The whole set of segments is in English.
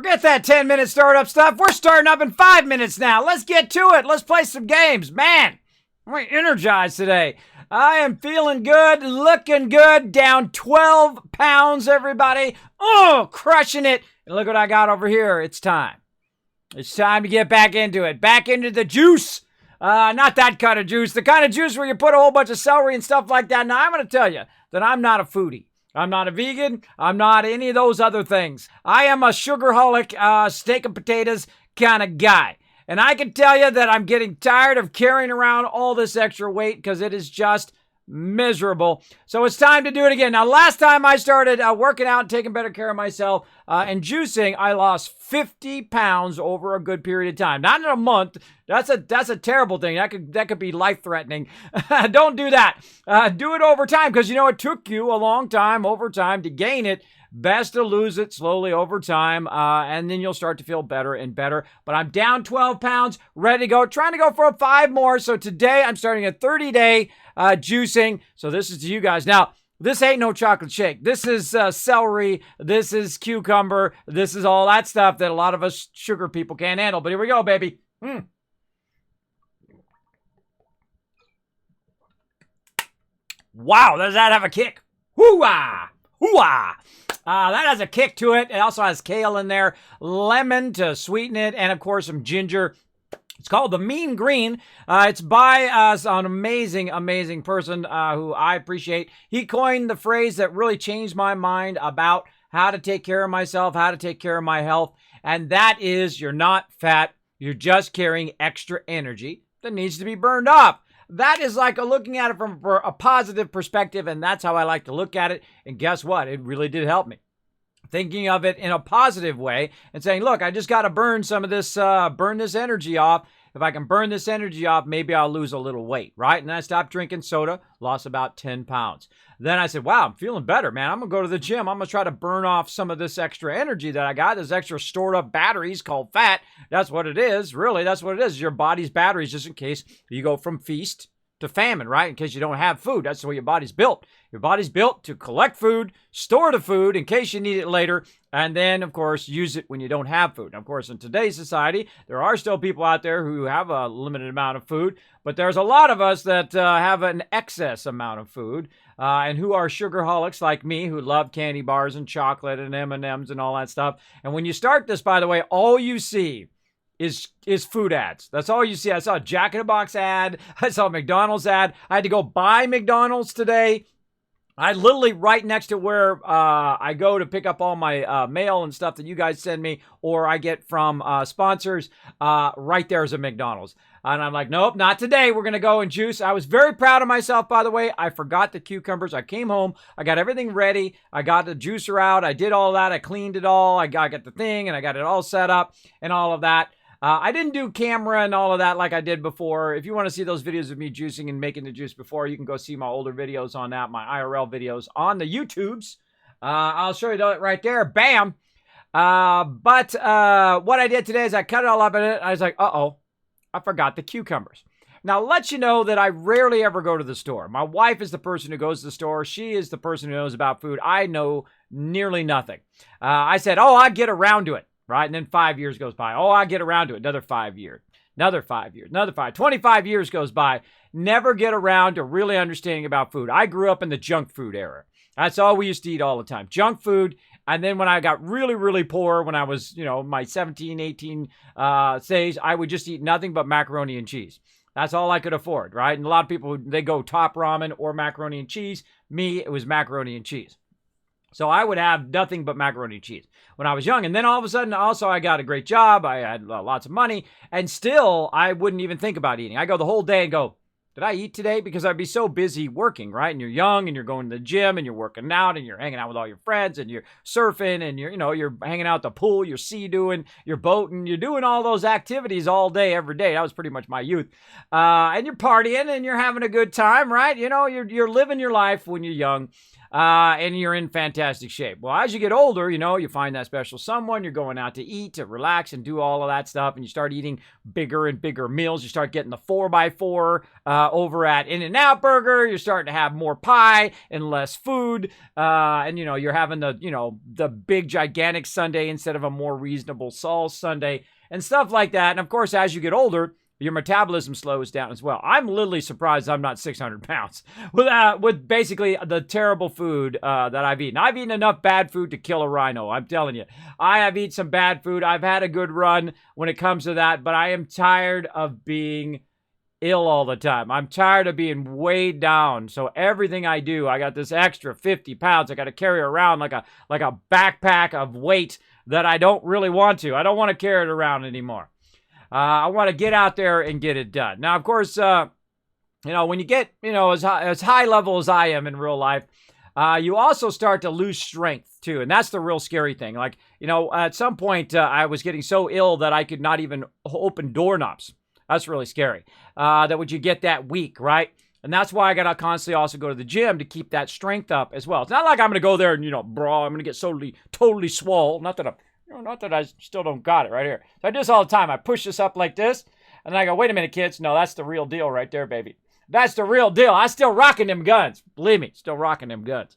Forget that 10-minute startup stuff. We're starting up in 5 minutes now. Let's get to it. Let's play some games. Man, I'm energized today. I am feeling good, looking good, down 12 pounds, everybody. Oh, crushing it. And look what I got over here. It's time. It's time to get back into it. Back into the juice. Not that kind of juice. The kind of juice where you put a whole bunch of celery and stuff like that. Now, I'm going to tell you that I'm not a foodie. I'm not a vegan. I'm not any of those other things. I am a sugarholic, steak and potatoes kind of guy. And I can tell you that I'm getting tired of carrying around all this extra weight because it is just miserable. So it's time to do it again. Now, last time I started working out and taking better care of myself and juicing, I lost 50 pounds over a good period of time. Not in a month. That's a terrible thing. That could be life-threatening. Don't do that. Do it over time because, it took you a long time over time to gain it. Best to lose it slowly over time, and then you'll start to feel better and better. But I'm down 12 pounds, ready to go, trying to go for 5 more. So today I'm starting a 30-day juicing. So this is to you guys. Now, this ain't no chocolate shake. This is celery. This is cucumber. This is all that stuff that a lot of us sugar people can't handle. But here we go, baby. Wow, does that have a kick? Hoo-ah! Hoo-ah! That has a kick to it. It also has kale in there, lemon to sweeten it, and of course some ginger. It's called the Mean Green. It's by an amazing, amazing person who I appreciate. He coined the phrase that really changed my mind about how to take care of myself, how to take care of my health, and that is you're not fat. You're just carrying extra energy that needs to be burned off. That is like looking at it from a positive perspective, and that's how I like to look at it. And guess what? It really did help me. Thinking of it in a positive way and saying, look, I just got to burn some of this, burn this energy off. If I can burn this energy off, maybe I'll lose a little weight, right? And I stopped drinking soda, lost about 10 pounds. Then I said, wow, I'm feeling better, man. I'm going to go to the gym. I'm going to try to burn off some of this extra energy that I got, this extra stored up batteries called fat. That's what it is. Really, that's what it is. Your body's batteries, just in case you go from feast to famine, right? In case you don't have food. That's the way your body's built. Your body's built to collect food, store the food in case you need it later, and then, of course, use it when you don't have food. Now, of course, in today's society, there are still people out there who have a limited amount of food, but there's a lot of us that have an excess amount of food and who are sugarholics like me, who love candy bars and chocolate and M&Ms and all that stuff. And when you start this, by the way, all you see is food ads. That's all you see. I saw a Jack in the Box ad. I saw a McDonald's ad. I had to go buy McDonald's today. I literally right next to where I go to pick up all my mail and stuff that you guys send me or I get from sponsors, right there is a McDonald's. And I'm like, nope, not today. We're going to go and juice. I was very proud of myself, by the way. I forgot the cucumbers. I came home. I got everything ready. I got the juicer out. I did all that. I cleaned it all. I got the thing and I got it all set up and all of that. I didn't do camera and all of that like I did before. If you want to see those videos of me juicing and making the juice before, you can go see my older videos on that, my IRL videos on the YouTubes. I'll show you that right there. Bam! But what I did today is I cut it all up in it. I was like, uh-oh, I forgot the cucumbers. Now, I'll let you know that I rarely ever go to the store. My wife is the person who goes to the store. She is the person who knows about food. I know nearly nothing. I said, oh, I'll get around to it. Right? And then 5 years goes by. Oh, I get around to it. Another 5 years. Another 5 years. Another 5. 25 years goes by. Never get around to really understanding about food. I grew up in the junk food era. That's all we used to eat all the time. Junk food. And then when I got really, really poor, when I was, my 17, 18 stage, I would just eat nothing but macaroni and cheese. That's all I could afford, right? And a lot of people, they go top ramen or macaroni and cheese. Me, it was macaroni and cheese. So I would have nothing but macaroni and cheese when I was young. And then all of a sudden, also, I got a great job. I had lots of money. And still, I wouldn't even think about eating. I go the whole day and go, did I eat today? Because I'd be so busy working, right? And you're young and you're going to the gym and you're working out and you're hanging out with all your friends and you're surfing and you're hanging out at the pool, you're sea-doing, you're boating, you're doing all those activities all day, every day. That was pretty much my youth. And you're partying and you're having a good time, right? You're living your life when you're young. and you're in fantastic shape. Well, as you get older, you find that special someone, you're going out to eat, to relax, and do all of that stuff, and you start eating bigger and bigger meals. You start getting the 4x4 over at In-N-Out Burger. You're starting to have more pie and less food, and you're having the big gigantic sundae instead of a more reasonable Saul sundae and stuff like that. And of course, as you get older, your metabolism slows down as well. I'm literally surprised I'm not 600 pounds with basically the terrible food that I've eaten. I've eaten enough bad food to kill a rhino, I'm telling you. I have eaten some bad food. I've had a good run when it comes to that, but I am tired of being ill all the time. I'm tired of being weighed down. So everything I do, I got this extra 50 pounds I got to carry around like a backpack of weight that I don't really want to. I don't want to carry it around anymore. I want to get out there and get it done. Now, of course, when you get, as high level as I am in real life, you also start to lose strength too. And that's the real scary thing. Like, at some point, I was getting so ill that I could not even open doorknobs. That's really scary. That would you get that weak, right? And that's why I got to constantly also go to the gym to keep that strength up as well. It's not like I'm going to go there and, I'm going to get totally swole. Not that I still don't got it right here. So I do this all the time. I push this up like this, and then I go, wait a minute, kids. No, that's the real deal right there, baby. That's the real deal. I'm still rocking them guns. Believe me, still rocking them guns.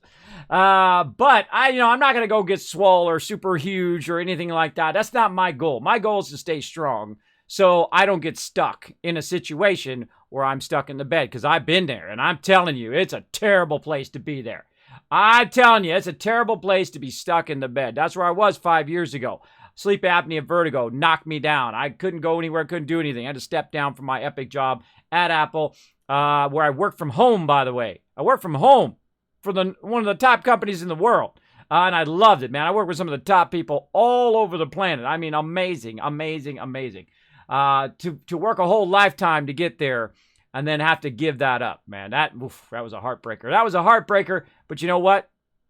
But I'm not going to go get swole or super huge or anything like that. That's not my goal. My goal is to stay strong so I don't get stuck in a situation where I'm stuck in the bed, because I've been there, and I'm telling you, it's a terrible place to be there. I'm telling you, it's a terrible place to be stuck in the bed. That's where I was 5 years ago. Sleep apnea, vertigo knocked me down. I couldn't go anywhere, couldn't do anything. I had to step down from my epic job at Apple, where I work from home, by the way. I work from home for one of the top companies in the world. And I loved it, man. I work with some of the top people all over the planet. I mean, amazing, amazing, amazing. To work a whole lifetime to get there and then have to give that up, man. That was a heartbreaker. That was a heartbreaker, but you know what?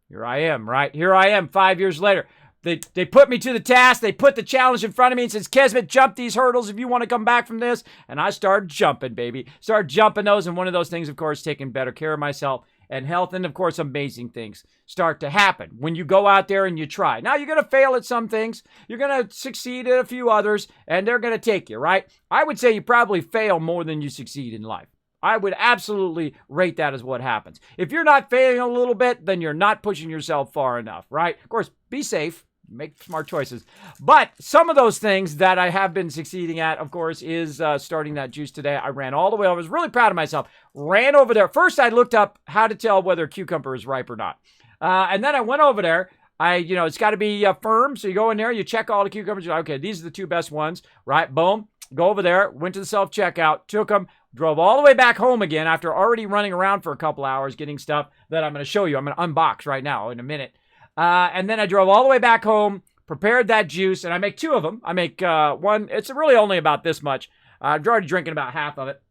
Here I am, right? Here I am 5 years later. They put me to the task. They put the challenge in front of me and says, Kismet, jump these hurdles if you want to come back from this. And I started jumping, baby. Started jumping those. And one of those things, of course, taking better care of myself and health. And, of course, amazing things start to happen when you go out there and you try. Now, you're going to fail at some things. You're going to succeed at a few others. And they're going to take you, right? I would say you probably fail more than you succeed in life. I would absolutely rate that as what happens. If you're not failing a little bit, then you're not pushing yourself far enough, right? Of course, be safe. Make smart choices. But some of those things that I have been succeeding at, of course, is starting that juice today. I ran all the way over. I was really proud of myself. Ran over there. First, I looked up how to tell whether a cucumber is ripe or not. And then I went over there. It's got to be firm. So you go in there, you check all the cucumbers. Okay, these are the two best ones, right? Boom. Go over there. Went to the self-checkout. Took them. Drove all the way back home again after already running around for a couple hours getting stuff that I'm going to show you. I'm going to unbox right now in a minute. And then I drove all the way back home, prepared that juice, and I make two of them. I make one. It's really only about this much. I've already drinking about half of it.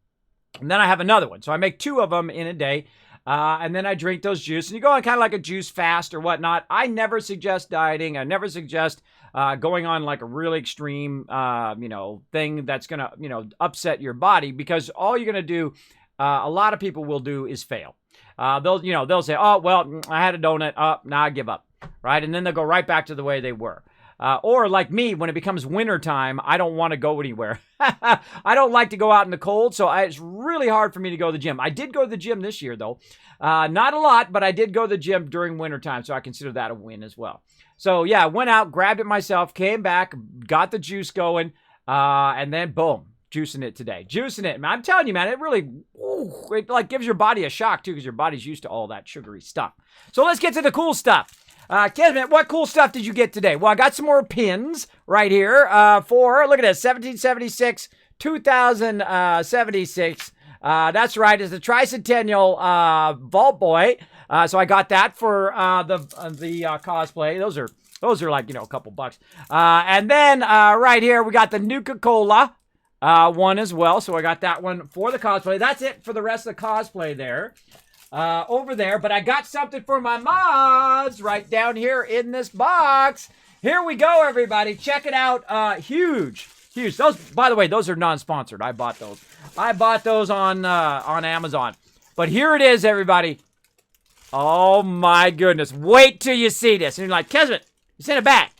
And then I have another one. So I make two of them in a day. And then I drink those juice. And you go on kind of like a juice fast or whatnot. I never suggest dieting. I never suggest going on like a really extreme, thing that's going to, upset your body, because all you're going to do, a lot of people will do is fail. They'll say, oh, well, I had a donut. Now I give up. Right. And then they'll go right back to the way they were. Or like me, when it becomes wintertime, I don't want to go anywhere. I don't like to go out in the cold, so it's really hard for me to go to the gym. I did go to the gym this year, though. Not a lot, but I did go to the gym during wintertime, so I consider that a win as well. So, yeah, went out, grabbed it myself, came back, got the juice going, and then, boom, juicing it today. Juicing it. I'm telling you, man, it really it gives your body a shock, too, because your body's used to all that sugary stuff. So let's get to the cool stuff. Kismet, what cool stuff did you get today? Well, I got some more pins right here for, look at this, 1776, 2076. That's right, it's the Tricentennial Vault Boy. So I got that for the cosplay. Those are like, a couple bucks. And then right here, we got the Nuka-Cola one as well. So I got that one for the cosplay. That's it for the rest of the cosplay there. Over there, but I got something for my mods right down here in this box. Here we go, everybody. Check it out. Huge. Those, by the way, those are non-sponsored. I bought those on Amazon. But here it is, everybody. Oh, my goodness. Wait till you see this. And you're like, Kismet, you sent it back.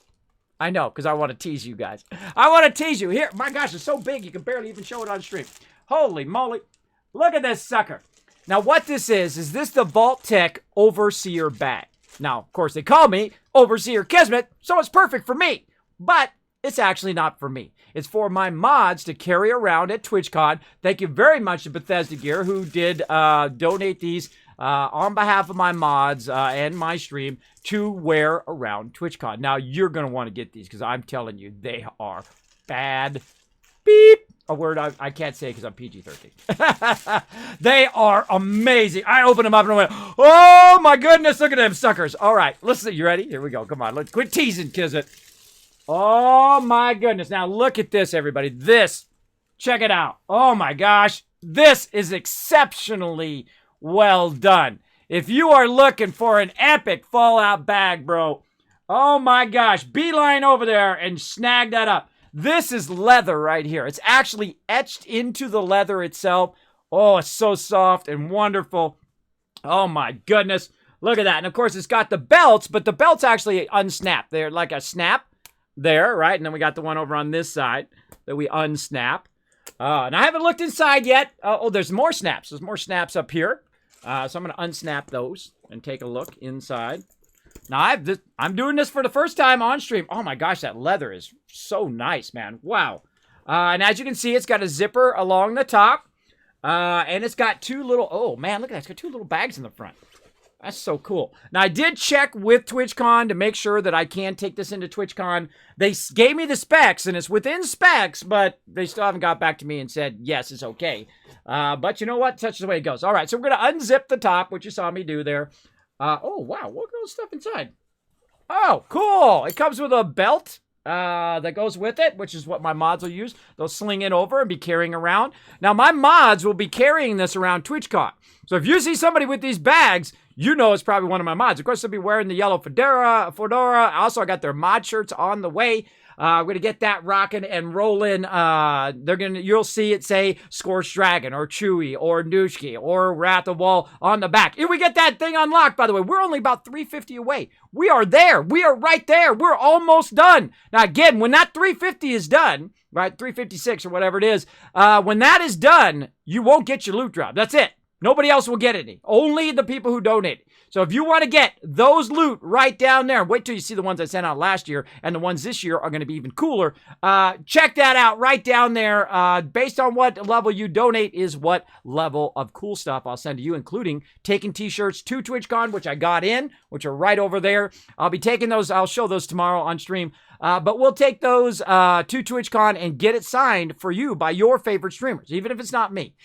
I know, because I want to tease you guys. I want to tease you. Here, my gosh, it's so big, you can barely even show it on stream. Holy moly. Look at this sucker. Now, what this is this the Vault-Tec Overseer bag. Now, of course, they call me Overseer Kismet, so it's perfect for me. But it's actually not for me. It's for my mods to carry around at TwitchCon. Thank you very much to Bethesda Gear, who did donate these on behalf of my mods and my stream to wear around TwitchCon. Now, you're going to want to get these because I'm telling you, they are bad. Beep. A word I can't say because I'm PG-13. They are amazing. I opened them up and I went, oh my goodness, look at them suckers. All right, listen, you ready? Here we go. Come on, let's quit teasing, Kismet. Oh my goodness. Now look at this, everybody. This, check it out. Oh my gosh. This is exceptionally well done. If you are looking for an epic Fallout bag, bro, oh my gosh, beeline over there and snag that up. This is leather right here. It's actually etched into the leather itself. Oh, it's so soft and wonderful. Oh my goodness. Look at that. And of course, it's got the belts, but the belts actually unsnap. They're like a snap there, right? And then we got the one over on this side that we unsnap. And I haven't looked inside yet. Oh, there's more snaps. There's more snaps up here. So I'm going to unsnap those and take a look inside. Now, I'm doing this for the first time on stream. Oh my gosh, that leather is so nice, man. Wow. And as you can see, it's got a zipper along the top. And it's got two little, oh man, look at that. It's got two little bags in the front. That's so cool. Now, I did check with TwitchCon to make sure that I can take this into TwitchCon. They gave me the specs, and it's within specs, but they still haven't got back to me and said, yes, it's okay. But you know what? Such is the way it goes. All right, so we're going to unzip the top, which you saw me do there. Oh, wow. Look at all the stuff inside. Oh, cool. It comes with a belt that goes with it, which is what my mods will use. They'll sling it over and be carrying around. Now, my mods will be carrying this around TwitchCon. So if you see somebody with these bags, you know it's probably one of my mods. Of course, they'll be wearing the yellow fedora. Also, I got their mod shirts on the way. We're going to get that rocking and rolling. You'll see it say Scorched Dragon or Chewy or Nooshki or Wrath of Wall on the back. If we get that thing unlocked, by the way, we're only about 350 away. We are there. We are right there. We're almost done. Now, again, when that 350 is done, right, 356 or whatever it is, when that is done, you won't get your loot drop. That's it. Nobody else will get any. Only the people who donate. So if you want to get those loot right down there, wait till you see the ones I sent out last year, and the ones this year are going to be even cooler. Check that out right down there. Based on what level you donate is what level of cool stuff I'll send to you, including taking t-shirts to TwitchCon, which I got in, which are right over there. I'll be taking those. I'll show those tomorrow on stream. But we'll take those to TwitchCon and get it signed for you by your favorite streamers, even if it's not me.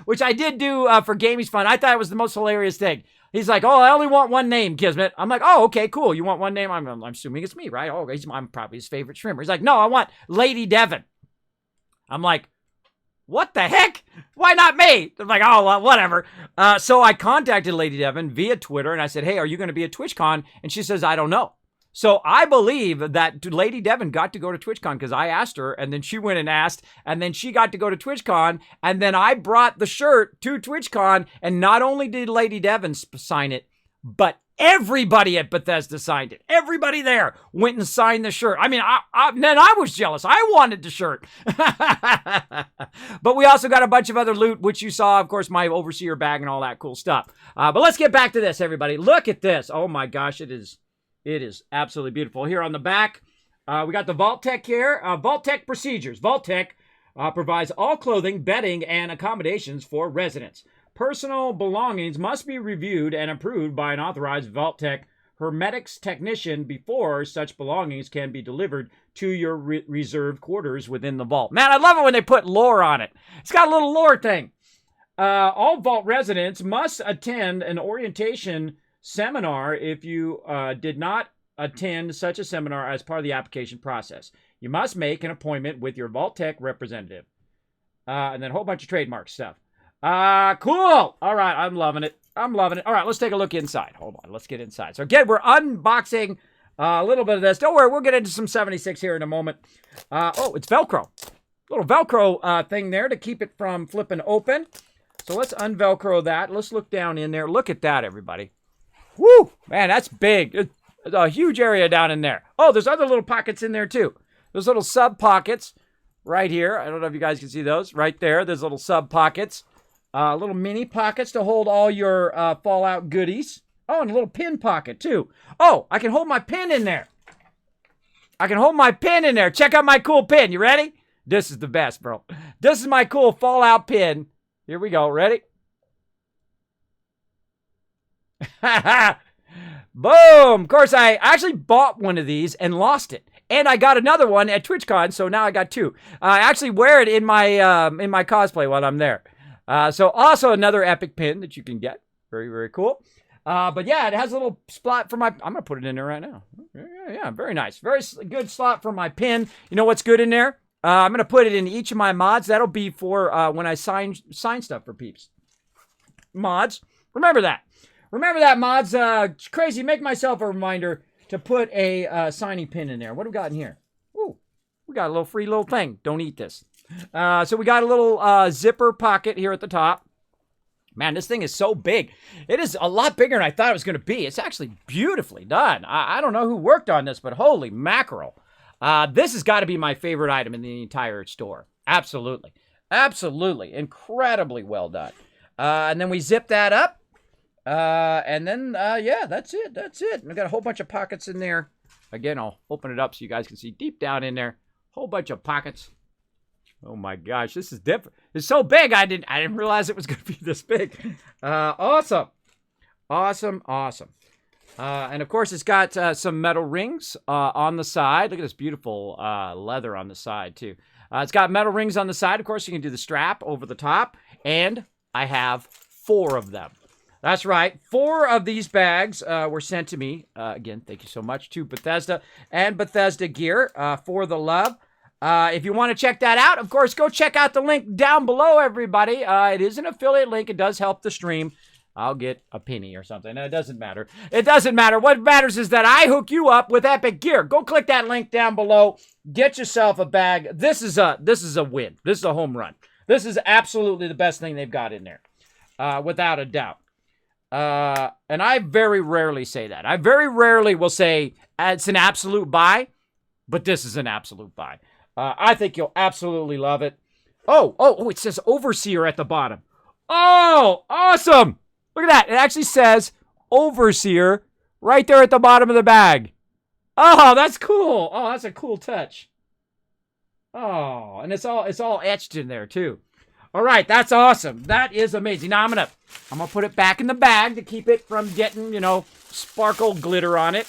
Which I did do for Gaming's Fun. I thought it was the most hilarious thing. He's like, oh, I only want one name, Kismet. I'm like, oh, okay, cool. You want one name? I'm assuming it's me, right? Oh, I'm probably his favorite streamer. He's like, no, I want Lady Devon. I'm like, what the heck? Why not me? I'm like, oh, well, whatever. So I contacted Lady Devon via Twitter, and I said, hey, are you going to be at TwitchCon? And she says, I don't know. So I believe that Lady Devon got to go to TwitchCon because I asked her, and then she went and asked, and then she got to go to TwitchCon, and then I brought the shirt to TwitchCon, and not only did Lady Devon sign it, but everybody at Bethesda signed it. Everybody there went and signed the shirt. I mean, then I was jealous. I wanted the shirt. But we also got a bunch of other loot, which you saw, of course, my Overseer bag and all that cool stuff. But let's get back to this, everybody. Look at this. Oh, my gosh, it is absolutely beautiful. Here on the back, we got the Vault-Tec here. Vault-Tec procedures. Vault-Tec provides all clothing, bedding, and accommodations for residents. Personal belongings must be reviewed and approved by an authorized Vault-Tec hermetics technician before such belongings can be delivered to your reserved quarters within the vault. Man, I love it when they put lore on it. It's got a little lore thing. All vault residents must attend an orientation seminar if you did not attend such a seminar as part of the application process. You must make an appointment with your Vault-Tec representative. And then a whole bunch of trademark stuff. Cool. All right, I'm loving it. All right, let's take a look inside. Hold on, let's get inside. So again, we're unboxing a little bit of this. Don't worry, we'll get into some 76 here in a moment. Oh, it's Velcro. Little Velcro thing there to keep it from flipping open. So let's unvelcro that. Let's look down in there. Look at that, everybody. Woo! Man, that's big. It's a huge area down in there. Oh, there's other little pockets in there, too. There's little sub pockets right here. I don't know if you guys can see those. Right there, there's little sub pockets. Little mini pockets to hold all your Fallout goodies. Oh, and a little pin pocket, too. Oh, I can hold my pin in there. I can hold my pin in there. Check out my cool pin. You ready? This is the best, bro. This is my cool Fallout pin. Here we go. Ready? Boom! Of course, I actually bought one of these and lost it. And I got another one at TwitchCon, so now I got two. I actually wear it in my cosplay while I'm there. So also another epic pin that you can get. Very, very cool. But yeah, it has a little slot for my... I'm going to put it in there right now. Yeah, very nice. Very good slot for my pin. You know what's good in there? I'm going to put it in each of my mods. That'll be for when I sign stuff for peeps. Mods. Remember that. Remember that, mods. Crazy. Make myself a reminder to put a signing pin in there. What do we got in here? Ooh, we got a little free little thing. Don't eat this. So we got a little zipper pocket here at the top. Man, this thing is so big. It is a lot bigger than I thought it was going to be. It's actually beautifully done. I don't know who worked on this, but holy mackerel. This has got to be my favorite item in the entire store. Absolutely. Absolutely. Incredibly well done. And then we zip that up. And then, yeah, that's it. That's it. We've got a whole bunch of pockets in there. Again, I'll open it up so you guys can see deep down in there. Whole bunch of pockets. Oh my gosh, this is different. It's so big, I didn't realize it was going to be this big. Awesome. Awesome, awesome. And of course, it's got some metal rings on the side. Look at this beautiful leather on the side, too. It's got metal rings on the side. Of course, you can do the strap over the top. And I have 4 of them. That's right. 4 of these bags were sent to me. Again, thank you so much to Bethesda and Bethesda Gear for the love. If you want to check that out, of course, go check out the link down below, everybody. It is an affiliate link. It does help the stream. I'll get a penny or something. It doesn't matter. It doesn't matter. What matters is that I hook you up with epic gear. Go click that link down below. Get yourself a bag. This is a win. This is a home run. This is absolutely the best thing they've got in there, without a doubt. And I very rarely say that. I very rarely will say it's an absolute buy, but this is an absolute buy. I think you'll absolutely love it. Oh, it says Overseer at the bottom. Oh, awesome. Look at that. It actually says Overseer right there at the bottom of the bag. Oh, that's cool. Oh, that's a cool touch. Oh, and it's all etched in there too. All right, that's awesome. That is amazing. Now I'm gonna put it back in the bag to keep it from getting, sparkle glitter on it.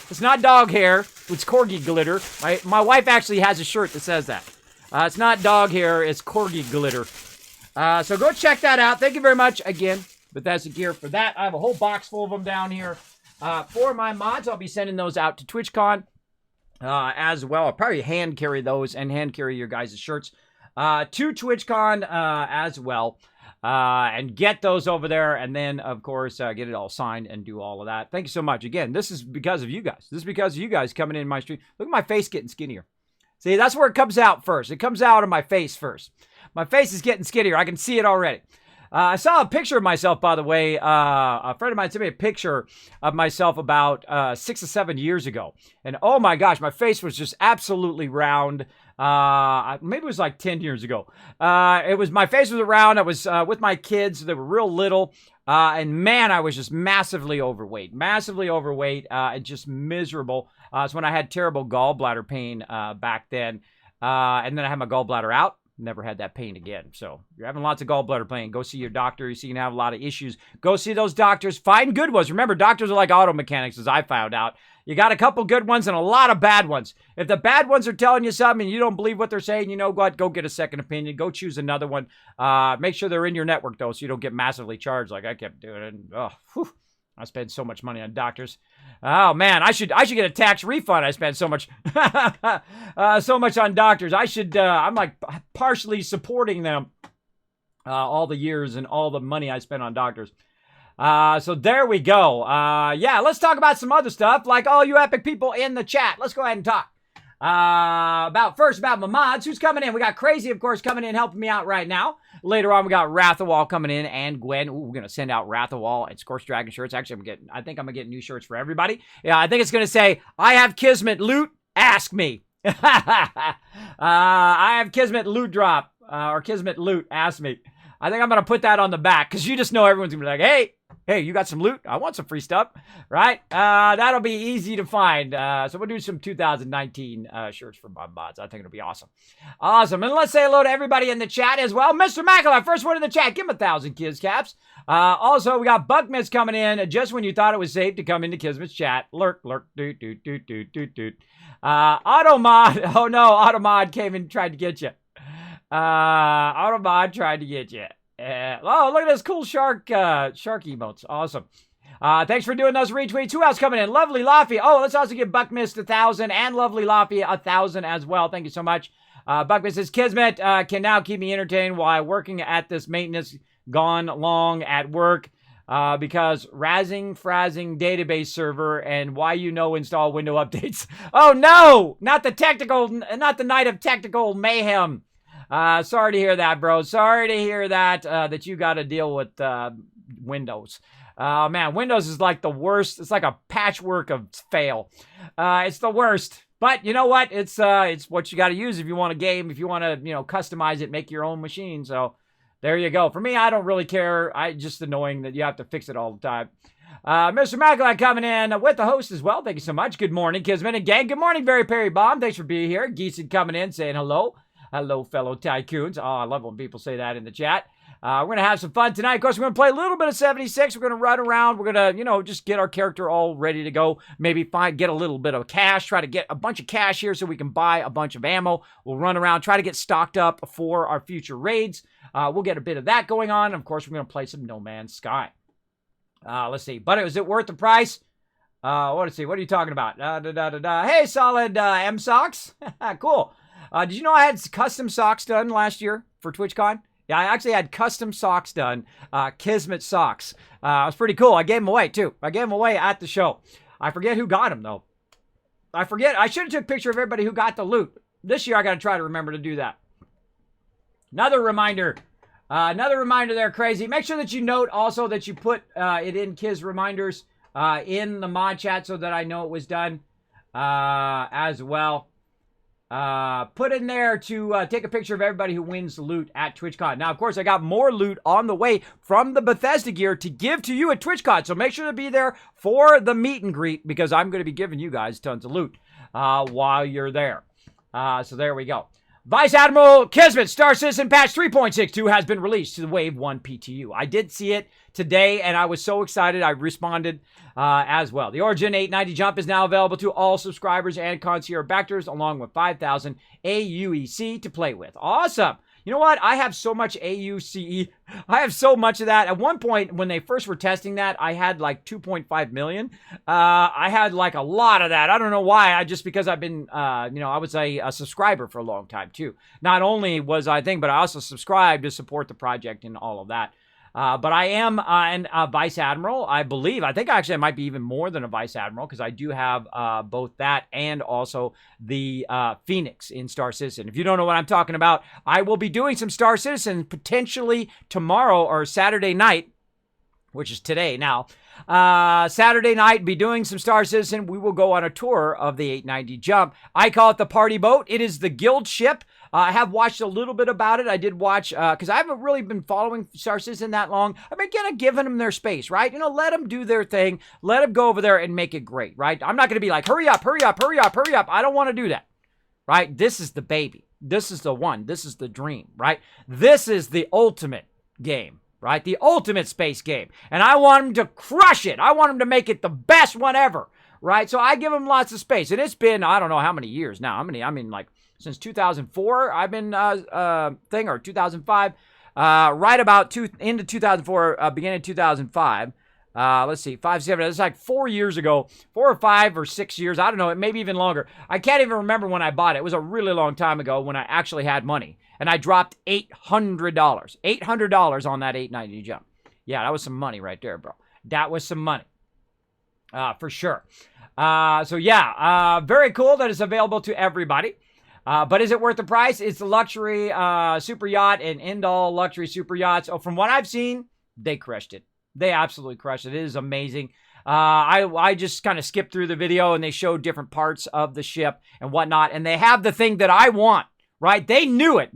It's not dog hair. It's corgi glitter. My wife actually has a shirt that says that. It's not dog hair. It's corgi glitter. So go check that out. Thank you very much again, Bethesda Gear, for that. I have a whole box full of them down here. For my mods, I'll be sending those out to TwitchCon as well. I'll probably hand carry those and hand carry your guys' shirts to TwitchCon as well. And get those over there, and then, of course, get it all signed and do all of that. Thank you so much. Again, this is because of you guys. This is because of you guys coming in my stream. Look at my face getting skinnier. See, that's where it comes out first. It comes out of my face first. My face is getting skinnier. I can see it already. I saw a picture of myself, by the way. A friend of mine sent me a picture of myself about 6 or 7 years ago. And oh my gosh, my face was just absolutely round. Maybe it was like 10 years ago. My face was round. I was with my kids. They were real little. And man, I was just massively overweight. And just miserable. It's when I had terrible gallbladder pain back then. And then I had my gallbladder out. Never had that pain again. So you're having lots of gallbladder pain. Go see your doctor. You see you can have a lot of issues. Go see those doctors. Find good ones. Remember, doctors are like auto mechanics, as I found out. You got a couple good ones and a lot of bad ones. If the bad ones are telling you something and you don't believe what they're saying, you know what? Go get a second opinion. Go choose another one. Make sure they're in your network, though, so you don't get massively charged like I kept doing. And, I spend so much money on doctors. Oh man, I should get a tax refund. I spend so much, so much on doctors. I'm like partially supporting them, all the years and all the money I spent on doctors. So there we go. Yeah, let's talk about some other stuff, like all you epic people in the chat. Let's go ahead and talk. About my mods. Who's coming in? We got Crazy, of course, coming in, helping me out right now. Later on, we got Rathawal coming in and Gwen. Ooh, we're going to send out Rathawal and Scorch Dragon shirts. Actually, I think I'm going to get new shirts for everybody. Yeah, I think it's going to say, I have Kismet loot, ask me. I have Kismet loot drop, or Kismet loot, ask me. I think I'm going to put that on the back, because you just know everyone's going to be like, hey, you got some loot? I want some free stuff, right? That'll be easy to find. So we'll do some 2019 shirts for my mods. I think it'll be awesome. Awesome. And let's say hello to everybody in the chat as well. Mr. McAuliffe, first one in the chat. Give him 1,000 Kiz caps. Also, we got Buckmiss coming in just when you thought it was safe to come into Kismet's chat. Lurk, doot, doot, doot, doot, doot, doot. Automod. Oh, no. Automod came and tried to get you. Automod tried to get you. Oh, look at this cool shark emotes. Awesome. Thanks for doing those retweets. Who else coming in? Lovely Laffy. Oh, let's also give Buckmist 1,000 and Lovely Laffy 1,000 as well. Thank you so much. Buckmist says, Kismet can now keep me entertained while working at this maintenance gone long at work because frazzing database server and why install window updates. Oh, no! Not the night of technical mayhem. Sorry to hear that, bro. Sorry to hear that, that you got to deal with, Windows. Man, Windows is like the worst. It's like a patchwork of fail. It's the worst. But you know what? It's what you got to use if you want a game, if you want to, customize it, make your own machine. So there you go. For me, I don't really care. Just annoying that you have to fix it all the time. Mr. McAuliffe coming in with the host as well. Thank you so much. Good morning, Kismet and gang. Good morning, Very Perry Bomb. Thanks for being here. Geeson coming in saying hello. Hello, fellow tycoons. Oh, I love when people say that in the chat. We're going to have some fun tonight. Of course, we're going to play a little bit of 76. We're going to run around. We're going to, just get our character all ready to go. Maybe get a little bit of cash. Try to get a bunch of cash here so we can buy a bunch of ammo. We'll run around, try to get stocked up for our future raids. We'll get a bit of that going on. And of course, we're going to play some No Man's Sky. Let's see. But is it worth the price? Let's see. What are you talking about? Hey, solid M socks. Cool. Did you know I had custom socks done last year for TwitchCon? Yeah, I actually had custom socks done, Kismet socks. It was pretty cool. I gave them away, too. I gave them away at the show. I forget who got them, though. I should have took a picture of everybody who got the loot. This year, I got to try to remember to do that. Another reminder there, Crazy. Make sure that you note also that you put it in Kiz reminders in the mod chat so that I know it was done as well. Put in there to take a picture of everybody who wins the loot at TwitchCon. Now, of course, I got more loot on the way from the Bethesda gear to give to you at TwitchCon. So make sure to be there for the meet and greet because I'm going to be giving you guys tons of loot while you're there. So there we go. Vice Admiral Kismet Star Citizen Patch 3.62 has been released to the Wave 1 PTU. I did see it today, and I was so excited. I responded as well. The Origin 890 jump is now available to all subscribers and concierge backers, along with 5,000 AUEC to play with. Awesome. You know what? I have so much AUCE. I have so much of that. At one point, when they first were testing that, I had like 2.5 million. I had like a lot of that. I don't know why. Because I've been, I was a subscriber for a long time too. Not only was I but I also subscribed to support the project and all of that. But I am a Vice Admiral, I believe. I think actually I might be even more than a Vice Admiral because I do have both that and also the Phoenix in Star Citizen. If you don't know what I'm talking about, I will be doing some Star Citizen potentially tomorrow or Saturday night, which is today now. Saturday night, be doing some Star Citizen. We will go on a tour of the 890 jump. I call it the party boat. It is the guild ship. I have watched a little bit about it. I did watch, because I haven't really been following Star Citizen that long. I've been kind of giving them their space, right? Let them do their thing. Let them go over there and make it great, right? I'm not going to be like, hurry up, hurry up, hurry up, hurry up. I don't want to do that, right? This is the baby. This is the one. This is the dream, right? This is the ultimate game, right? The ultimate space game. And I want them to crush it. I want them to make it the best one ever, right? So I give them lots of space. And it's been, I don't know how many years now. Like, since 2004, I've been, or 2005, right about into 2004, beginning of 2005. Let's see, 5, 7, it's like 4 years ago, 4 or 5 or 6 years. I don't know, maybe even longer. I can't even remember when I bought it. It was a really long time ago when I actually had money. And I dropped $800 on that 890 jump. Yeah, that was some money right there, bro. That was some money, for sure. So yeah, very cool that it's available to everybody. But is it worth the price? It's a luxury super yacht and end-all luxury super yachts. Oh, from what I've seen, they crushed it. They absolutely crushed it. It is amazing. I just kind of skipped through the video and they showed different parts of the ship and whatnot. And they have the thing that I want, right? They knew it.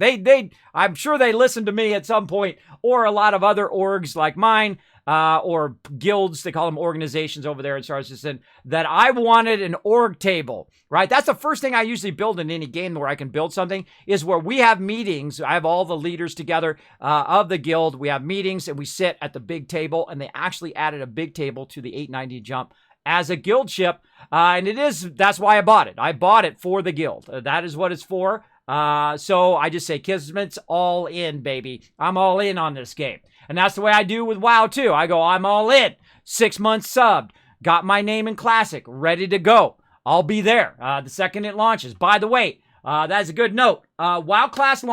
I'm sure they listened to me at some point, or a lot of other orgs like mine, or guilds, they call them organizations over there in Star Citizen, that I wanted an org table, right? That's the first thing I usually build in any game where I can build something, is where we have meetings. I have all the leaders together of the guild. We have meetings and we sit at the big table, and they actually added a big table to the 890 jump as a guild ship. And that's why I bought it. I bought it for the guild. That is what it's for. So I just say, Kismet's all in, baby. I'm all in on this game. And that's the way I do with WoW too. I go, I'm all in. 6 months subbed. Got my name in Classic. Ready to go. I'll be there the second it launches. By the way, that's a good note. WoW Classic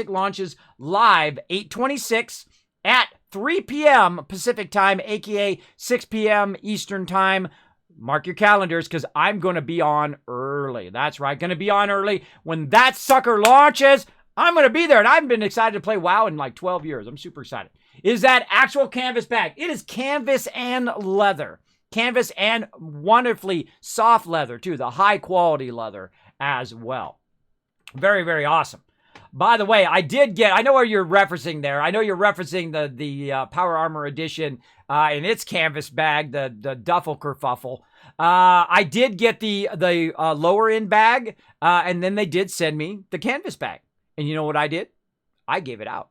launches live 8/26 at 3 p.m. Pacific time, aka 6 p.m. Eastern time. Mark your calendars, because I'm going to be on early. That's right, going to be on early. When that sucker launches, I'm going to be there, and I've been excited to play WoW in like 12 years. I'm super excited. Is that actual canvas bag? It is canvas and leather. Canvas and wonderfully soft leather, too. The high-quality leather as well. Very, very awesome. By the way, I know where you're referencing there. I know you're referencing the Power Armor Edition in its canvas bag, the duffel kerfuffle. I did get the lower end bag, and then they did send me the canvas bag. And you know what I did? I gave it out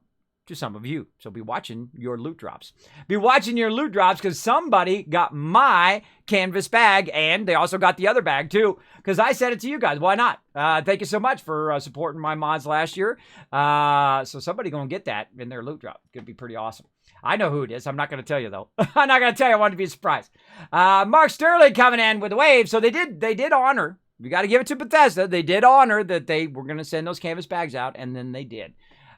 to some of you. So be watching your loot drops. Be watching your loot drops, because somebody got my canvas bag, and they also got the other bag too, because I sent it to you guys. Why not? Thank you so much for supporting my mods last year. So somebody gonna get that in their loot drop. It's gonna be pretty awesome. I know who it is. I'm not going to tell you, though. I'm not going to tell you. I want to be a surprise. Mark Sterling coming in with the wave. So they did honor. We got to give it to Bethesda. They did honor that they were going to send those canvas bags out, and then they did.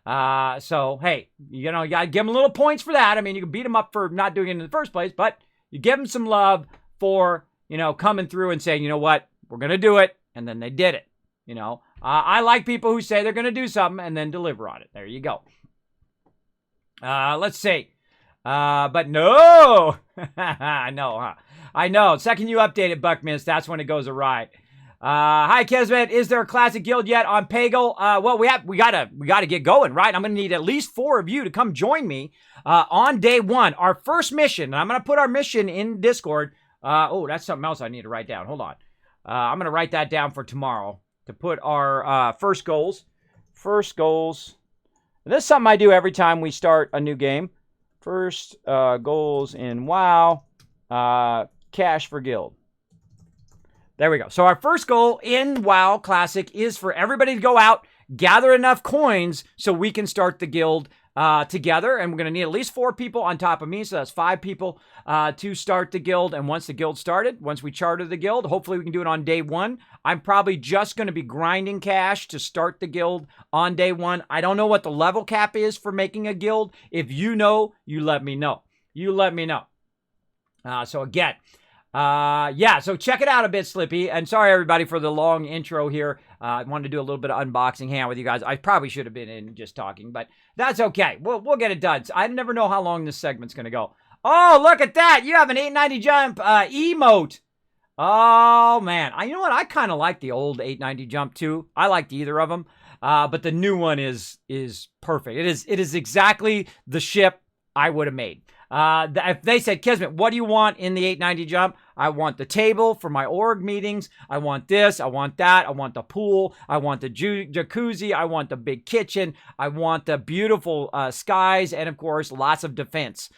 So, hey, you got to give them a little points for that. I mean, you can beat them up for not doing it in the first place, but you give them some love for, coming through and saying, you know what, we're going to do it, and then they did it. I like people who say they're going to do something and then deliver on it. There you go. Let's see. But no, I know, huh? I know. Second you update it, Buckminst, that's when it goes awry. Hi, Kismet. Is there a classic guild yet on s.p.e.c.i.a.l? Well, we gotta get going, right? I'm gonna need at least 4 of you to come join me on day 1. Our first mission, and I'm gonna put our mission in Discord. Oh, that's something else I need to write down. Hold on. I'm gonna write that down for tomorrow to put our first goals. First goals. And this is something I do every time we start a new game. First goals in WoW, cash for guild. There we go. So our first goal in WoW Classic is for everybody to go out, gather enough coins so we can start the guild together. And we're going to need at least 4 people on top of me. So that's 5 people to start the guild. And once the guild started, once we charter the guild, hopefully we can do it on day 1. I'm probably just going to be grinding cash to start the guild on day 1. I don't know what the level cap is for making a guild. If you know, you let me know. You let me know. So again, yeah, so check it out a bit, Slippy. And sorry, everybody, for the long intro here. I wanted to do a little bit of unboxing, hang out with you guys. I probably should have been in just talking, but that's okay. We'll get it done. I never know how long this segment's going to go. Oh, look at that. You have an 890 jump emote. Oh, man. You know what? I kind of like the old 890 jump, too. I liked either of them. But the new one is perfect. It is exactly the ship I would have made. If they said, Kismet, what do you want in the 890 jump? I want the table for my org meetings. I want this. I want that. I want the pool. I want the jacuzzi. I want the big kitchen. I want the beautiful skies. And of course, lots of defense.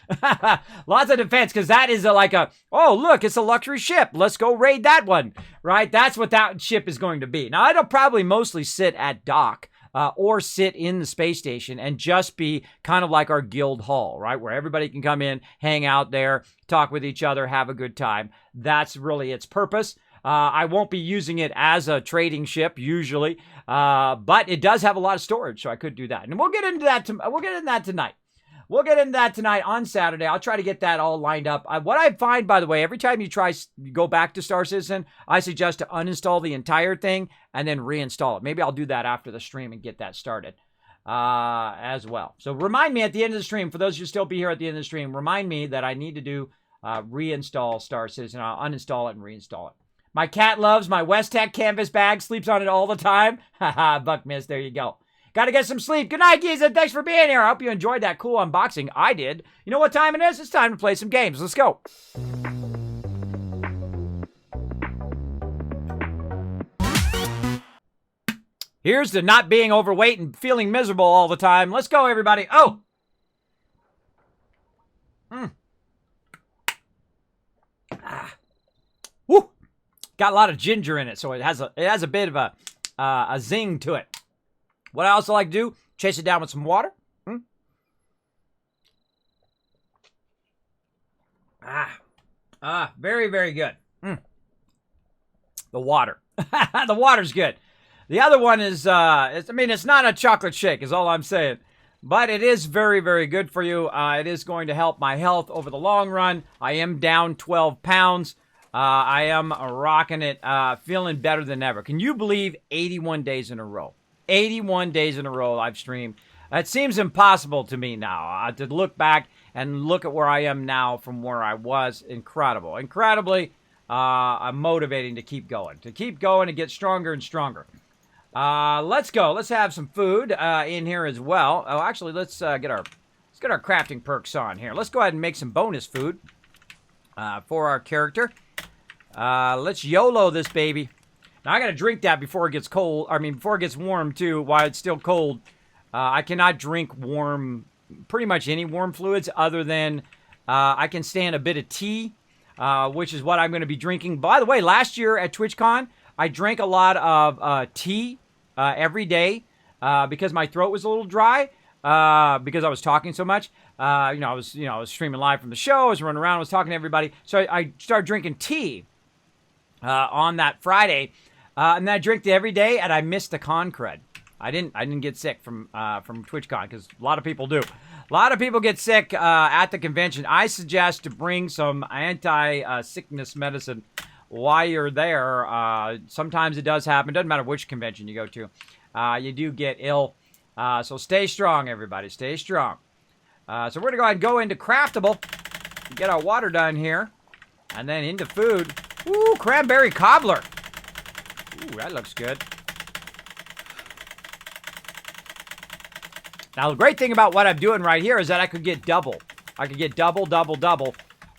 Lots of defense, because that is oh, look, it's a luxury ship. Let's go raid that one, right? That's what that ship is going to be. Now, it'll probably mostly sit at dock. Or sit in the space station and just be kind of like our guild hall, right? Where everybody can come in, hang out there, talk with each other, have a good time. That's really its purpose. I won't be using it as a trading ship usually, but it does have a lot of storage, so I could do that. And we'll get into that. We'll get into that tonight. we'll get into that tonight on Saturday. I'll try to get that all lined up. What I find, by the way, every time you go back to Star Citizen, I suggest to uninstall the entire thing and then reinstall it. Maybe I'll do that after the stream and get that started as well. So remind me at the end of the stream, for those of you still be here at the end of the stream, remind me that I need to do reinstall Star Citizen. I'll uninstall it and reinstall it. My cat loves my West Tech canvas bag, sleeps on it all the time. Haha, Buck Miss, there you go. Got to get some sleep. Good night, Giza. Thanks for being here. I hope you enjoyed that cool unboxing. I did. You know what time it is? It's time to play some games. Let's go. Here's to not being overweight and feeling miserable all the time. Let's go, everybody. Oh! Woo! Got a lot of ginger in it, so it has a bit of a zing to it. What I also like to do, chase it down with some water. Very, very good. The water. The water's good. The other one is, it's not a chocolate shake is all I'm saying. But it is very, very good for you. It is going to help my health over the long run. I am down 12 pounds. I am rocking it, feeling better than ever. Can you believe 81 days in a row? 81 days in a row I've streamed. It seems impossible to me now to look back and look at where I am now from where I was. Incredible. Incredibly motivating to keep going. To keep going and get stronger and stronger. Let's go. Let's have some food in here as well. Oh, actually, let's get our crafting perks on here. Let's go ahead and make some bonus food for our character. Let's YOLO this baby. Now, I got to drink that before it gets cold. I mean, before it gets warm, too, while it's still cold. I cannot drink pretty much any warm fluids other than I can stand a bit of tea, which is what I'm going to be drinking. By the way, last year at TwitchCon, I drank a lot of tea every day because my throat was a little dry because I was talking so much. I was streaming live from the show. I was running around. I was talking to everybody. So I started drinking tea on that Friday. And then I drank it every day, and I missed the con cred. I didn't get sick from TwitchCon because a lot of people do. A lot of people get sick at the convention. I suggest to bring some anti-sickness medicine while you're there. Sometimes it does happen. Doesn't matter which convention you go to. You do get ill. So stay strong, everybody. Stay strong. So we're going to go ahead and go into craftable. Get our water done here. And then into food. Ooh, cranberry cobbler. Ooh, that looks good. Now, the great thing about what I'm doing right here is that I could get double. I could get double going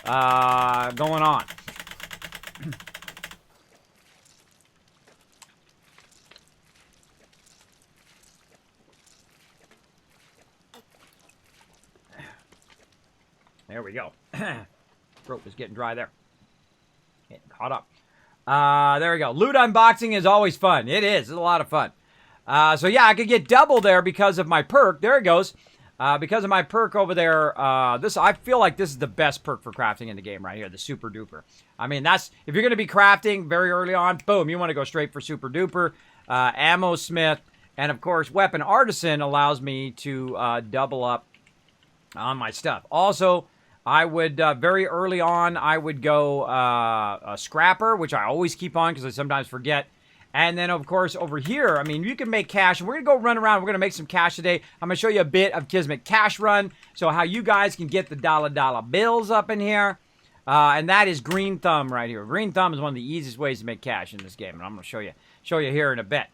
on. There we go. Throat was getting dry there. Getting caught up. There we go. Loot unboxing is always fun. It is. It's a lot of fun. So yeah, I could get double there because of my perk. There it goes. Because of my perk over there, I feel like this is the best perk for crafting in the game right here, the Super Duper. I mean, if you're going to be crafting very early on, boom, you want to go straight for Super Duper. Ammo Smith, and of course, Weapon Artisan allows me to double up on my stuff. Also, I would, very early on, I would go a Scrapper, which I always keep on because I sometimes forget. And then, of course, over here, I mean, you can make cash. And we're going to go run around. We're going to make some cash today. I'm going to show you a bit of Kismet Cash Run. So how you guys can get the dollar bills up in here. And that is Green Thumb right here. Green Thumb is one of the easiest ways to make cash in this game. And I'm going to show you here in a bit.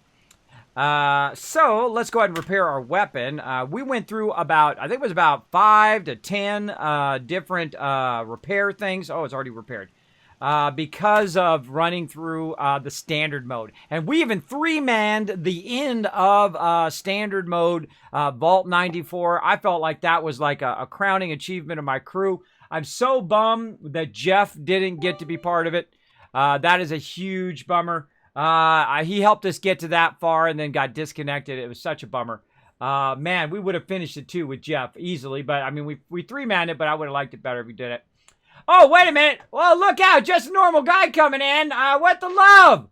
So let's go ahead and repair our weapon. We went through I think it was about 5 to 10 different repair things. Oh, it's already repaired. Because of running through the standard mode. And we even 3-manned the end of standard mode, Vault 94. I felt like that was like a crowning achievement of my crew. I'm so bummed that Jeff didn't get to be part of it. That is a huge bummer. He helped us get to that far and then got disconnected. It was such a bummer. Man, we would have finished it too with Jeff easily. But I mean, we 3-manned it, but I would have liked it better if we did it. Oh, wait a minute. Well, look out. Just a normal guy coming in. What the love?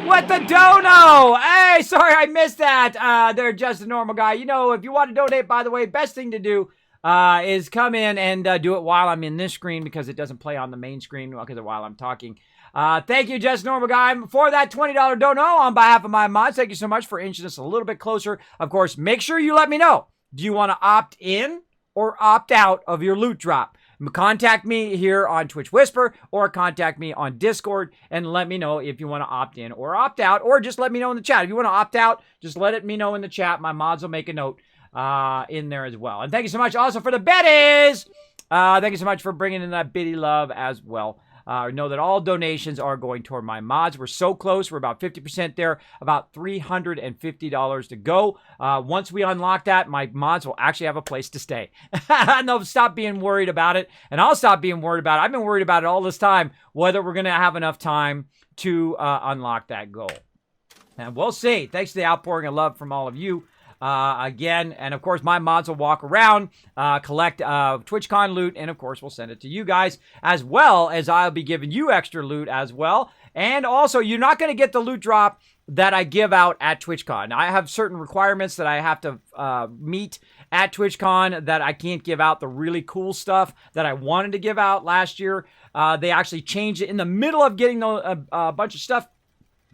with the dono. Hey, sorry I missed that. They're just a normal guy. You know, if you want to donate, by the way, best thing to do is come in and do it while I'm in this screen because it doesn't play on the main screen because while I'm talking. Thank you, Just Normal Guy, for that $20 dono on behalf of my mods. Thank you so much for inching us a little bit closer. Of course, make sure you let me know. Do you want to opt in or opt out of your loot drop? Contact me here on Twitch Whisper or contact me on Discord and let me know if you want to opt in or opt out, or just let me know in the chat. If you want to opt out, just let me know in the chat. My mods will make a note in there as well. And thank you so much also for the biddies. Thank you so much for bringing in that biddy love as well. Know that all donations are going toward my mods. We're so close. We're about 50% there, about $350 to go. Once we unlock that, my mods will actually have a place to stay. And they'll stop being worried about it, and I'll stop being worried about it. I've been worried about it all this time, whether we're going to have enough time to unlock that goal. And we'll see. Thanks to the outpouring of love from all of you. Again, and of course, my mods will walk around, collect TwitchCon loot, and of course, we'll send it to you guys, as well as I'll be giving you extra loot as well. And also, you're not going to get the loot drop that I give out at TwitchCon. Now, I have certain requirements that I have to meet at TwitchCon that I can't give out the really cool stuff that I wanted to give out last year. They actually changed it in the middle of getting a bunch of stuff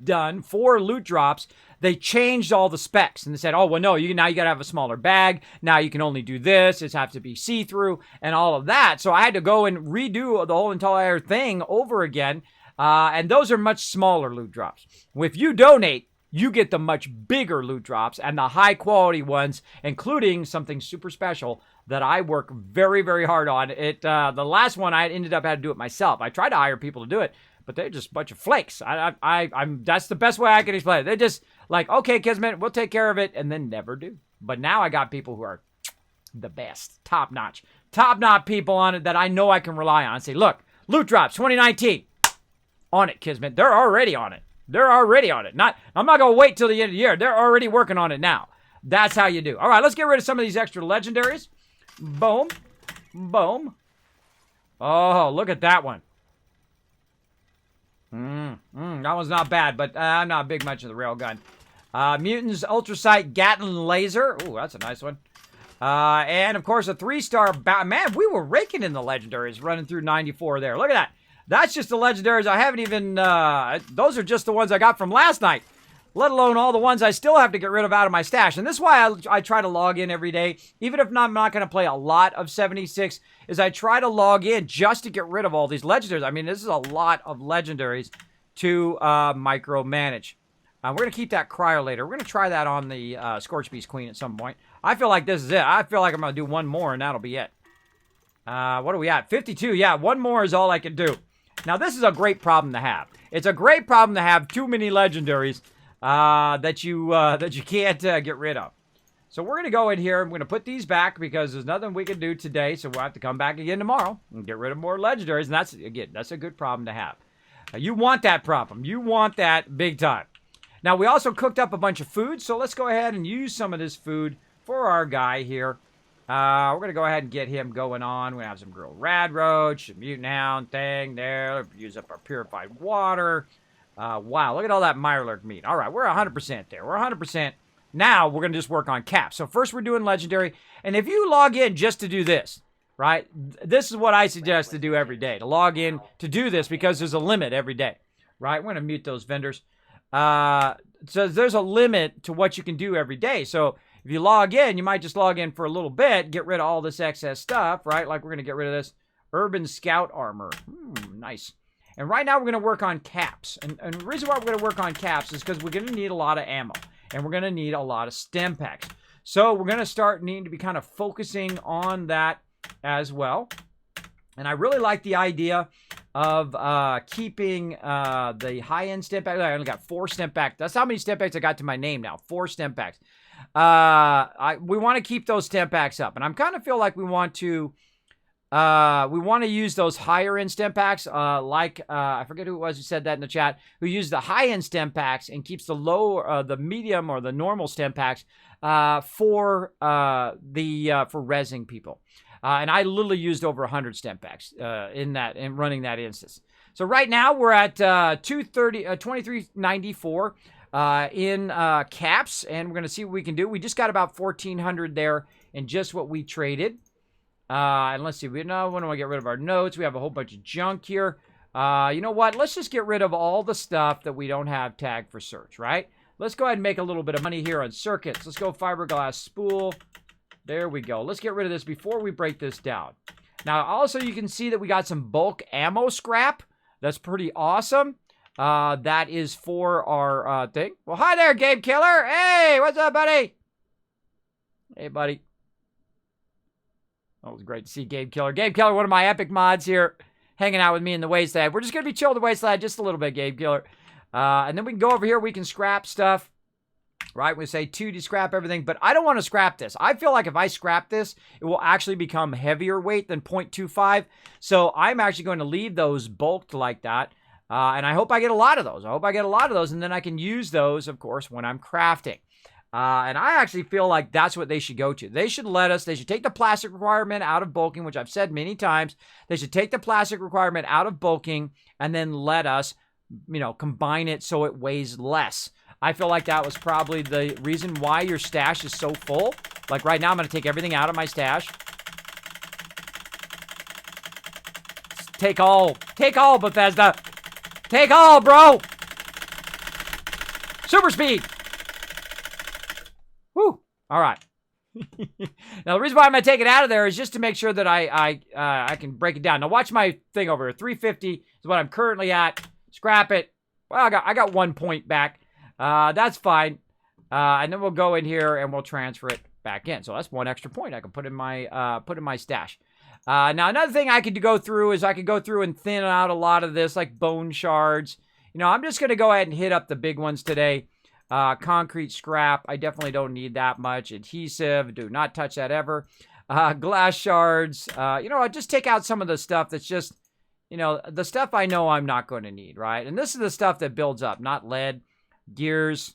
done for loot drops. They changed all the specs and they said, oh, well, no, now you got to have a smaller bag. Now you can only do this. It has to be see-through and all of that. So I had to go and redo the whole entire thing over again. And those are much smaller loot drops. If you donate, you get the much bigger loot drops and the high quality ones, including something super special that I work very, very hard on. The last one I ended up had to do it myself. I tried to hire people to do it, but they're just a bunch of flakes. That's the best way I can explain it. They're just like, okay, Kismet, we'll take care of it, and then never do. But now I got people who are the best, top-notch people on it that I know I can rely on. Say, look, loot drops 2019, on it, Kismet. They're already on it. I'm not going to wait till the end of the year. They're already working on it now. That's how you do. All right, let's get rid of some of these extra legendaries. Boom. Boom. Oh, look at that one. That one's not bad, but I'm not big much of the railgun. Mutants Ultrasight Gatling Laser. Ooh, that's a nice one. And, of course, a 3-star... Man, we were raking in the legendaries running through 94 there. Look at that. That's just the legendaries I haven't even... those are just the ones I got from last night, let alone all the ones I still have to get rid of out of my stash. And this is why I try to log in every day, even if I'm not going to play a lot of 76, is I try to log in just to get rid of all these legendaries. I mean, this is a lot of legendaries to micromanage. We're going to keep that cryo later. We're going to try that on the Scorch Beast Queen at some point. I feel like this is it. I feel like I'm going to do one more, and that'll be it. What are we at? 52. Yeah, one more is all I can do. Now, this is a great problem to have. It's a great problem to have too many legendaries that you can't get rid of. So we're going to go in here. I'm going to put these back because there's nothing we can do today. So we'll have to come back again tomorrow and get rid of more legendaries. And that's a good problem to have. You want that problem. You want that big time. Now, we also cooked up a bunch of food. So let's go ahead and use some of this food for our guy here. We're going to go ahead and get him going on. We're going to have some grilled rad roach, mutant hound thing there. Use up our purified water. Wow, look at all that Mirelurk meat. All right, we're 100% there. We're 100%. Now, we're going to just work on caps. So first, we're doing legendary. And if you log in just to do this, right, this is what I suggest to do every day, to log in to do this because there's a limit every day, right? We're going to mute those vendors. So there's a limit to what you can do every day. So if you log in, you might just log in for a little bit, get rid of all this excess stuff, right? Like we're going to get rid of this Urban Scout armor. Nice. And right now we're going to work on caps. And the reason why we're going to work on caps is because we're going to need a lot of ammo. And we're going to need a lot of stem packs. So we're going to start needing to be kind of focusing on that as well. And I really like the idea of keeping the high-end stem packs. I only got 4 stem packs. That's how many stem packs I got to my name now. 4 stem packs. We want to keep those stem packs up. And I kind of feel like we want to use those higher end stem packs, I forget who it was who said that in the chat, who used the high end stem packs and keeps the low, the medium or the normal stem packs for rezzing people. And I literally used over 100 stem packs in running that instance. So right now we're at 2394 in caps, and we're going to see what we can do. We just got about 1,400 there in just what we traded. And let's see, we want to get rid of our notes. We have a whole bunch of junk here. You know what? Let's just get rid of all the stuff that we don't have tagged for search, right? Let's go ahead and make a little bit of money here on circuits. Let's go fiberglass spool. There we go. Let's get rid of this before we break this down. Now, also, you can see that we got some bulk ammo scrap. That's pretty awesome. That is for our thing. Well, hi there, Game Killer. Hey, what's up, buddy? Hey, buddy. Oh, it was great to see Game Killer. Game Killer, one of my epic mods here, hanging out with me in the wasteland. We're just going to be chilling the wasteland just a little bit, Game Killer. And then we can go over here. We can scrap stuff. Right? We say 2 to scrap everything, but I don't want to scrap this. I feel like if I scrap this, it will actually become heavier weight than 0.25. So I'm actually going to leave those bulked like that. And I hope I get a lot of those. And then I can use those, of course, when I'm crafting. And I actually feel like that's what they should go to. They should take the plastic requirement out of bulking, which I've said many times. They should take the plastic requirement out of bulking and then let us, combine it so it weighs less. I feel like that was probably the reason why your stash is so full. Like right now, I'm going to take everything out of my stash. Take all, Bethesda. Take all, bro. Super speed. Woo. All right. Now, the reason why I'm going to take it out of there is just to make sure that I can break it down. Now, watch my thing over here. 350 is what I'm currently at. Scrap it. Well, I got 1 point back. That's fine. And then we'll go in here and we'll transfer it back in. So that's 1 extra point I can put in my stash. Now another thing I could go through is I could go through and thin out a lot of this, like bone shards. I'm just going to go ahead and hit up the big ones today. Concrete scrap. I definitely don't need that much. Adhesive. Do not touch that ever. Glass shards. Just take out some of the stuff that's just, the stuff I know I'm not going to need, right? And this is the stuff that builds up, not lead. Gears,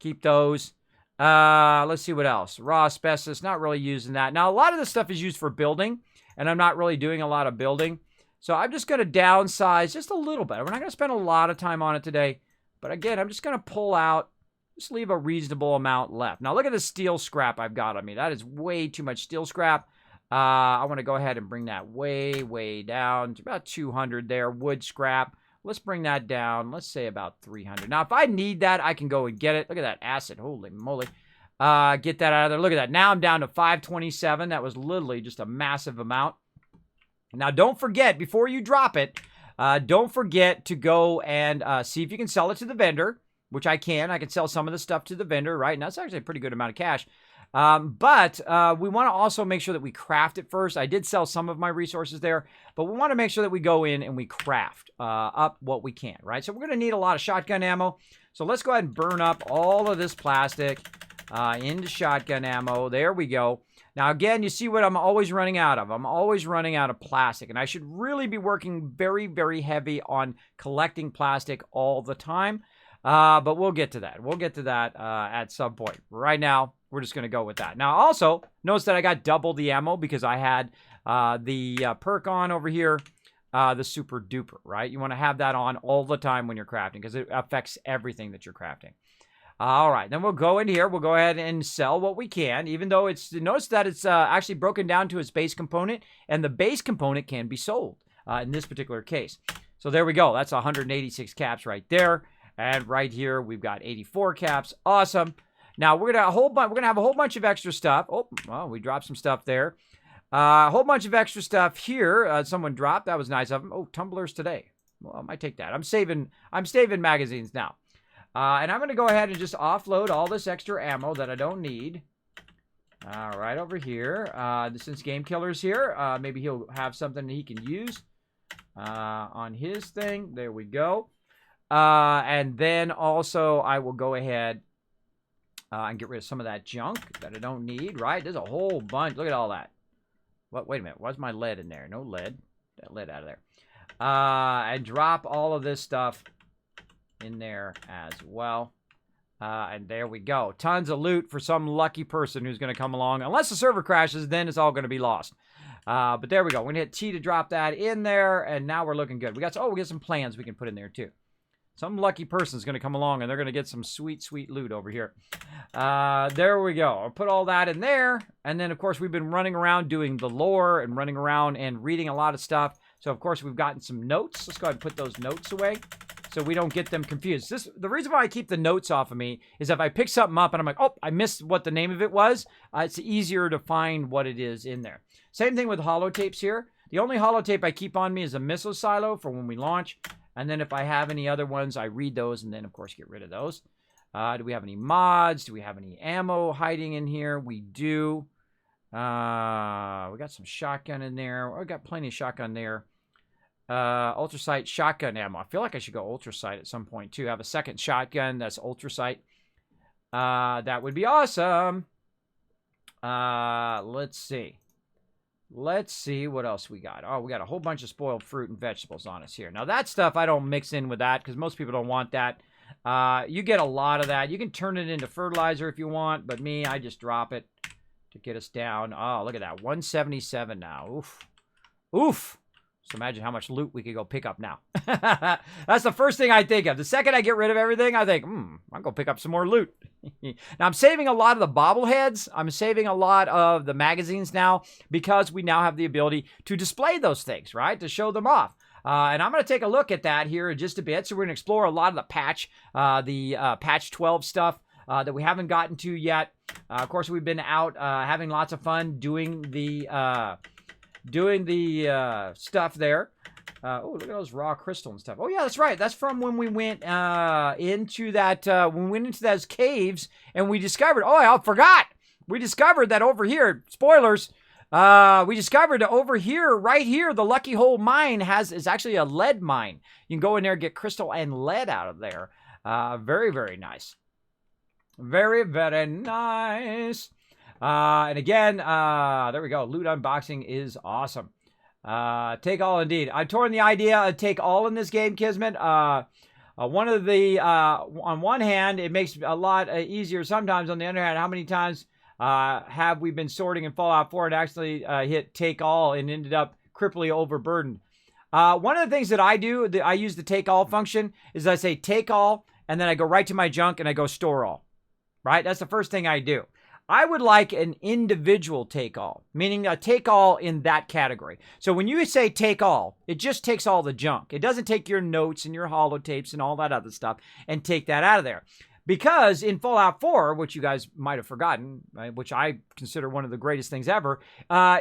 keep those. Let's see what else. Raw asbestos, not really using that. Now, a lot of this stuff is used for building, and I'm not really doing a lot of building. So I'm just going to downsize just a little bit. We're not going to spend a lot of time on it today. But again, I'm just going to pull out, just leave a reasonable amount left. Now, look at the steel scrap I've got on me. That is way too much steel scrap. I want to go ahead and bring that way, way down to about 200 there. Wood scrap. Let's bring that down. Let's say about 300. Now, if I need that, I can go and get it. Look at that acid. Holy moly. Get that out of there. Look at that. Now I'm down to 527. That was literally just a massive amount. Now, don't forget, before you drop it, don't forget to go and see if you can sell it to the vendor, which I can. I can sell some of the stuff to the vendor, right? And that's actually a pretty good amount of cash. But we want to also make sure that we craft it first. I did sell some of my resources there, but we want to make sure that we go in and we craft up what we can, right? So we're going to need a lot of shotgun ammo. So let's go ahead and burn up all of this plastic into shotgun ammo. There we go. Now, again, you see what I'm always running out of. I'm always running out of plastic, and I should really be working very, very heavy on collecting plastic all the time. But we'll get to that. We'll get to that at some point. Right now, we're just going to go with that. Now, also, notice that I got double the ammo because I had the perk on over here, the super duper, right? You want to have that on all the time when you're crafting because it affects everything that you're crafting. All right, then we'll go in here. We'll go ahead and sell what we can, even though notice that it's actually broken down to its base component, and the base component can be sold in this particular case. So there we go. That's 186 caps right there. And right here, we've got 84 caps. Awesome. Now, we're gonna have a whole bunch of extra stuff. Oh, well, we dropped some stuff there. A whole bunch of extra stuff here. Someone dropped. That was nice of them. Oh, tumblers today. Well, I might take that. I'm saving magazines now. And I'm going to go ahead and just offload all this extra ammo that I don't need. Right over here. Since Game Killer's here, maybe he'll have something that he can use on his thing. There we go. And then also I will go ahead and get rid of some of that junk that I don't need, right? There's a whole bunch. Look at all that. What? Wait a minute. What's my lead in there? No lead. That lead out of there. And drop all of this stuff in there as well. And there we go. Tons of loot for some lucky person who's going to come along. Unless the server crashes, then it's all going to be lost. But there we go. We're going to hit T to drop that in there, and now we're looking good. We got some plans we can put in there, too. Some lucky person's going to come along, and they're going to get some sweet, sweet loot over here. There we go. I'll put all that in there, and then, of course, we've been running around doing the lore and running around and reading a lot of stuff. So, of course, we've gotten some notes. Let's go ahead and put those notes away so we don't get them confused. The reason why I keep the notes off of me is if I pick something up and I'm like, oh, I missed what the name of it was, it's easier to find what it is in there. Same thing with holotapes here. The only holotape I keep on me is a missile silo for when we launch. And then if I have any other ones, I read those and then, of course, get rid of those. Do we have any mods? Do we have any ammo hiding in here? We do. We got some shotgun in there. We got plenty of shotgun there. Ultrasight shotgun ammo. I feel like I should go ultrasight at some point, too. Have a second shotgun that's ultrasight. That would be awesome. Let's see. Let's see what else we got. Oh, we got a whole bunch of spoiled fruit and vegetables on us here. Now, that stuff, I don't mix in with that because most people don't want that. You get a lot of that. You can turn it into fertilizer if you want, but me, I just drop it to get us down. Oh, look at that. 177 now. Oof. Oof. So imagine how much loot we could go pick up now. That's the first thing I think of. The second I get rid of everything, I think, I'm going to go pick up some more loot. Now, I'm saving a lot of the bobbleheads. I'm saving a lot of the magazines now because we now have the ability to display those things, right? To show them off. And I'm going to take a look at that here in just a bit. So we're going to explore a lot of the patch 12 stuff that we haven't gotten to yet. Of course, we've been out having lots of fun doing the stuff there. Oh, look at those raw crystal and stuff. Oh, yeah, that's right. That's from when we went into that, when we went into those caves and we discovered, oh, I forgot. We discovered that over here, spoilers, we discovered that over here, right here, the Lucky Hole mine is actually a lead mine. You can go in there and get crystal and lead out of there. Very, very nice. Very, very nice. And again, there we go. Loot unboxing is awesome. Take all indeed. I'm torn the idea of take all in this game, Kismet. On one hand, it makes a lot easier sometimes. On the other hand, how many times have we been sorting in Fallout 4 and actually hit take all and ended up cripply overburdened? One of the things that I do, I use the take all function, is I say take all, and then I go right to my junk and I go store all. Right? That's the first thing I do. I would like an individual take all, meaning a take all in that category. So when you say take all, it just takes all the junk. It doesn't take your notes and your holotapes and all that other stuff and take that out of there. Because in Fallout 4, which you guys might have forgotten, right, which I consider one of the greatest things ever,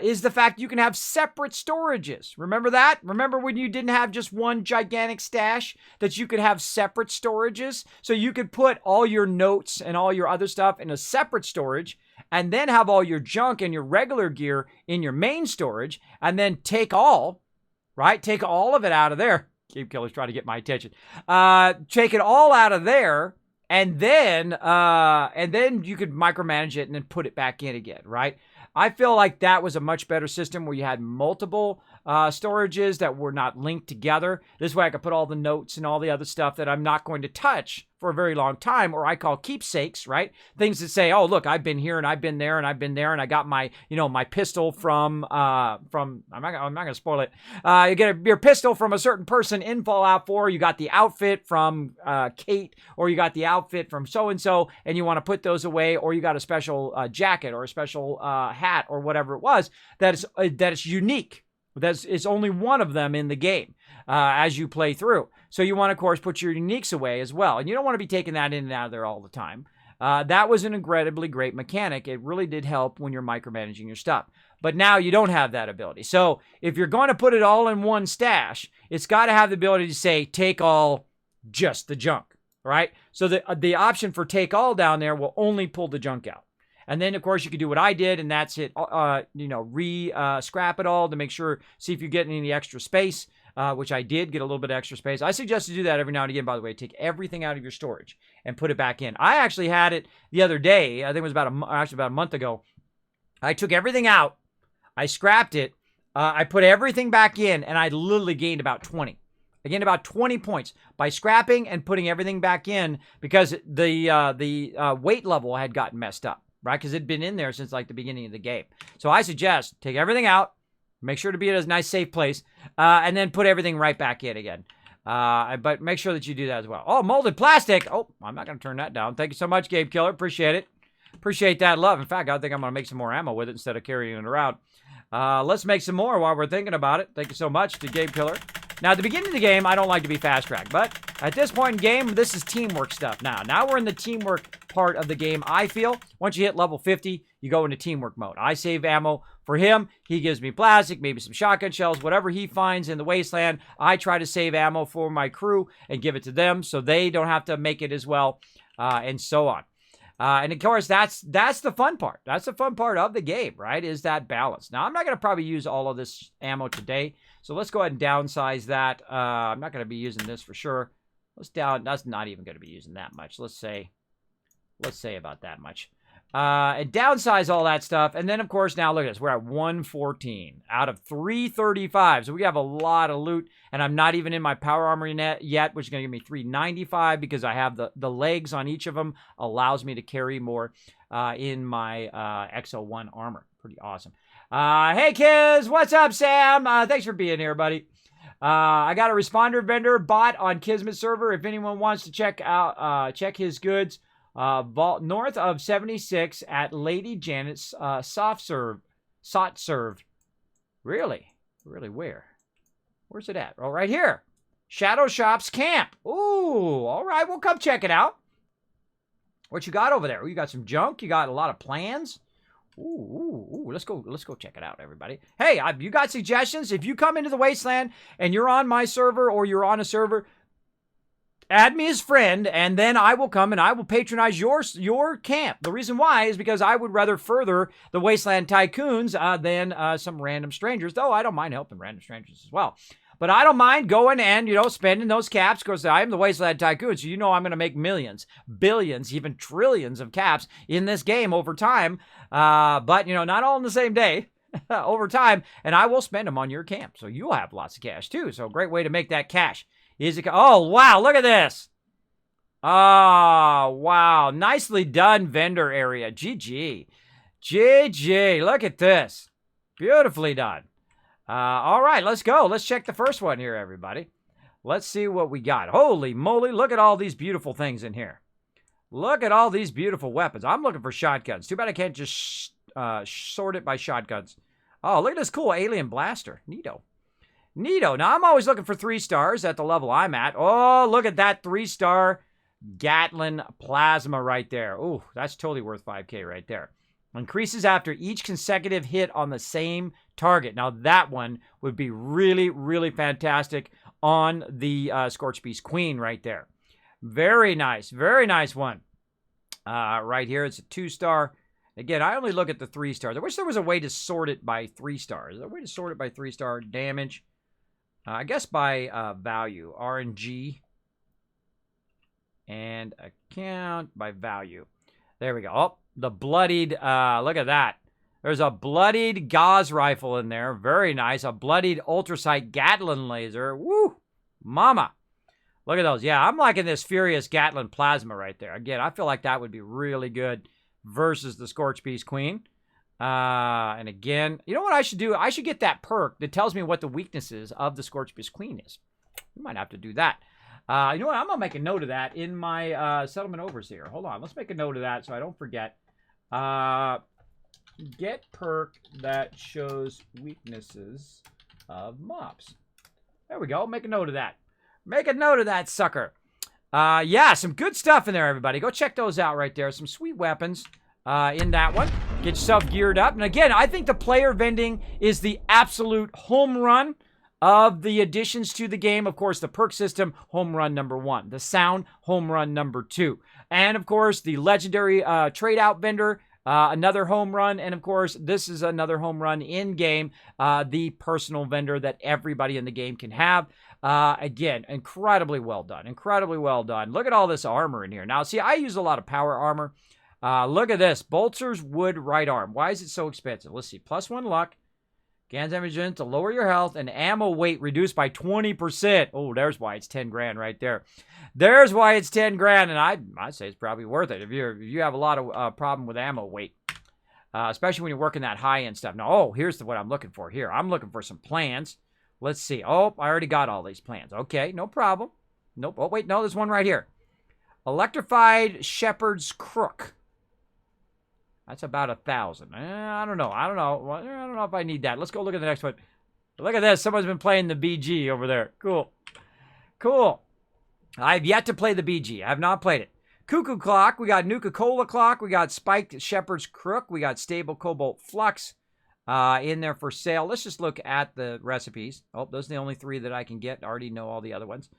is the fact you can have separate storages. Remember that? Remember when you didn't have just one gigantic stash, that you could have separate storages? So you could put all your notes and all your other stuff in a separate storage, and then have all your junk and your regular gear in your main storage, and then take all, right? Take all of it out of there. Cave Killer's trying to get my attention. Take it all out of there. And then you could micromanage it and then put it back in again, right? I feel like that was a much better system where you had multiple storages that were not linked together. This way I could put all the notes and all the other stuff that I'm not going to touch for a very long time, or I call keepsakes, right? Things that say, oh, look, I've been here and I've been there and I've been there and I got my, my pistol from I'm not going to spoil it. You get your pistol from a certain person in Fallout 4. You got the outfit from Kate, or you got the outfit from so-and-so, and you want to put those away, or you got a special jacket or a special hat or whatever it was that is unique. It's only one of them in the game as you play through. So you want to, of course, put your uniques away as well. And you don't want to be taking that in and out of there all the time. That was an incredibly great mechanic. It really did help when you're micromanaging your stuff. But now you don't have that ability. So if you're going to put it all in one stash, it's got to have the ability to say, take all, just the junk, right? So the option for take all down there will only pull the junk out. And then, of course, you could do what I did, and that's it, scrap it all to make sure, see if you're getting any extra space, which I did get a little bit of extra space. I suggest to do that every now and again, by the way. Take everything out of your storage and put it back in. I actually had it the other day. I think it was about a month ago. I took everything out. I scrapped it. I put everything back in, and I literally gained about 20. I gained about 20 points by scrapping and putting everything back in because the weight level had gotten messed up. Right? Because it'd been in there since like the beginning of the game. So I suggest take everything out, Make sure to be at a nice, safe place. And then put everything right back in again. But make sure that you do that as well. Oh, molded plastic. Oh, I'm not going to turn that down. Thank you so much, Gabe Killer. Appreciate it. Appreciate that love. In fact, I think I'm going to make some more ammo with it instead of carrying it around. Let's make some more while we're thinking about it. Thank you so much to Gabe Killer. Now, at the beginning of the game, I don't like to be fast-tracked, but at this point in game, this is teamwork stuff. Now we're in the teamwork part of the game, I feel. Once you hit level 50, you go into teamwork mode. I save ammo for him. He gives me plastic, maybe some shotgun shells, whatever he finds in the wasteland. I try to save ammo for my crew and give it to them so they don't have to make it as well, and so on. And of course, that's the fun part. That's the fun part of the game, right? Is that balance. Now, I'm not going to probably use all of this ammo today, so let's go ahead and downsize that. I'm not going to be using this for sure. That's not even going to be using that much. Let's say about that much. And downsize all that stuff. And then, of course, now look at this. We're at 114 out of 335. So we have a lot of loot. And I'm not even in my power armor yet, which is going to give me 395 because I have the legs on each of them. Allows me to carry more in my XO1 armor. Pretty awesome. Hey, kids. What's up, Sam? Thanks for being here, buddy. I got a responder vendor bot on Kismet server. If anyone wants to check his goods. Vault north of 76 at Lady Janet's soft serve. Really where? Where's it at? Oh, right here. Shadow Shops Camp. Ooh, all right. Well, come check it out. What you got over there? Oh, you got some junk. You got a lot of plans. Ooh. Let's go check it out, everybody. Hey, you got suggestions? If you come into the Wasteland and you're on my server or you're on a server, add me as friend, and then I will come and I will patronize your camp. The reason why is because I would rather further the Wasteland Tycoons than some random strangers, though I don't mind helping random strangers as well. But I don't mind going and, spending those caps because I am the Wasteland Tycoon, so I'm going to make millions, billions, even trillions of caps in this game over time. But, not all in the same day. Over time, and I will spend them on your camp, so you'll have lots of cash too. So great way to make that cash. Oh, wow, look at this. Oh, wow. Nicely done vendor area. GG. Look at this. Beautifully done. All right, let's go. Let's check the first one here, everybody. Let's see what we got. Holy moly, look at all these beautiful things in here. Look at all these beautiful weapons. I'm looking for shotguns. Too bad I can't just sort it by shotguns. Oh, look at this cool alien blaster. Neato. Now, I'm always looking for 3 stars at the level I'm at. Oh, look at that 3-star Gatling plasma right there. Ooh, that's totally worth 5K right there. Increases after each consecutive hit on the same target. Now, that one would be really, really fantastic on the s.p.e.c.i.a.l right there. Very nice one. Right here, it's a 2-star. Again, I only look at the 3 stars. I wish there was a way to sort it by 3 stars. Is there a way to sort it by 3-star damage? I guess by value, RNG, and account by value. There we go. Oh, the bloodied, look at that. There's a bloodied Gauss rifle in there. Very nice. A bloodied ultrasight Gatling laser. Woo, mama. Look at those. Yeah, I'm liking this Furious Gatling plasma right there. Again, I feel like that would be really good versus the s.p.e.c.i.a.l. And again, you know what I should do? I should get that perk that tells me what the weaknesses of the s.p.e.c.i.a.l is. We might have to do that. You know what? I'm going to make a note of that in my settlement overseer. Hold on. Let's make a note of that so I don't forget. Get perk that shows weaknesses of mobs. There we go. Make a note of that. Make a note of that, sucker. Yeah, some good stuff in there, everybody. Go check those out right there. Some sweet weapons in that one. Get yourself geared up. And again, I think the player vending is the absolute home run of the additions to the game. Of course, the perk system, home run number 1. The sound, home run number 2. And of course, the legendary trade out vendor, another home run. And of course, this is another home run in game, the personal vendor that everybody in the game can have. Again, incredibly well done. Incredibly well done. Look at all this armor in here. Now, see, I use a lot of power armor. Look at this. Boltzer's Wood right arm. Why is it so expensive? Let's see. +1 luck. Gains damage to lower your health and ammo weight reduced by 20%. Oh, there's why it's 10 grand right there. There's why it's 10 grand, and I'd say it's probably worth it if you have a lot of problem with ammo weight. especially when you're working that high-end stuff. Now, oh, here's what I'm looking for here. I'm looking for some plans. Let's see. Oh, I already got all these plans. Okay, no problem. Nope. Oh, wait, no, there's one right here. Electrified Shepherd's Crook. That's about 1,000. I don't know. I don't know if I need that. Let's go look at the next one. Look at this. Someone's been playing the BG over there. Cool. Cool. I've yet to play the BG. I have not played it. Cuckoo Clock. We got Nuka-Cola Clock. We got Spiked Shepherd's Crook. We got Stable Cobalt Flux in there for sale. Let's just look at the recipes. Oh, those are the only 3 that I can get. I already know all the other ones.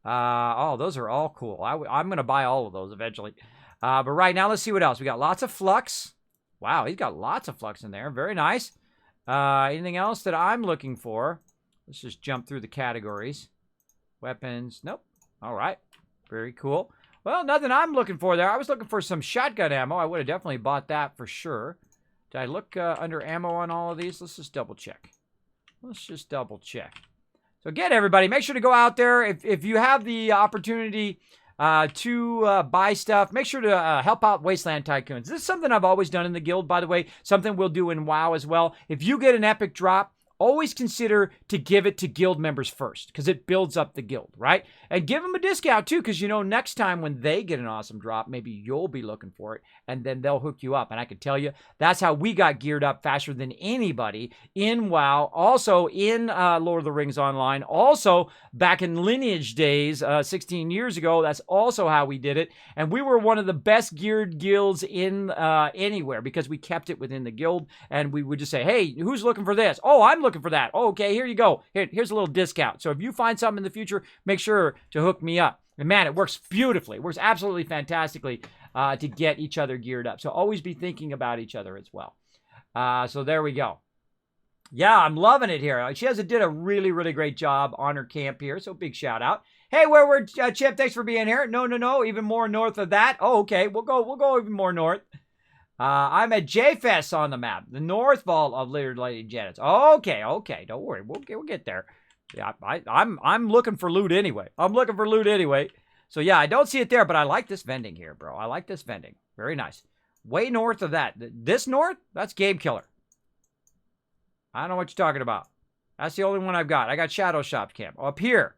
Oh, those are all cool. I'm going to buy all of those eventually. But right now, let's see what else. We got lots of Flux. Wow, he's got lots of Flux in there. Very nice. Anything else that I'm looking for? Let's just jump through the categories. Weapons. Nope. All right. Very cool. Well, nothing I'm looking for there. I was looking for some shotgun ammo. I would have definitely bought that for sure. Did I look under ammo on all of these? Let's just double check. Let's just double check. So again, everybody, make sure to go out there. If you have the opportunity to buy stuff, make sure to help out Wasteland Tycoons. This is something I've always done in the guild, by the way. Something we'll do in WoW as well. If you get an epic drop, always consider to give it to guild members first, because it builds up the guild, right? And give them a discount too, because you know next time when they get an awesome drop, maybe you'll be looking for it, and then they'll hook you up. And I can tell you, that's how we got geared up faster than anybody in WoW, also in Lord of the Rings Online, also back in Lineage days, 16 years ago. That's also how we did it, and we were one of the best geared guilds in anywhere, because we kept it within the guild, and we would just say, hey, who's looking for this? Oh, I'm looking for that. Oh, okay, here you go. Here's a little discount. So if you find something in the future, make sure to hook me up. And man, it works beautifully. It works absolutely fantastically to get each other geared up. So always be thinking about each other as well. So there we go. Yeah, I'm loving it here. She did a really, really great job on her camp here. So big shout out. Hey, where we're Chip, thanks for being here. No, even more north of that. Oh, okay, we'll go even more north. I'm at JFest on the map, the North Vault of Lady Janet's. Okay, don't worry, we'll get there. Yeah, I'm looking for loot anyway. So yeah, I don't see it there, but I like this vending here, bro. I like this vending. Very nice. Way north of that. This north, that's Game Killer. I don't know what you're talking about. That's the only one I've got. I got Shadow Shop Camp up here.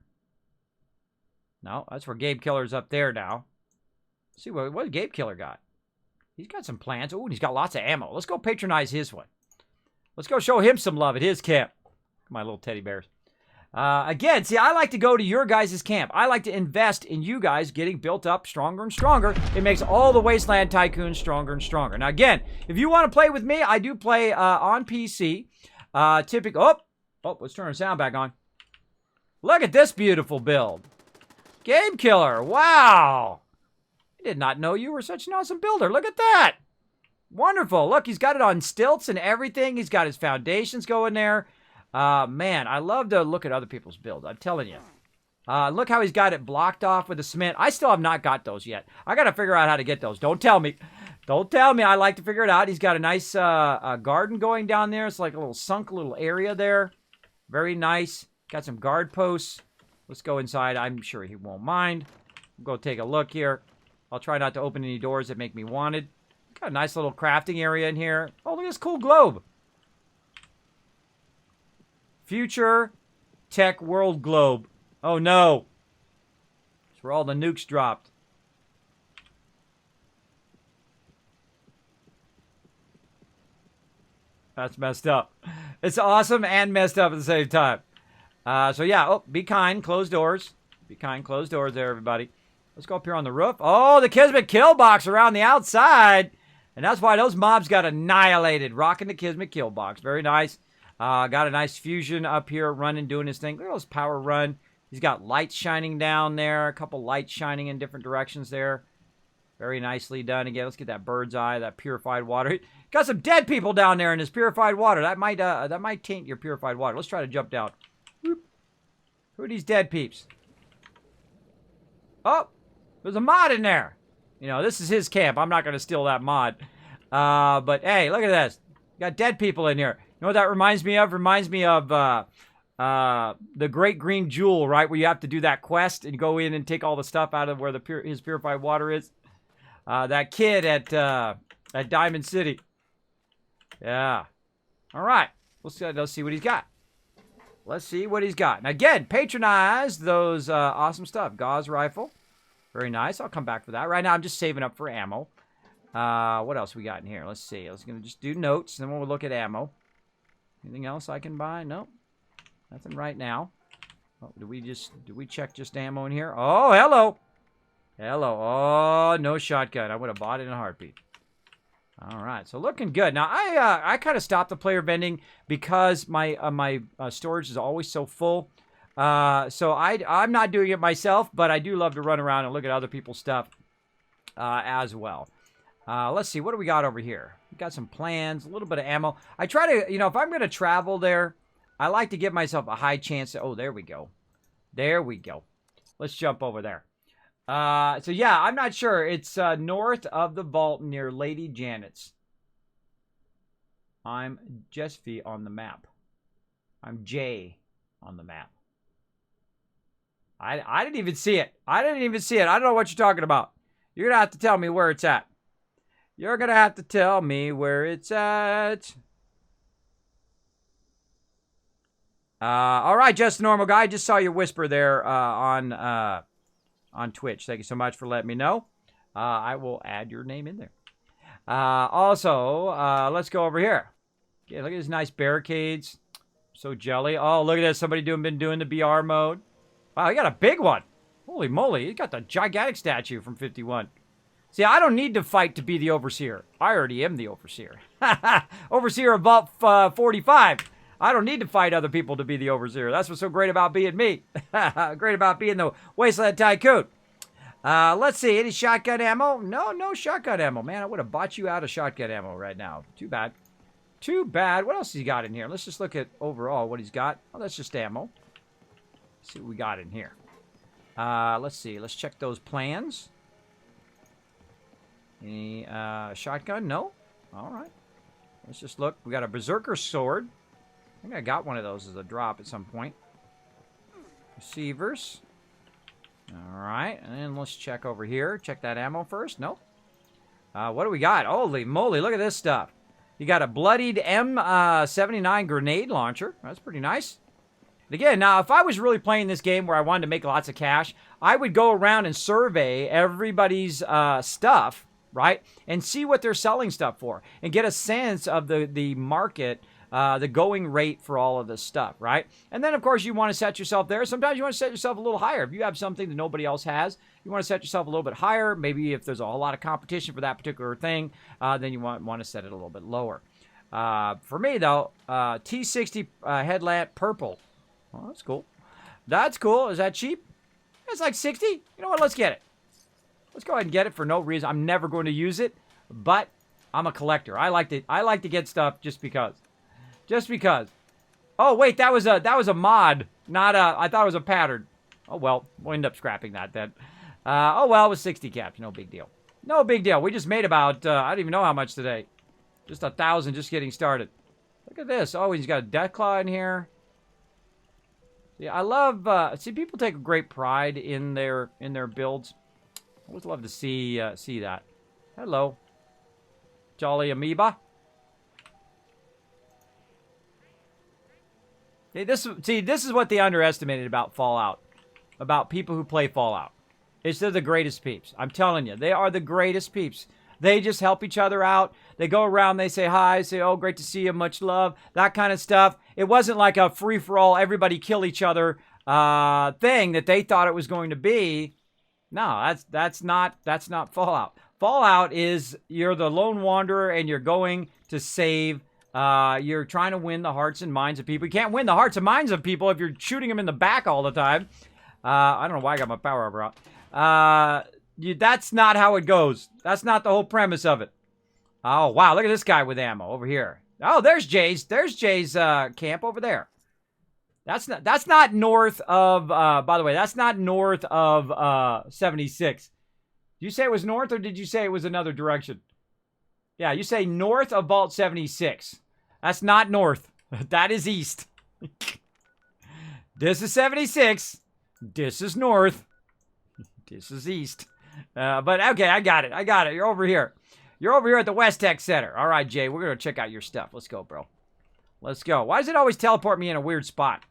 No, that's where Game Killer's up there now. Let's see what Game Killer got. He's got some plans. Oh, and he's got lots of ammo. Let's go patronize his one. Let's go show him some love at his camp. My little teddy bears. Again, see, I like to go to your guys' camp. I like to invest in you guys getting built up stronger and stronger. It makes all the Wasteland Tycoons stronger and stronger. Now, again, if you want to play with me, I do play on PC. Typical. Oh, let's turn the sound back on. Look at this beautiful build. Game Killer. Wow. Did not know you were such an awesome builder. Look at that. Wonderful. Look, he's got it on stilts and everything. He's got his foundations going there. Man, I love to look at other people's builds. I'm telling you. Look how he's got it blocked off with the cement. I still have not got those yet. I got to figure out how to get those. Don't tell me. Don't tell me. I like to figure it out. He's got a nice garden going down there. It's like a little sunk little area there. Very nice. Got some guard posts. Let's go inside. I'm sure he won't mind. We'll go take a look here. I'll try not to open any doors that make me wanted. Got a nice little crafting area in here. Oh, look at this cool globe. Future Tech World Globe. Oh, no. That's where all the nukes dropped. That's messed up. It's awesome and messed up at the same time. So, yeah. Oh, be kind. Close doors. Be kind. Close doors there, everybody. Let's go up here on the roof. Oh, the Kismet box around the outside. And that's why those mobs got annihilated. Rocking the Kismet box. Very nice. Got a nice fusion up here running, doing his thing. Look at those power run. He's got lights shining down there. A couple lights shining in different directions there. Very nicely done. Again, let's get that bird's eye, that purified water. Got some dead people down there in this purified water. That might taint your purified water. Let's try to jump down. Whoop. Who are these dead peeps? Oh, there's a mod in there. You know, this is his camp. I'm not going to steal that mod. But, hey, look at this. Got dead people in here. You know what that reminds me of? Reminds me of the Great Green Jewel, right? Where you have to do that quest and go in and take all the stuff out of where his purified water is. That kid at Diamond City. Yeah. All right. Let's see what he's got. Let's see what he's got. And again, patronize those awesome stuff. Gauze rifle. Very nice. I'll come back for that. Right now, I'm just saving up for ammo. What else we got in here? Let's see. I was going to just do notes, then we'll look at ammo. Anything else I can buy? Nope. Nothing right now. Oh, do we check just ammo in here? Oh, hello. Hello. Oh, no shotgun. I would have bought it in a heartbeat. All right, so looking good. Now, I kind of stopped the player vending because my storage is always so full. So I'm not doing it myself, but I do love to run around and look at other people's stuff as well. Let's see, what do we got over here? We got some plans, a little bit of ammo. I try to, if I'm going to travel there, I like to give myself a high chance to, oh, there we go. There we go. Let's jump over there. So yeah, I'm not sure. It's north of the vault near Lady Janet's. I'm Jesfi on the map. I'm Jay on the map. I didn't even see it. I didn't even see it. I don't know what you're talking about. You're going to have to tell me where it's at. You're going to have to tell me where it's at. All right, just a normal guy. I just saw your whisper there on Twitch. Thank you so much for letting me know. I will add your name in there. Also, let's go over here. Okay, look at these nice barricades. So jelly. Oh, look at this. Somebody been doing the BR mode. Wow, he got a big one. Holy moly. He got the gigantic statue from 51. See, I don't need to fight to be the Overseer. I already am the Overseer. Overseer of Vault 45. I don't need to fight other people to be the Overseer. That's what's so great about being me. Great about being the Wasteland Tycoon. Let's see. Any shotgun ammo? No shotgun ammo. Man, I would have bought you out of shotgun ammo right now. Too bad. Too bad. What else has he got in here? Let's just look at overall what he's got. Oh, that's just ammo. Let's see what we got in here. Let's see. Let's check those plans. Any shotgun? No? All right. Let's just look. We got a Berserker sword. I think I got one of those as a drop at some point. Receivers. All right. And then let's check over here. Check that ammo first. Nope. What do we got? Holy moly. Look at this stuff. You got a bloodied M79 grenade launcher. That's pretty nice. And again, now, if I was really playing this game where I wanted to make lots of cash, I would go around and survey everybody's stuff, right? And see what they're selling stuff for. And get a sense of the market, the going rate for all of this stuff, right? And then, of course, you want to set yourself there. Sometimes you want to set yourself a little higher. If you have something that nobody else has, you want to set yourself a little bit higher. Maybe if there's a whole lot of competition for that particular thing, then you want to set it a little bit lower. For me, though, T60 headlamp purple. Well, that's cool. That's cool. Is that cheap? It's like 60. You know what? Let's get it. Let's go ahead and get it for no reason. I'm never going to use it, but I'm a collector. I like to get stuff just because. Just because. Oh wait, that was a mod, not a. I thought it was a pattern. Oh well, we'll end up scrapping that then. Oh well, it was 60 caps. No big deal. No big deal. We just made about I don't even know how much today. Just 1,000 just getting started. Look at this. Oh, he's got a Deathclaw in here. Yeah, I love. See, people take great pride in their builds. I always love to see that. Hello, Jolly Amoeba. Hey, this is what they underestimated about Fallout, about people who play Fallout. They're the greatest peeps. I'm telling you, they are the greatest peeps. They just help each other out. They go around, they say hi, say, oh, great to see you, much love, that kind of stuff. It wasn't like a free-for-all, everybody kill each other thing that they thought it was going to be. No, that's not Fallout. Fallout is you're the lone wanderer and you're going to save. You're trying to win the hearts and minds of people. You can't win the hearts and minds of people if you're shooting them in the back all the time. I don't know why I got my power armor out. That's not how it goes. That's not the whole premise of it. Oh, wow. Look at this guy with ammo over here. Oh, there's Jay's camp over there. That's not north of, by the way, that's not north of 76. Did you say it was north or did you say it was another direction? Yeah, you say north of Vault 76. That's not north. That is east. This is 76. This is north. This is east. But okay, I got it. You're over here. You're over here at the West Tech Center. All right, Jay, we're going to check out your stuff. Let's go, bro. Let's go. Why does it always teleport me in a weird spot?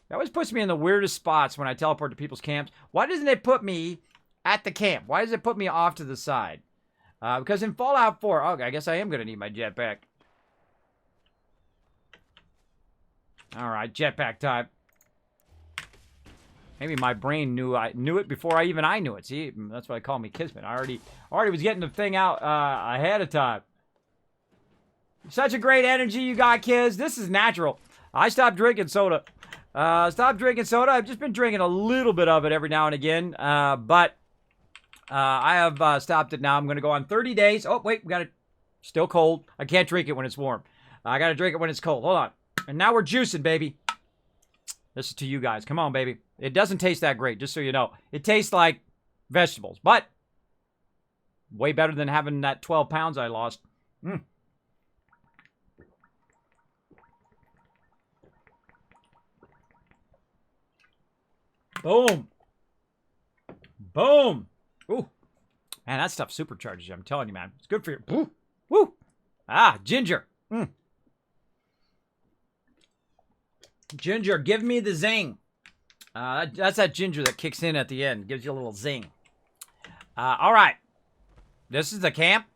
It always puts me in the weirdest spots when I teleport to people's camps. Why doesn't it put me at the camp? Why does it put me off to the side? Because in Fallout 4, okay, I guess I am going to need my jetpack. All right, jetpack time. Maybe my brain knew it before I knew it. See, that's why I call me Kismet. I already was getting the thing out ahead of time. Such a great energy you got, kids. This is natural. I stopped drinking soda. I've just been drinking a little bit of it every now and again. But I have stopped it now. I'm going to go on 30 days. Oh, wait, we got it. Still cold. I can't drink it when it's warm. I got to drink it when it's cold. Hold on. And now we're juicing, baby. This is to you guys. Come on, baby. It doesn't taste that great, just so you know. It tastes like vegetables, but way better than having that 12 pounds I lost. Boom. Boom. Ooh. Man, that stuff supercharges you. I'm telling you, man. It's good for you. Woo. Woo. Ah, ginger. Ginger, give me the zing. That's that ginger that kicks in at the end. Gives you a little zing. All right. This is the camp.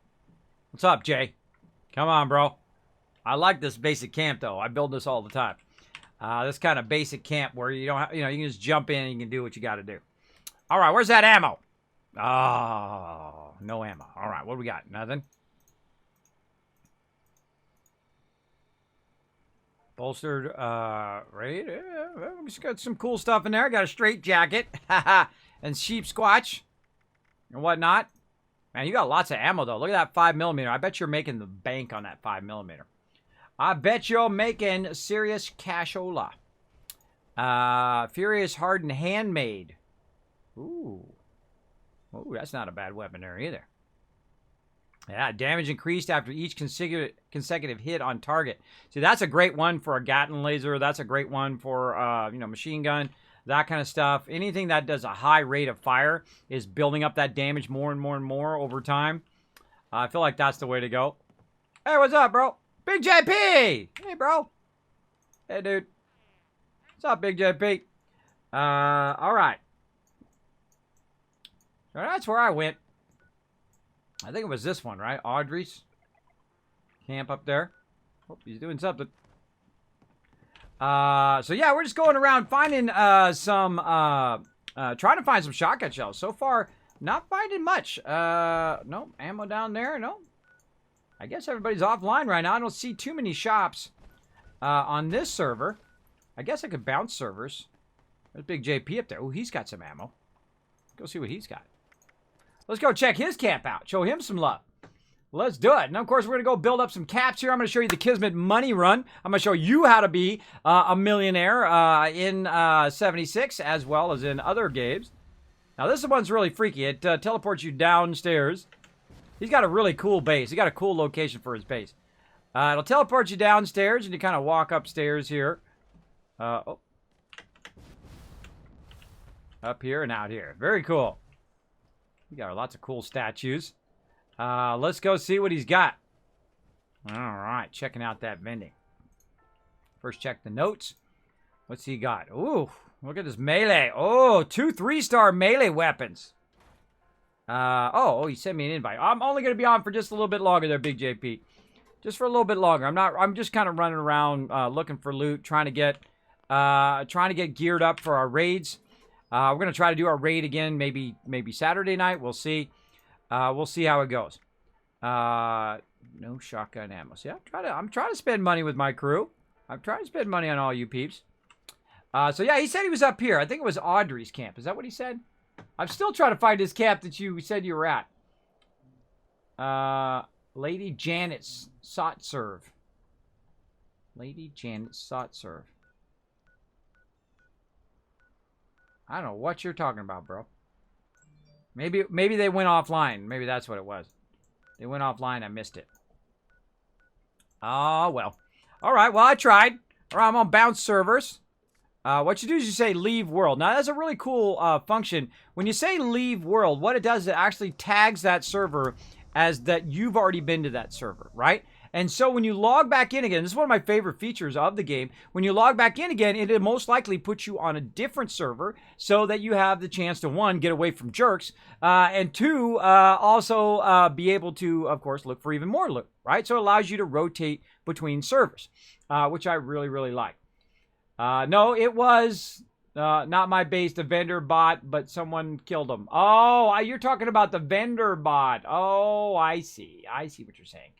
What's up, Jay? Come on, bro. I like this basic camp, though. I build this all the time. This kind of basic camp where you don't have, you can just jump in and you can do what you got to do. All right, where's that ammo? Oh, no ammo. All right, what do we got? Nothing? Bolstered, right? It's got some cool stuff in there. Got a straight jacket and sheep squatch and whatnot. Man, you got lots of ammo, though. Look at that 5mm. I bet you're making the bank on that 5mm. I bet you're making serious cashola. Furious Hardened Handmade. Ooh. Ooh, that's not a bad weapon there either. Yeah, damage increased after each consecutive hit on target. See, that's a great one for a Gatling laser. That's a great one for, machine gun, that kind of stuff. Anything that does a high rate of fire is building up that damage more and more and more over time. I feel like that's the way to go. Hey, what's up, bro? Big JP! Hey, bro. Hey, dude. What's up, Big JP? All right. So that's where I went. I think it was this one, right? Audrey's camp up there. Oh, he's doing something. So yeah, we're just going around finding trying to find some shotgun shells. So far, not finding much. No ammo down there. No. I guess everybody's offline right now. I don't see too many shops on this server. I guess I could bounce servers. There's Big JP up there. Oh, he's got some ammo. Go see what he's got. Let's go check his camp out. Show him some love. Let's do it. And, of course, we're going to go build up some caps here. I'm going to show you the Kismet money run. I'm going to show you how to be a millionaire in 76 as well as in other games. Now, this one's really freaky. It teleports you downstairs. He's got a really cool base. He got a cool location for his base. It'll teleport you downstairs, and you kind of walk upstairs here. Up here and out here. Very cool. We got lots of cool statues. Let's go see what he's got. All right, checking out that vending. First, check the notes. What's he got? Ooh, look at this melee. Oh, 2 3-star melee weapons. Oh, he sent me an invite. I'm only going to be on for just a little bit longer there, Big JP. Just for a little bit longer. I'm just kind of running around looking for loot, trying to get geared up for our raids. We're going to try to do our raid again, maybe Saturday night. We'll see. We'll see how it goes. No shotgun ammo. See, I'm trying to spend money with my crew. I'm trying to spend money on all you peeps. So yeah, he said he was up here. I think it was Audrey's camp. Is that what he said? I'm still trying to find his camp that you said you were at. Lady Janet's s.p.e.c.i.a.l. Lady Janet's s.p.e.c.i.a.l. I don't know what you're talking about, bro. Maybe they went offline. Maybe that's what it was. They went offline. I missed it. Oh, well. All right. Well, I tried. All right, I'm on bounce servers. What you do is you say leave world. Now, that's a really cool function. When you say leave world, what it does is it actually tags that server as that you've already been to that server, right? And so when you log back in again, this is one of my favorite features of the game. When you log back in again, it'll most likely put you on a different server so that you have the chance to, one, get away from jerks, and two, also be able to, of course, look for even more loot, right? So it allows you to rotate between servers, which I really, really like. No, it was not my base, the vendor bot, but someone killed him. Oh, you're talking about the vendor bot. Oh, I see. I see what you're saying.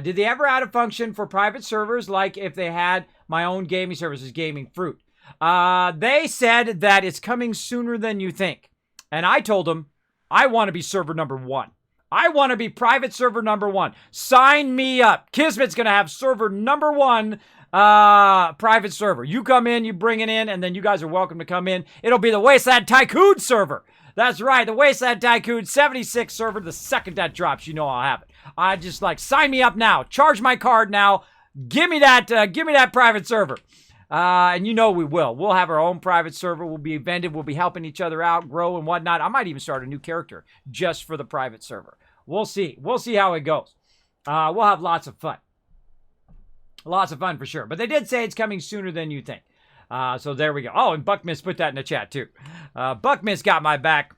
Did they ever add a function for private servers like if they had my own gaming services, Gaming Fruit? They said that it's coming sooner than you think. And I told them, I want to be server number 1. I want to be private server number 1. Sign me up. Kismet's going to have server number 1 private server. You come in, you bring it in, and then you guys are welcome to come in. It'll be the Wasteland Tycoon server. That's right, the Wasteland Tycoon 76 server. The second that drops, you know I'll have it. I just like, sign me up now. Charge my card now. Give me that private server. And you know we will. We'll have our own private server. We'll be vended. We'll be helping each other out, grow and whatnot. I might even start a new character just for the private server. We'll see. We'll see how it goes. We'll have lots of fun. Lots of fun for sure. But they did say it's coming sooner than you think. So there we go. Oh, and Buckmiss put that in the chat too. Buckmiss got my back.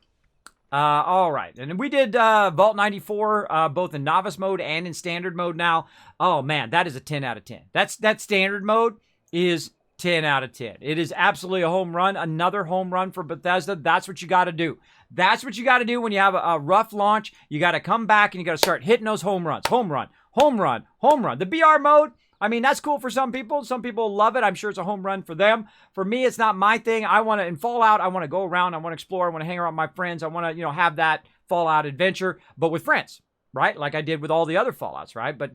All right. And we did Vault 94 both in novice mode and in standard mode now. Oh, man, that is a 10 out of 10. That standard mode is 10 out of 10. It is absolutely a home run. Another home run for Bethesda. That's what you got to do. That's what you got to do when you have a rough launch. You got to come back and you got to start hitting those home runs. Home run, home run, home run. The BR mode, I mean, that's cool for some people. Some people love it. I'm sure it's a home run for them. For me, it's not my thing. I want to, in Fallout, I want to go around. I want to explore. I want to hang around with my friends. I want to, have that Fallout adventure, but with friends, right? Like I did with all the other Fallouts, right? But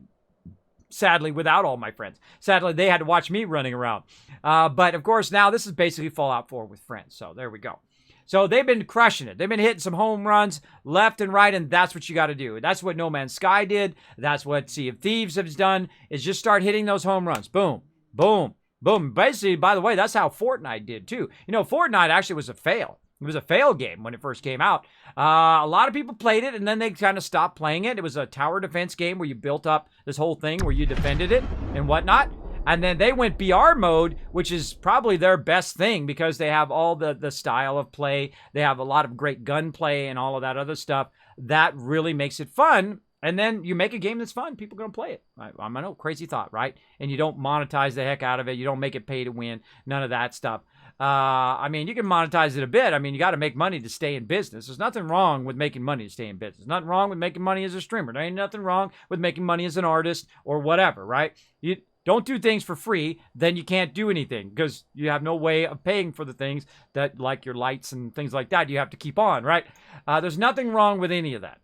sadly, without all my friends. Sadly, they had to watch me running around. But of course, now this is basically Fallout 4 with friends. So there we go. So they've been crushing it. They've been hitting some home runs left and right, and that's what you got to do. That's what No Man's Sky did. That's what Sea of Thieves has done, is just start hitting those home runs. Boom, boom, boom. Basically, by the way, that's how Fortnite did too. Fortnite actually was a fail. It was a fail game when it first came out. A lot of people played it, and then they kind of stopped playing it. It was a tower defense game where you built up this whole thing where you defended it and whatnot. And then they went BR mode, which is probably their best thing because they have all the style of play. They have a lot of great gunplay and all of that other stuff. That really makes it fun. And then you make a game that's fun. People are going to play it. I know, crazy thought, right? And you don't monetize the heck out of it. You don't make it pay to win. None of that stuff. You can monetize it a bit. You got to make money to stay in business. There's nothing wrong with making money to stay in business. Nothing wrong with making money as a streamer. There ain't nothing wrong with making money as an artist or whatever, right? You don't do things for free, then you can't do anything because you have no way of paying for the things that, like your lights and things like that, you have to keep on, right? There's nothing wrong with any of that.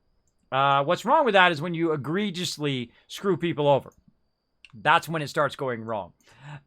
What's wrong with that is when you egregiously screw people over. That's when it starts going wrong.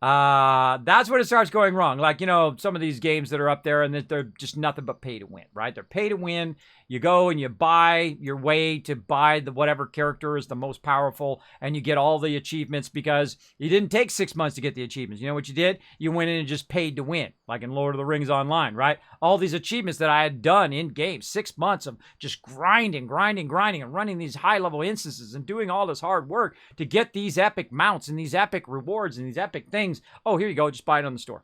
That's when it starts going wrong. Like, some of these games that are up there and that they're just nothing but pay to win, right? They're pay to win. You go and you buy your way to buy the whatever character is the most powerful, and you get all the achievements because you didn't take 6 months to get the achievements. You know what you did? You went in and just paid to win, like in Lord of the Rings Online, right? All these achievements that I had done in game, 6 months of just grinding, and running these high-level instances and doing all this hard work to get these epic mounts and these epic rewards and these epic things. Oh, here you go. Just buy it on the store.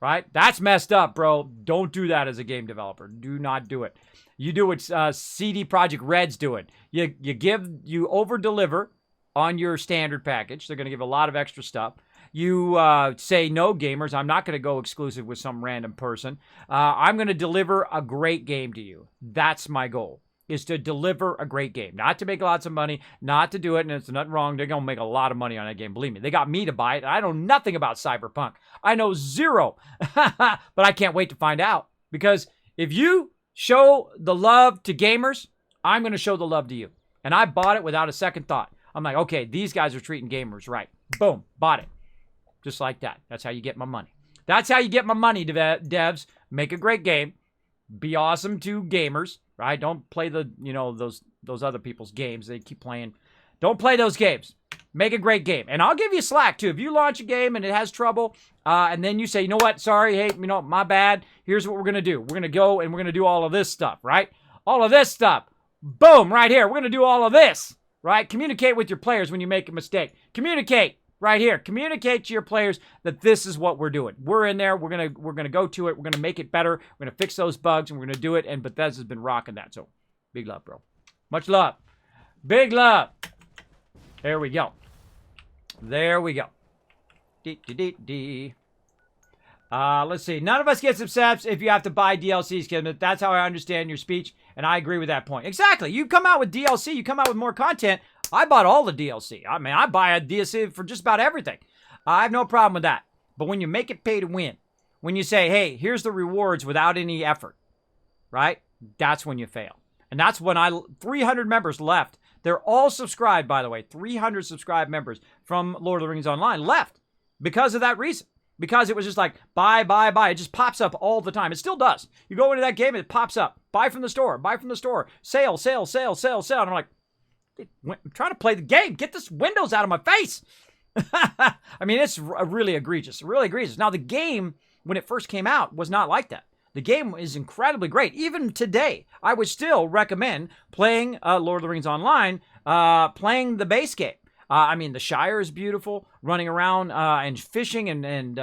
Right? That's messed up, bro. Don't do that as a game developer. Do not do it. You do what CD Projekt Red's doing. You over-deliver on your standard package. They're going to give a lot of extra stuff. You say, no, gamers, I'm not going to go exclusive with some random person. I'm going to deliver a great game to you. That's my goal, is to deliver a great game. Not to make lots of money, not to do it, and it's nothing wrong. They're going to make a lot of money on that game. Believe me, they got me to buy it. I know nothing about Cyberpunk. I know zero. But I can't wait to find out. Because if you show the love to gamers, I'm going to show the love to you. And I bought it without a second thought. I'm like, okay, these guys are treating gamers right. Boom, bought it. Just like that. That's how you get my money. That's how you get my money, devs. Make a great game. Be awesome to gamers, right? Don't play those other people's games they keep playing. Don't play those games. Make a great game. And I'll give you slack, too. If you launch a game and it has trouble, and then you say, you know what, sorry, hey, my bad. Here's what we're going to do. We're going to go and we're going to do all of this stuff, right? All of this stuff. Boom, right here. We're going to do all of this, right? Communicate with your players when you make a mistake. Communicate right here. Communicate to your players that this is what we're doing. We're in there. We're gonna go to it. We're gonna make it better. We're gonna fix those bugs, and we're gonna do it. And Bethesda's been rocking that. So, big love, bro. Much love. Big love. There we go. There we go. Let's see. None of us gets upset if you have to buy DLCs, Kismet. That's how I understand your speech, and I agree with that point. Exactly. You come out with DLC, you come out with more content. I bought all the DLC. I mean, I buy a DLC for just about everything. I have no problem with that. But when you make it pay to win, when you say, hey, here's the rewards without any effort, right? That's when you fail. And that's when 300 members left. They're all subscribed, by the way. 300 subscribed members from Lord of the Rings Online left because of that reason. Because it was just like, buy, buy, buy. It just pops up all the time. It still does. You go into that game, it pops up. Buy from the store, sale, sale, sale, sale, sale. And I'm like, I'm trying to play the game. Get this Windows out of my face. I mean, it's really egregious. Really egregious. Now, the game, when it first came out, was not like that. The game is incredibly great. Even today, I would still recommend playing Lord of the Rings Online, playing the base game. I mean, the Shire is beautiful, running around and fishing and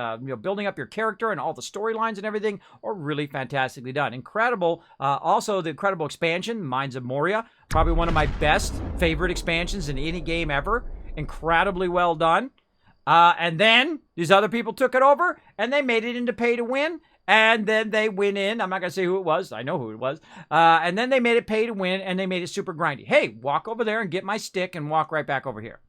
building up your character, and all the storylines and everything are really fantastically done. Incredible. Also, the incredible expansion, Mines of Moria, probably one of my best favorite expansions in any game ever. Incredibly well done. And then these other people took it over, and they made it into pay to win. And then they went in. I'm not going to say who it was. I know who it was. And then they made it pay to win, and they made it super grindy. Hey, walk over there and get my stick and walk right back over here.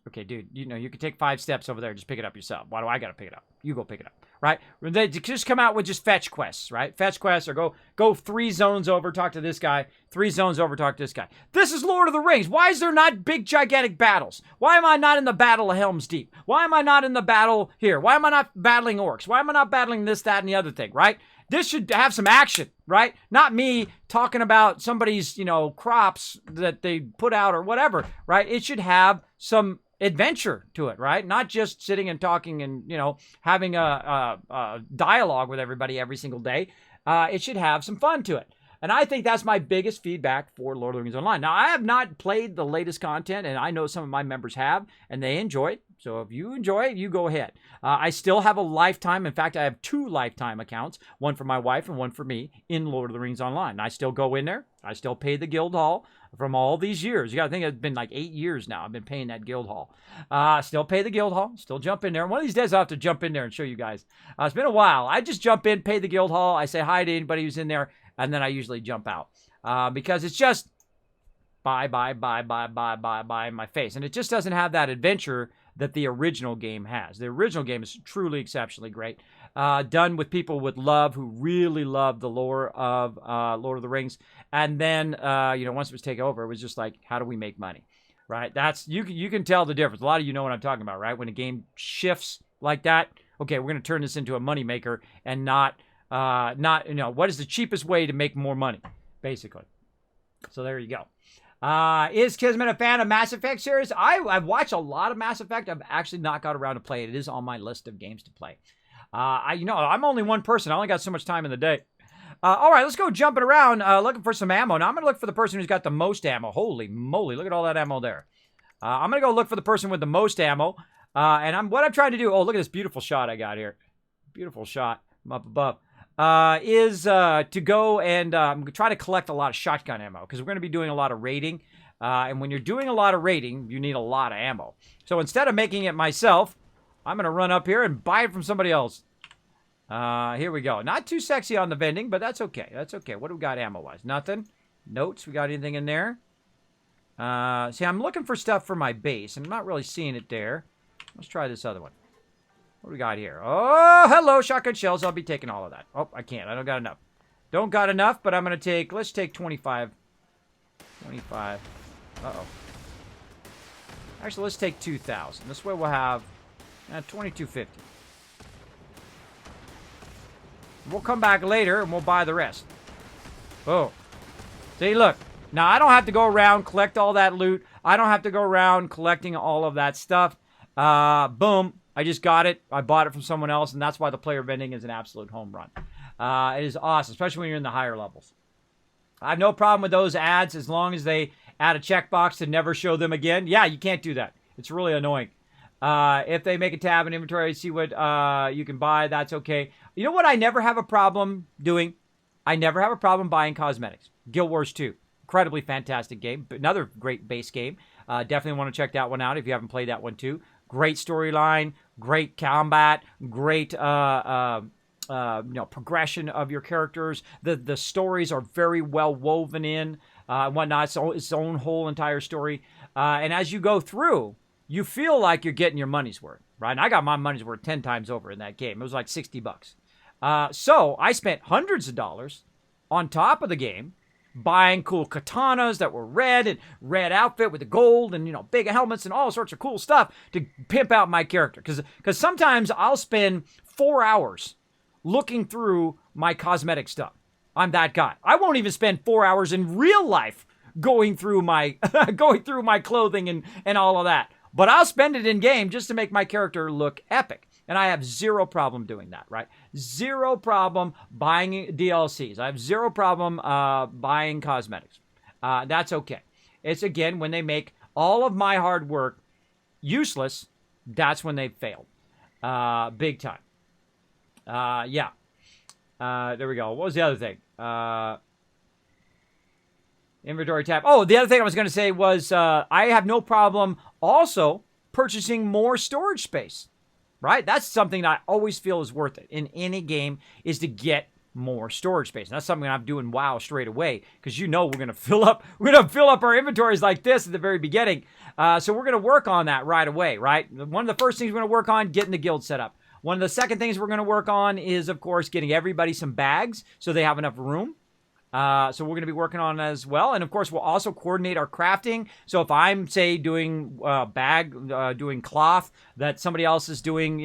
Okay, dude, you can take 5 steps over there and just pick it up yourself. Why do I got to pick it up? You go pick it up, right? They just come out with just fetch quests, right? Fetch quests, or go 3 zones over, talk to this guy. 3 zones over, talk to this guy. This is Lord of the Rings. Why is there not big, gigantic battles? Why am I not in the Battle of Helm's Deep? Why am I not in the battle here? Why am I not battling orcs? Why am I not battling this, that, and the other thing, right? This should have some action, right? Not me talking about somebody's, crops that they put out or whatever, right? It should have some adventure to it, right? Not just sitting and talking and, having a dialogue with everybody every single day. It should have some fun to it. And I think that's my biggest feedback for Lord of the Rings Online. Now, I have not played the latest content, and I know some of my members have, and they enjoy it. So if you enjoy it, you go ahead. I still have a lifetime. In fact, I have 2 lifetime accounts, one for my wife and one for me in Lord of the Rings Online. I still go in there. I still pay the guild hall from all these years. You got to think it's been like 8 years now. I've been paying that guild hall. Still pay the guild hall. Still jump in there. One of these days I'll have to jump in there and show you guys. It's been a while. I just jump in, pay the guild hall. I say hi to anybody who's in there, and then I usually jump out because it's just buy in my face. And it just doesn't have that adventure that the original game has. The original game is truly exceptionally great. Done with people with love who really love the lore of Lord of the Rings. And then, once it was taken over, it was just like, how do we make money? Right? That's you can tell the difference. A lot of you know what I'm talking about, right? When a game shifts like that, okay, we're going to turn this into a moneymaker and not what is the cheapest way to make more money, basically. So there you go. Is Kismet a fan of Mass Effect series? I've watched a lot of Mass Effect. I've actually not got around to play it. It is on my list of games to play. I'm only one person. I only got so much time in the day. All right, let's go jumping around looking for some ammo. Now, I'm going to look for the person who's got the most ammo. Holy moly, look at all that ammo there. I'm going to go look for the person with the most ammo. What I'm trying to do, look at this beautiful shot I got here. Beautiful shot from up above. Is to go and try to collect a lot of shotgun ammo, because we're going to be doing a lot of raiding. And when you're doing a lot of raiding, you need a lot of ammo. So instead of making it myself, I'm going to run up here and buy it from somebody else. Here we go. Not too sexy on the vending, but that's okay. That's okay. What do we got ammo-wise? Nothing. Notes. We got anything in there? See, I'm looking for stuff for my base. I'm not really seeing it there. Let's try this other one. What do we got here? Oh, hello, shotgun shells. I'll be taking all of that. Oh, I can't. I don't got enough. Don't got enough, but I'm going to take... Let's take 25. 25. Uh-oh. Actually, let's take 2,000. This way we'll have 2,250. We'll come back later, and we'll buy the rest. Oh. See, look. Now, I don't have to go around, collect all that loot. I don't have to go around collecting all of that stuff. Boom. I just got it. I bought it from someone else, and that's why the player vending is an absolute home run. It is awesome, especially when you're in the higher levels. I have no problem with those ads as long as they add a checkbox to never show them again. Yeah, you can't do that. It's really annoying. If they make a tab in inventory, see what you can buy, that's okay. You know what I never have a problem doing? I never have a problem buying cosmetics. Guild Wars 2. Incredibly fantastic game. Another great base game. Definitely want to check that one out if you haven't played that one too. Great storyline, great combat, great progression of your characters. The stories are very well woven in whatnot. It's its own whole entire story. And as you go through, you feel like you're getting your money's worth, right? And I got my money's worth 10 times over in that game. It was like $60. So I spent hundreds of dollars on top of the game buying cool katanas that were red and red outfit with the gold and, big helmets and all sorts of cool stuff to pimp out my character. Because sometimes I'll spend 4 hours looking through my cosmetic stuff. I'm that guy. I won't even spend 4 hours in real life going through my clothing and all of that. But I'll spend it in game just to make my character look epic. And I have zero problem doing that, right? Zero problem buying DLCs. I have zero problem buying cosmetics. That's okay. It's, again, when they make all of my hard work useless, that's when they've failed. Big time. Yeah. There we go. What was the other thing? Inventory tab. Oh, the other thing I was going to say was I have no problem also purchasing more storage space. Right? That's something that I always feel is worth it in any game, is to get more storage space. And that's something I'm doing WoW straight away, because we're gonna fill up our inventories like this at the very beginning. So we're gonna work on that right away, right? One of the first things we're gonna work on, getting the guild set up. One of the second things we're gonna work on is, of course, getting everybody some bags so they have enough room. So we're going to be working on it as well. And of course, we'll also coordinate our crafting. So if I'm, say, doing doing cloth, that somebody else is doing,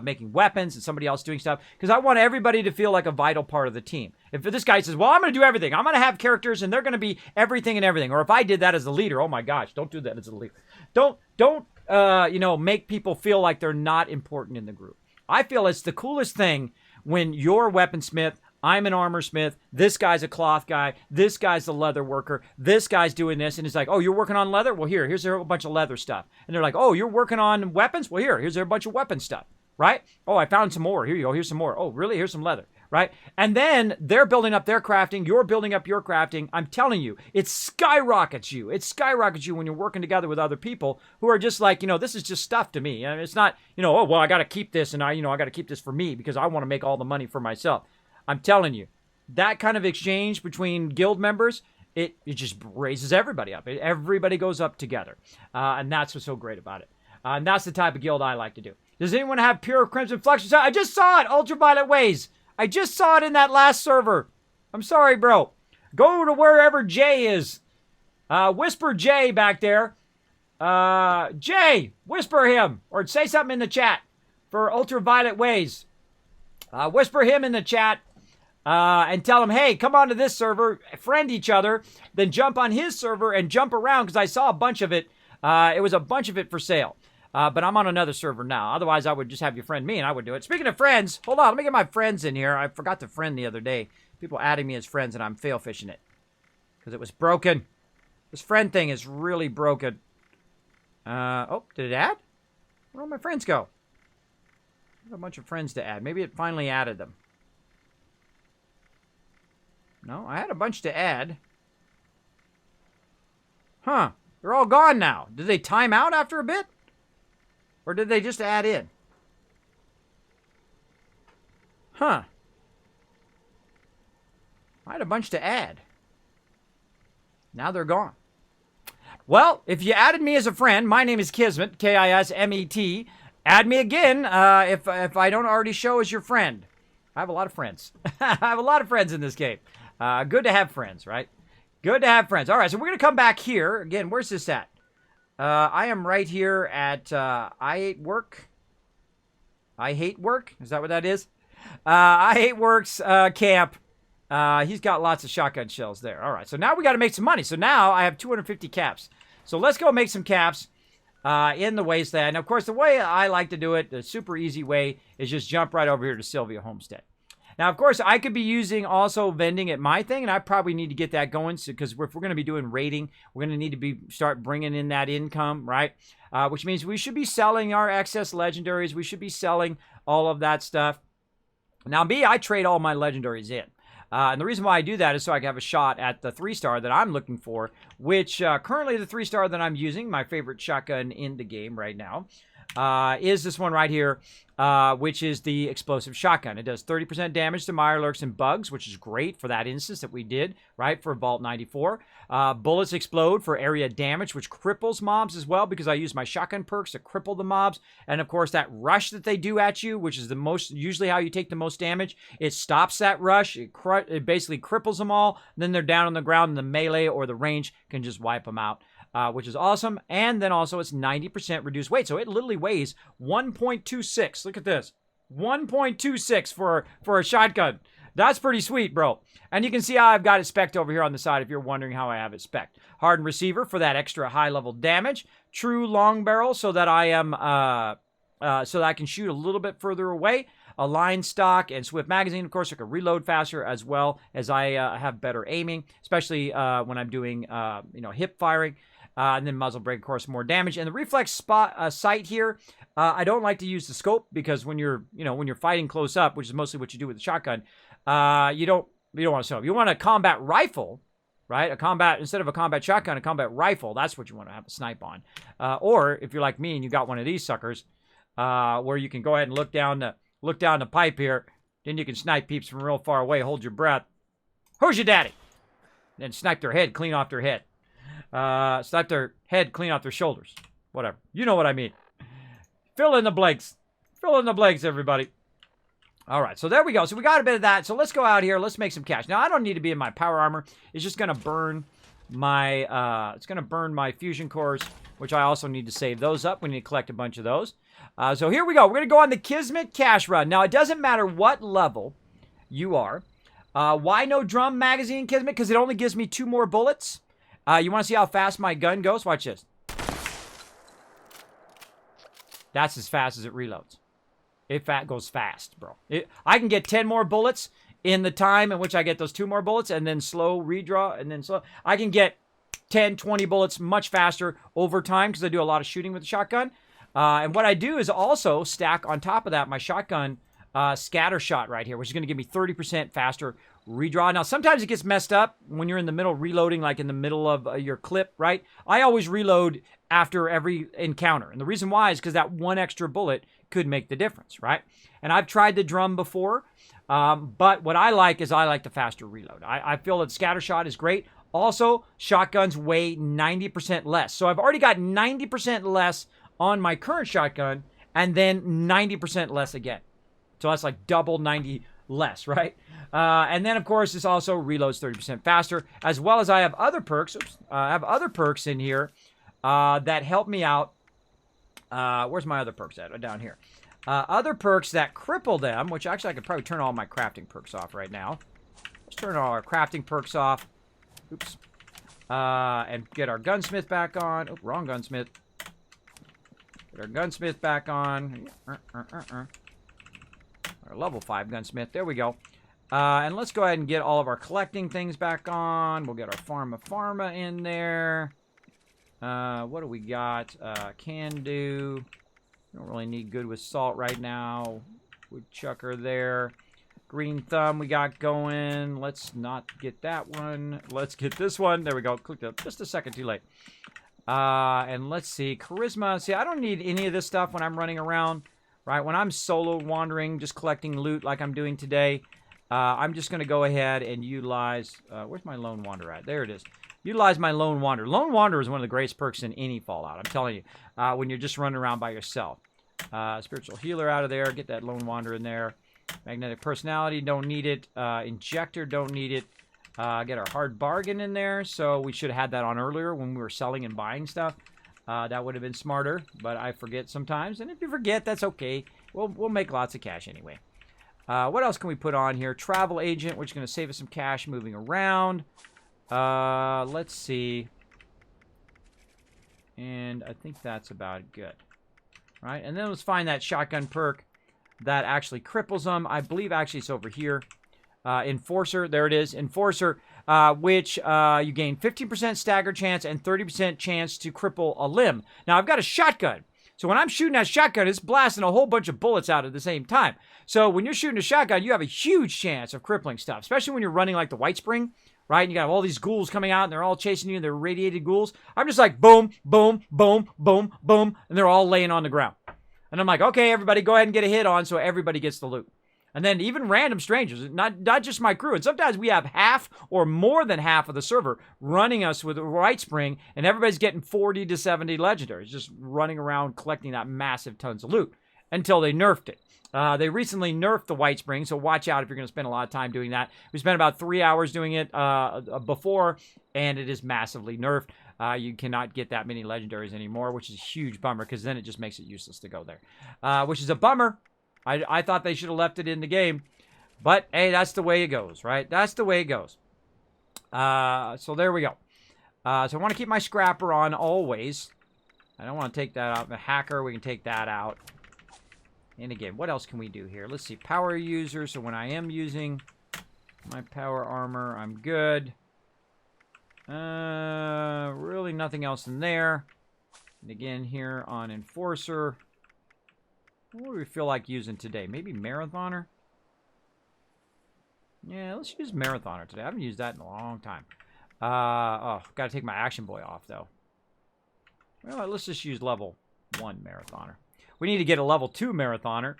making weapons, and somebody else doing stuff. Because I want everybody to feel like a vital part of the team. If this guy says, well, I'm going to do everything. I'm going to have characters and they're going to be everything and everything. Or if I did that as the leader, oh my gosh, don't do that as a leader. Don't make people feel like they're not important in the group. I feel it's the coolest thing when you're a weaponsmith, I'm an armor smith, this guy's a cloth guy, this guy's the leather worker, this guy's doing this, and he's like, oh, you're working on leather? Well, here's a bunch of leather stuff. And they're like, oh, you're working on weapons? Well, here's a bunch of weapon stuff, right? Oh, I found some more. Here you go, here's some more. Oh, really? Here's some leather, right? And then they're building up their crafting, you're building up your crafting. I'm telling you, it skyrockets you. It skyrockets you when you're working together with other people who are just like, this is just stuff to me. And it's not, oh, well, I got to keep this, and I got to keep this for me because I want to make all the money for myself. I'm telling you, that kind of exchange between guild members, it just raises everybody up. Everybody goes up together. And that's what's so great about it. And that's the type of guild I like to do. Does anyone have Pure Crimson Flux? I just saw it, Ultraviolet Ways. I just saw it in that last server. I'm sorry, bro. Go to wherever Jay is. Whisper Jay back there. Jay, whisper him. Or say something in the chat for Ultraviolet Ways. Whisper him in the chat. And tell them, hey, come on to this server, friend each other, then jump on his server and jump around, because I saw a bunch of it. It was a bunch of it for sale. But I'm on another server now. Otherwise, I would just have you friend me, and I would do it. Speaking of friends, hold on. Let me get my friends in here. I forgot to friend the other day. People adding me as friends, and I'm fail fishing it. Because it was broken. This friend thing is really broken. Oh, did it add? Where'd my friends go? I have a bunch of friends to add. Maybe it finally added them. No, I had a bunch to add. Huh. They're all gone now. Did they time out after a bit? Or did they just add in? Huh. I had a bunch to add. Now they're gone. Well, if you added me as a friend, my name is Kismet, Kismet. Add me again if I don't already show as your friend. I have a lot of friends. I have a lot of friends in this game. Good to have friends, right? Good to have friends. All right, so we're going to come back here. Again, where's this at? I am right here at I Hate Work. I Hate Work? Is that what that is? I Hate Work's camp. He's got lots of shotgun shells there. All right, so now we got to make some money. So now I have 250 caps. So let's go make some caps in the wasteland. Of course, the way I like to do it, the super easy way, is just jump right over here to Sylvia Homestead. Now, of course, I could be using also vending at my thing, and I probably need to get that going because if we're going to be doing rating, we're going to need to start bringing in that income, right? Which means we should be selling our excess legendaries. We should be selling all of that stuff. Now, I trade all my legendaries in. And the reason why I do that is so I can have a shot at the 3-star that I'm looking for, which currently the 3-star that I'm using, my favorite shotgun in the game right now, is this one right here, which is the explosive shotgun. It does 30% damage to Mirelurks and bugs, which is great for that instance that we did, right, for Vault 94. Bullets explode for area damage, which cripples mobs as well, because I use my shotgun perks to cripple the mobs. And of course, that rush that they do at you, which is usually how you take the most damage, it stops that rush. It basically cripples them all. Then they're down on the ground, and the melee or the range can just wipe them out. Which is awesome. And then also it's 90% reduced weight. So it literally weighs 1.26. Look at this. 1.26 for a shotgun. That's pretty sweet, bro. And you can see how I've got it spec'd over here on the side if you're wondering how I have it spec'd. Hardened receiver for that extra high level damage. True long barrel so that I am so that I can shoot a little bit further away. A line stock and swift magazine, of course, I can reload faster as well as I have better aiming, especially when I'm doing hip firing. And then muzzle brake, of course, more damage. And the reflex sight here, I don't like to use the scope because when you're fighting close up, which is mostly what you do with the shotgun, you don't want to scope. You want a combat rifle, right? Instead of a combat shotgun, a combat rifle. That's what you want to have a snipe on. Or if you're like me and you got one of these suckers, where you can go ahead and look down the pipe here, then you can snipe peeps from real far away. Hold your breath. Who's your daddy? Then snipe their head, clean off their head. Snipe their head, clean off their shoulders. Whatever. You know what I mean. Fill in the blanks. Fill in the blanks, everybody. All right, so there we go. So we got a bit of that. So let's go out here. Let's make some cash. Now, I don't need to be in my power armor. It's just going to burn my fusion cores, which I also need to save those up. We need to collect a bunch of those. So here we go. We're going to go on the Kismet cash run. Now, it doesn't matter what level you are. Why no drum magazine, Kismet? Because it only gives me 2 more bullets. You want to see how fast my gun goes? Watch this. That's as fast as it reloads. It goes fast, bro. I can get 10 more bullets in the time in which I get those 2 more bullets, and then slow redraw, and then slow. I can get 10, 20 bullets much faster over time because I do a lot of shooting with the shotgun. And what I do is also stack on top of that my shotgun scatter shot right here, which is going to give me 30% faster redraw. Now, sometimes it gets messed up when you're in the middle reloading, like in the middle of your clip, right? I always reload after every encounter. And the reason why is because that 1 extra bullet could make the difference, right? And I've tried the drum before, but what I like is I like the faster reload. I feel that scatter shot is great. Also, shotguns weigh 90% less. So I've already got 90% less on my current shotgun, and then 90% less again. So that's like double 90 less, right? And then, of course, this also reloads 30% faster, as well as I have other perks. I have other perks in here that help me out. Where's my other perks at? Down here. Other perks that cripple them, which actually I could probably turn all my crafting perks off right now. Let's turn all our crafting perks off. Oops. And get our gunsmith back on. Oh, wrong gunsmith. Get our gunsmith back on. Our level 5 gunsmith. There we go. And let's go ahead and get all of our collecting things back on. We'll get our pharma in there. What do we got? Can do. Don't really need good with salt right now. Woodchucker there. Green thumb we got going. Let's not get that one. Let's get this one. There we go. Clicked up just a second too late. And let's see. Charisma. See, I don't need any of this stuff when I'm running around. Right? When I'm solo wandering, just collecting loot like I'm doing today, I'm just going to go ahead and utilize... where's my Lone Wander at? There it is. Utilize my Lone Wander. Lone Wander is one of the greatest perks in any Fallout. I'm telling you. When you're just running around by yourself. Spiritual Healer out of there. Get that Lone Wander in there. Magnetic Personality. Don't need it. Injector. Don't need it. Get our Hard Bargain in there. So we should have had that on earlier when we were selling and buying stuff. That would have been smarter, but I forget sometimes. And if you forget, that's okay. We'll make lots of cash anyway. What else can we put on here? Travel Agent, which is going to save us some cash moving around. Let's see. And I think that's about good. Right? And then let's find that shotgun perk. that actually cripples them. I believe actually it's over here. Enforcer, there it is. Enforcer, which you gain 15% stagger chance and 30% chance to cripple a limb. Now, I've got a shotgun. So when I'm shooting that shotgun, it's blasting a whole bunch of bullets out at the same time. So when you're shooting a shotgun, you have a huge chance of crippling stuff, especially when you're running like the White Spring, right? And you got all these ghouls coming out, and they're all chasing you, and they're radiated ghouls. I'm just like, boom, boom, boom, boom, boom, and they're all laying on the ground. And I'm like, okay, everybody, go ahead and get a hit on so everybody gets the loot. And then even random strangers, not just my crew. And sometimes we have half or more than half of the server running us with a White Spring, and everybody's getting 40 to 70 legendaries, just running around collecting that massive tons of loot until they nerfed it. They recently nerfed the White Spring, so watch out if you're going to spend a lot of time doing that. We spent about 3 hours doing it before, and it is massively nerfed. You cannot get that many legendaries anymore, which is a huge bummer, because then it just makes it useless to go there, which is a bummer. I thought they should have left it in the game. But, hey, that's the way it goes, right? That's the way it goes. So there we go. So I want to keep my scrapper on always. I don't want to take that out. The hacker, we can take that out. And again, what else can we do here? Let's see. Power user. So when I am using my power armor, I'm good. Really nothing else in there. And again, here on Enforcer. What do we feel like using today? Maybe Marathoner? Yeah, let's use Marathoner today. I haven't used that in a long time. Oh, got to take my Action Boy off, though. Well, let's just use level 1 Marathoner. We need to get a level 2 Marathoner.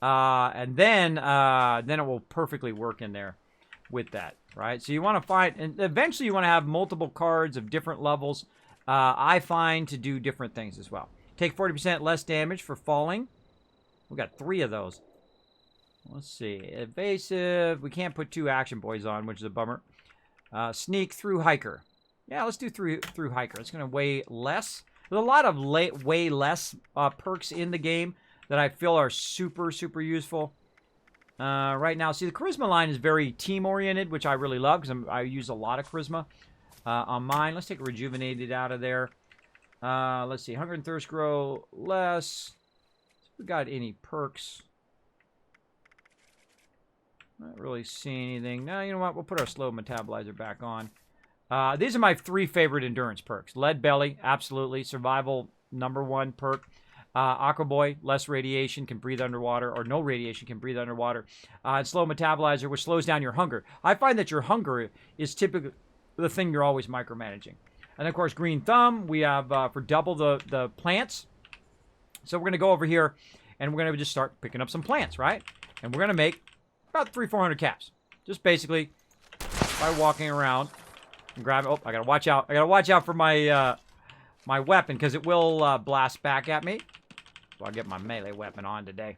And then it will perfectly work in there with that, right? So you want to find... And eventually you want to have multiple cards of different levels, I find, to do different things as well. Take 40% less damage for falling. We got 3 of those. Let's see. Evasive. We can't put 2 Action Boys on, which is a bummer. Sneak through Hiker. Yeah, let's do through Hiker. It's going to weigh less. There's a lot of way less perks in the game that I feel are super, super useful. Right now, see, the Charisma line is very team-oriented, which I really love because I use a lot of Charisma on mine. Let's take Rejuvenated out of there. Let's see. Hunger and Thirst grow less. We got any perks? Not really seeing anything. No, you know what? We'll put our slow metabolizer back on. These are my 3 favorite endurance perks. Lead Belly, absolutely. Survival, #1 perk. Aqua Boy, less radiation, can breathe underwater, or no radiation, can breathe underwater. And slow metabolizer, which slows down your hunger. I find that your hunger is typically the thing you're always micromanaging. And of course, Green Thumb, we have for double the plants. So we're going to go over here, and we're going to just start picking up some plants, right? And we're going to make about 300-400 caps. Just basically by walking around and grabbing... Oh, I got to watch out. I got to watch out for my my weapon, because it will blast back at me. So I'll get my melee weapon on today.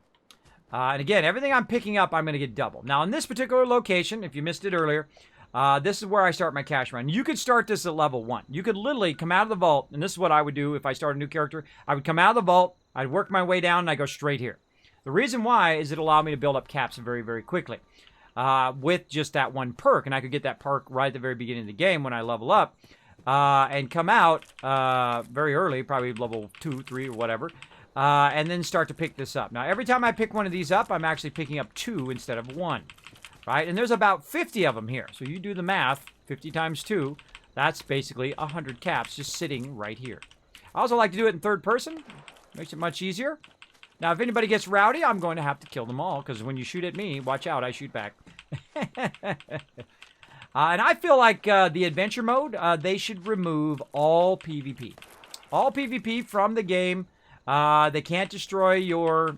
And again, everything I'm picking up, I'm going to get double. Now, in this particular location, if you missed it earlier, this is where I start my cash run. You could start this at level 1. You could literally come out of the vault, and this is what I would do if I start a new character. I would come out of the vault, I'd work my way down, and I go straight here. The reason why is it allowed me to build up caps very, very quickly with just that 1 perk. And I could get that perk right at the very beginning of the game when I level up and come out very early, probably level 2, 3, or whatever, and then start to pick this up. Now, every time I pick one of these up, I'm actually picking up 2 instead of 1, right? And there's about 50 of them here. So you do the math, 50 times 2, that's basically 100 caps just sitting right here. I also like to do it in third person. Makes it much easier. Now, if anybody gets rowdy, I'm going to have to kill them all, because when you shoot at me, watch out, I shoot back. And I feel like the adventure mode, they should remove all PvP. All PvP from the game. They can't destroy your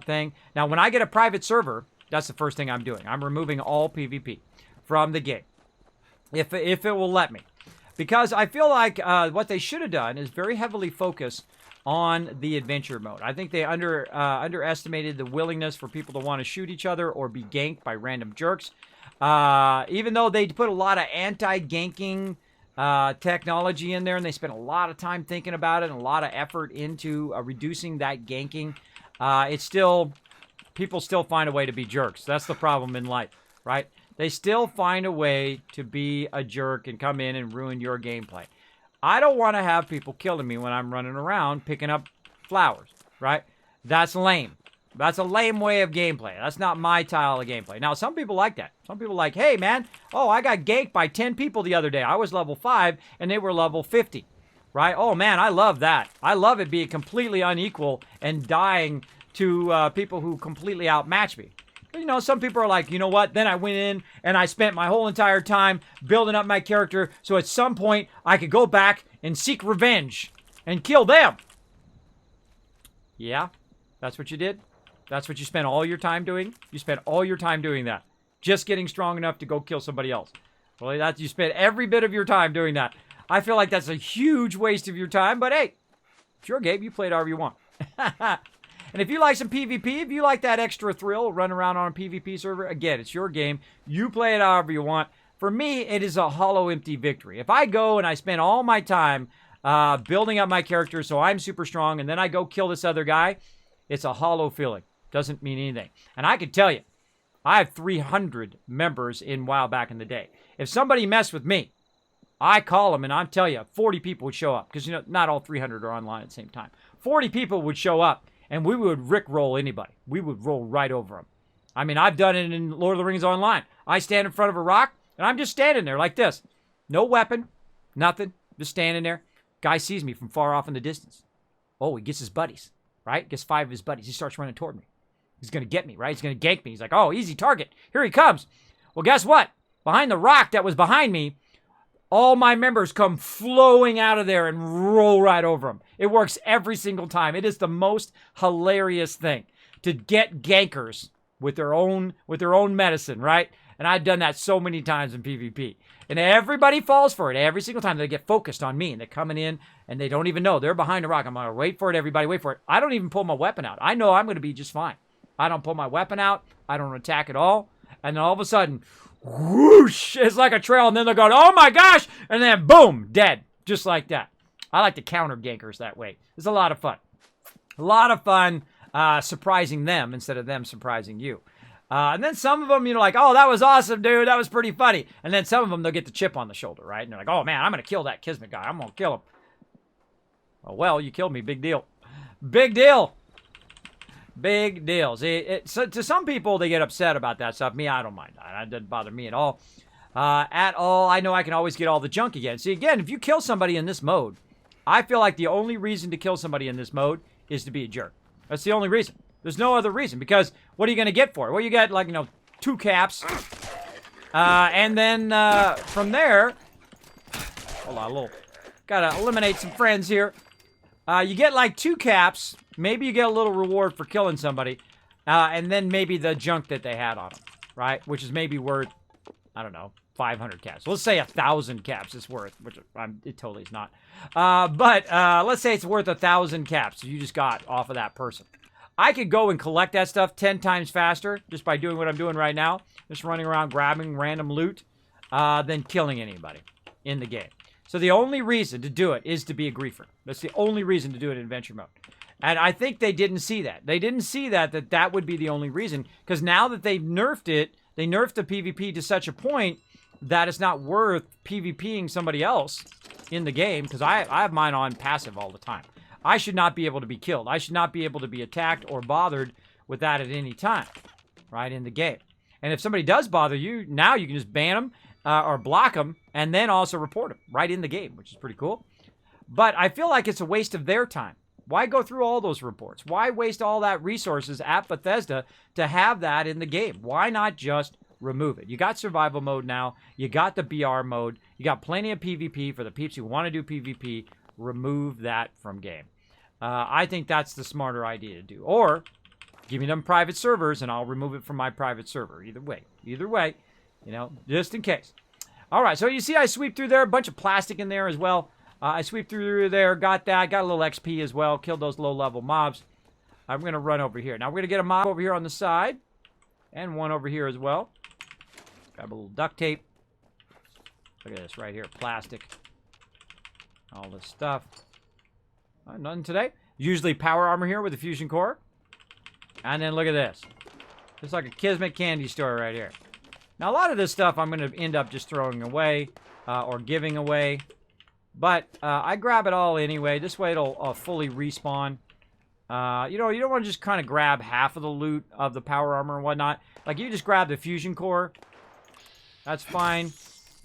thing. Now, when I get a private server, that's the first thing I'm doing. I'm removing all PvP from the game, if it will let me. Because I feel like what they should have done is very heavily focus on the adventure mode. I think they underestimated the willingness for people to want to shoot each other or be ganked by random jerks. Even though they put a lot of anti-ganking technology in there, and they spent a lot of time thinking about it and a lot of effort into reducing that ganking, it's still... People still find a way to be jerks. That's the problem in life, right? They still find a way to be a jerk and come in and ruin your gameplay. I don't want to have people killing me when I'm running around picking up flowers, right? That's lame. That's a lame way of gameplay. That's not my style of gameplay. Now, some people like that. Some people like, hey, man, oh, I got ganked by 10 people the other day. I was level 5, and they were level 50. Right? Oh, man, I love that. I love it being completely unequal and dying to people who completely outmatch me. You know, some people are like, you know what? Then I went in and I spent my whole entire time building up my character so at some point I could go back and seek revenge and kill them. Yeah, that's what you did? That's what you spent all your time doing? You spent all your time doing that. Just getting strong enough to go kill somebody else. Well, you spent every bit of your time doing that. I feel like that's a huge waste of your time, but hey, it's your game. You play it however you want. And if you like some PvP, if you like that extra thrill, run around on a PvP server, again, it's your game. You play it however you want. For me, it is a hollow, empty victory. If I go and I spend all my time building up my character so I'm super strong, and then I go kill this other guy, it's a hollow feeling. Doesn't mean anything. And I can tell you, I have 300 members in WoW back in the day. If somebody messed with me, I call them, and I'm telling you, 40 people would show up. Because, you know, not all 300 are online at the same time. 40 people would show up. And we would rickroll anybody. We would roll right over them. I mean, I've done it in Lord of the Rings Online. I stand in front of a rock, and I'm just standing there like this. No weapon, nothing, just standing there. Guy sees me from far off in the distance. Oh, he gets his buddies, right? Gets 5 of his buddies. He starts running toward me. He's going to get me, right? He's going to gank me. He's like, oh, easy target. Here he comes. Well, guess what? Behind the rock that was behind me, all my members come flowing out of there and roll right over them. It works every single time. It is the most hilarious thing to get gankers with their own medicine, right? And I've done that so many times in PvP. And everybody falls for it every single time. They get focused on me, and they're coming in, and they don't even know. They're behind a rock. I'm going to wait for it, everybody. Wait for it. I don't even pull my weapon out. I know I'm going to be just fine. I don't pull my weapon out. I don't attack at all. And then all of a sudden, whoosh, it's like a trail, and then they're going, oh my gosh, and then boom, dead, just like that. I like to counter gankers that way. It's a lot of fun. A lot of fun surprising them instead of them surprising you. And then some of them, you know, like, oh, that was awesome, dude, that was pretty funny. And then some of them, they'll get the chip on the shoulder, right? And they're like, oh man, I'm going to kill that Kismet guy. I'm going to kill him. Oh, well, you killed me, big deal. Big deal. Big deal. See, so to some people, they get upset about that stuff. Me, I don't mind. That doesn't bother me at all. I know I can always get all the junk again. See, again, if you kill somebody in this mode, I feel like the only reason to kill somebody in this mode is to be a jerk. That's the only reason. There's no other reason. Because what are you going to get for it? Well, you get, like, you know, 2 caps. And then from there... Hold on, a little... Gotta eliminate some friends here. You get, like, 2 caps... Maybe you get a little reward for killing somebody, and then maybe the junk that they had on them, right? Which is maybe worth, I don't know, 500 caps. Let's say 1,000 caps is worth, which it totally is not. But let's say it's worth 1,000 caps you just got off of that person. I could go and collect that stuff 10 times faster just by doing what I'm doing right now, just running around grabbing random loot, than killing anybody in the game. So the only reason to do it is to be a griefer. That's the only reason to do it in adventure mode. And I think they didn't see that. They didn't see that would be the only reason. Because now that they've nerfed it, they nerfed the PvP to such a point that it's not worth PvPing somebody else in the game. Because I have mine on passive all the time. I should not be able to be killed. I should not be able to be attacked or bothered with that at any time, right, in the game. And if somebody does bother you, now you can just ban them or block them and then also report them right in the game, which is pretty cool. But I feel like it's a waste of their time. Why go through all those reports? Why waste all that resources at Bethesda to have that in the game? Why not just remove it? You got survival mode now. You got the BR mode. You got plenty of PvP for the peeps who want to do PvP. Remove that from game. I think that's the smarter idea to do. Or give me them private servers and I'll remove it from my private server. Either way, you know, just in case. All right, so you see I sweep through there. A bunch of plastic in there as well. I sweep through there, got that, got a little XP as well, killed those low-level mobs. I'm going to run over here. Now, we're going to get a mob over here on the side, and one over here as well. Grab a little duct tape. Look at this right here, plastic. All this stuff. Nothing today. Usually power armor here with a fusion core. And then look at this. It's like a Kismet candy store right here. Now, a lot of this stuff I'm going to end up just throwing away or giving away. But I grab it all anyway. This way it'll fully respawn. You know, you don't want to just kind of grab half of the loot of the power armor and whatnot. Like, you just grab the fusion core. That's fine.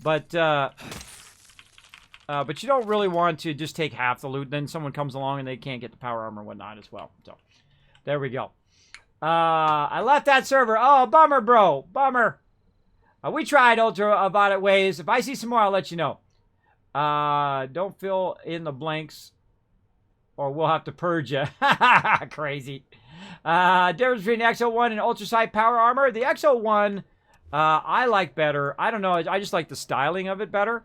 But you don't really want to just take half the loot. Then someone comes along and they can't get the power armor and whatnot as well. So, there we go. I left that server. Oh, bummer, bro. Bummer. We tried ultraviolet waves. If I see some more, I'll let you know. Don't fill in the blanks or we'll have to purge you. Crazy. Difference between the XO1 and ultrasight power armor. The XO1, I like better. I don't know. I just like the styling of it better.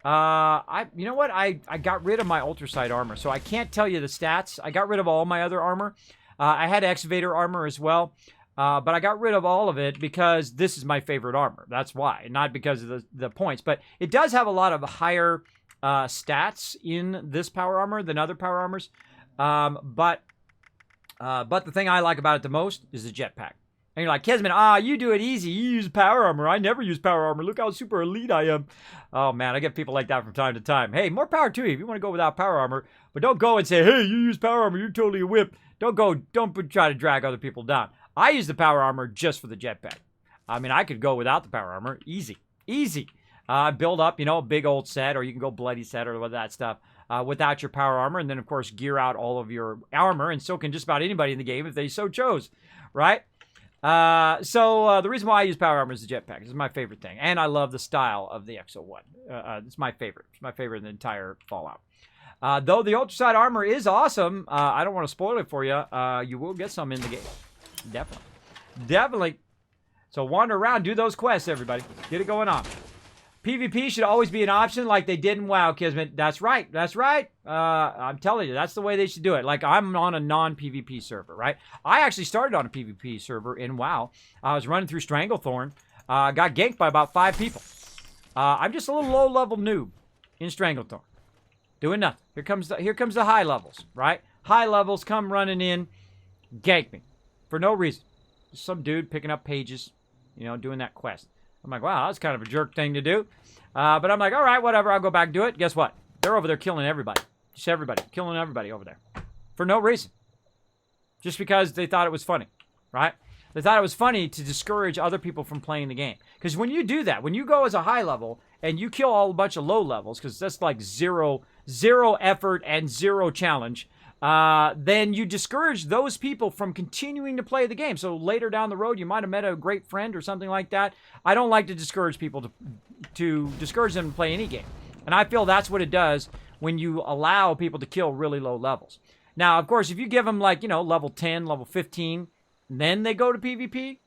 You know what? I got rid of my ultrasight armor, so I can't tell you the stats. I got rid of all my other armor. I had excavator armor as well. But I got rid of all of it because this is my favorite armor. That's why, not because of the points. But it does have a lot of higher stats in this power armor than other power armors. But the thing I like about it the most is the jetpack. And you're like, Kismet, you do it easy. You use power armor. I never use power armor. Look how super elite I am. Oh, man, I get people like that from time to time. Hey, more power to you if you want to go without power armor. But don't go and say, hey, you use power armor. You're totally a whip. Don't try to drag other people down. I use the power armor just for the jetpack. I mean, I could go without the power armor. Easy. Easy. Build up, a big old set, or you can go bloody set or that stuff without your power armor. And then, of course, gear out all of your armor. And so can just about anybody in the game if they so chose. Right? So the reason why I use power armor is the jetpack. This is my favorite thing. And I love the style of the XO1. It's my favorite. It's my favorite in the entire Fallout. Though the ultrasight armor is awesome, I don't want to spoil it for you. You will get some in the game. Definitely. So wander around, do those quests, everybody. Get it going on. PvP should always be an option like they did in WoW, Kismet. That's right. That's right. I'm telling you, that's the way they should do it. Like, I'm on a non-PvP server, right? I actually started on a PvP server in WoW. I was running through Stranglethorn. Got ganked by about 5 people. I'm just a little low-level noob in Stranglethorn. Doing nothing. Here comes the high levels, right? High levels come running in, gank me. For no reason. Just some dude picking up pages, doing that quest. I'm like, wow, that's kind of a jerk thing to do. But I'm like, all right, whatever, I'll go back and do it. Guess what? They're over there killing everybody. Just everybody. Killing everybody over there. For no reason. Just because they thought it was funny, right? They thought it was funny to discourage other people from playing the game. Because when you do that, when you go as a high level and you kill a bunch of low levels, because that's like zero effort and 0 challenge, then you discourage those people from continuing to play the game. So later down the road, you might have met a great friend or something like that. I don't like to discourage people to discourage them to play any game. And I feel that's what it does when you allow people to kill really low levels. Now, of course, if you give them like, level 10, level 15, then they go to PvP,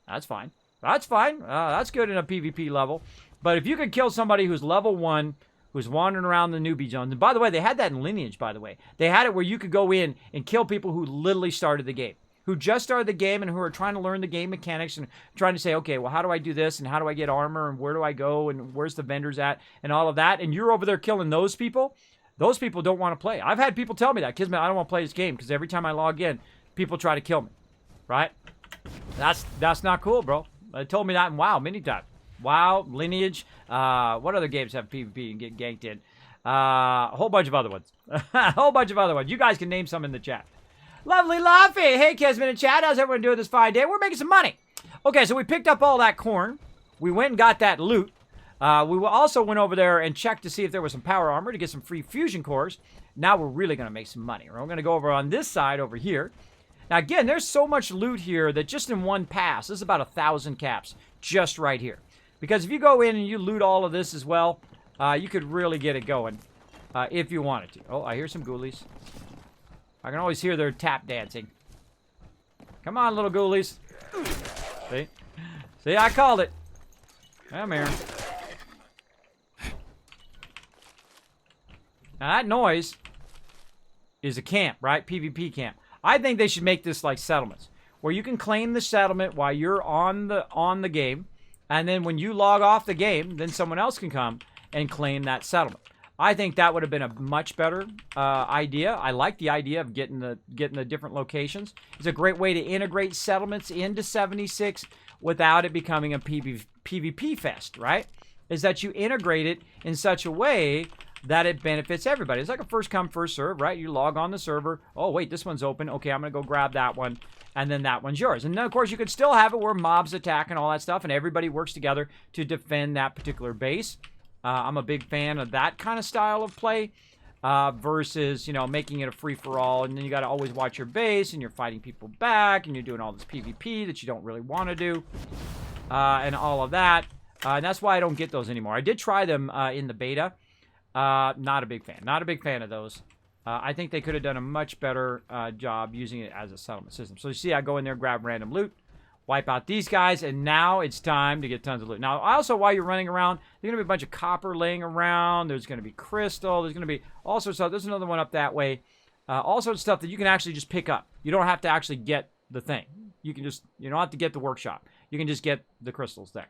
that's fine. That's fine. That's good in a PvP level. But if you could kill somebody who's level 1, who's wandering around the newbie zones. And by the way, they had that in Lineage, by the way. They had it where you could go in and kill people who literally started the game. Who just started the game and who are trying to learn the game mechanics and trying to say, okay, well, how do I do this? And how do I get armor? And where do I go? And where's the vendors at? And all of that. And you're over there killing those people. Those people don't want to play. I've had people tell me that. Kismet, I don't want to play this game because every time I log in, people try to kill me. Right? That's not cool, bro. They told me that in WoW many times. WoW, Lineage, what other games have PvP and get ganked in? A whole bunch of other ones. A whole bunch of other ones. You guys can name some in the chat. Lovely Laffy. Hey, Kismet in chat. How's everyone doing this fine day? We're making some money. Okay, so we picked up all that corn. We went and got that loot. We also went over there and checked to see if there was some power armor to get some free fusion cores. Now we're really going to make some money. We're going to go over on this side over here. Now, again, there's so much loot here that just in one pass, this is about 1,000 caps just right here. Because if you go in and you loot all of this as well, you could really get it going if you wanted to. Oh, I hear some ghoulies. I can always hear their tap dancing. Come on, little ghoulies. See? See, I called it. Come here. Now, that noise is a camp, right? PvP camp. I think they should make this like settlements, where you can claim the settlement while you're on the game. And then when you log off the game, then someone else can come and claim that settlement. I think that would have been a much better idea. I like the idea of getting the different locations. It's a great way to integrate settlements into 76 without it becoming a PvP fest, right? Is that you integrate it in such a way that it benefits everybody. It's like a first come, first serve, right? You log on the server. Oh, wait, this one's open. Okay, I'm going to go grab that one. And then that one's yours. And then, of course, you could still have it where mobs attack and all that stuff, and everybody works together to defend that particular base. I'm a big fan of that kind of style of play versus, you know, making it a free-for-all. And then you got to always watch your base, and you're fighting people back, and you're doing all this PvP that you don't really want to do, and all of that. And that's why I don't get those anymore. I did try them in the beta. Not a big fan. Not a big fan of those. I think they could have done a much better job using it as a settlement system. So you see, I go in there, grab random loot, wipe out these guys, and now it's time to get tons of loot. Now, also, while you're running around, there's going to be a bunch of copper laying around. There's going to be crystal. There's going to be all sorts of stuff. There's another one up that way. All sorts of stuff that you can actually just pick up. You don't have to actually get the thing. You can just, you don't have to get the workshop. You can just get the crystals there.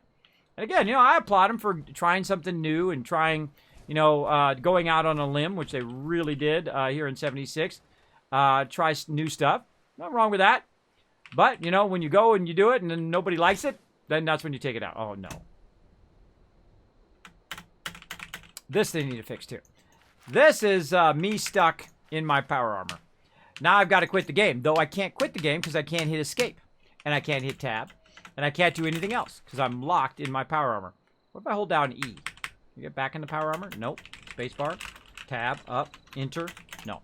And again, you know, I applaud them for trying something new and trying, you know, going out on a limb, which they really did here in 76. Try new stuff. Nothing wrong with that. But, you know, when you go and you do it and then nobody likes it, then that's when you take it out. Oh, no. This they need to fix, too. This is me stuck in my power armor. Now I've got to quit the game. Though I can't quit the game because I can't hit escape. And I can't hit tab. And I can't do anything else because I'm locked in my power armor. What if I hold down E? You get back in the power armor? Nope. Spacebar. Tab. Up. Enter. No.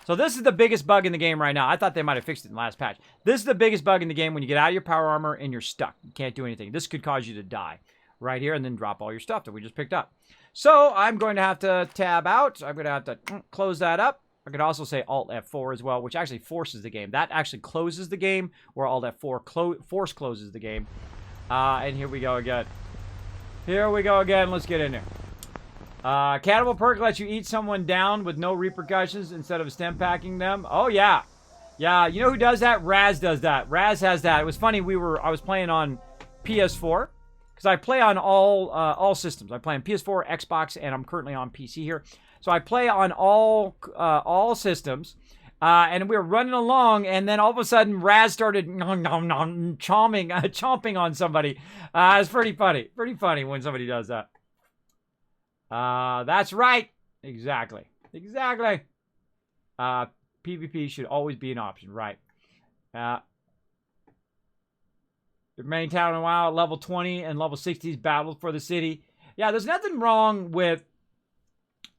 So this is the biggest bug in the game right now. I thought they might have fixed it in the last patch. This is the biggest bug in the game when you get out of your power armor and you're stuck. You can't do anything. This could cause you to die right here and then drop all your stuff that we just picked up. So I'm going to have to tab out. I'm going to have to close that up. I could also say Alt F4 as well, which actually forces the game. That actually closes the game, where Alt F4 force closes the game. And here we go again. Here we go again. Let's get in there. Cannibal perk lets you eat someone down with no repercussions instead of stem packing them. Oh, yeah. Yeah, you know who does that? Raz does that. Raz has that. It was funny. I was playing on PS4 because I play on all systems. I play on PS4, Xbox, and I'm currently on PC here. So I play on all systems, and we were running along, and then all of a sudden, Raz started chomping on somebody. It's pretty funny. Pretty funny when somebody does that. That's right. Exactly. Exactly. PvP should always be an option, right? Main town in a while, level 20 and level 60s battle for the city. Yeah, there's nothing wrong with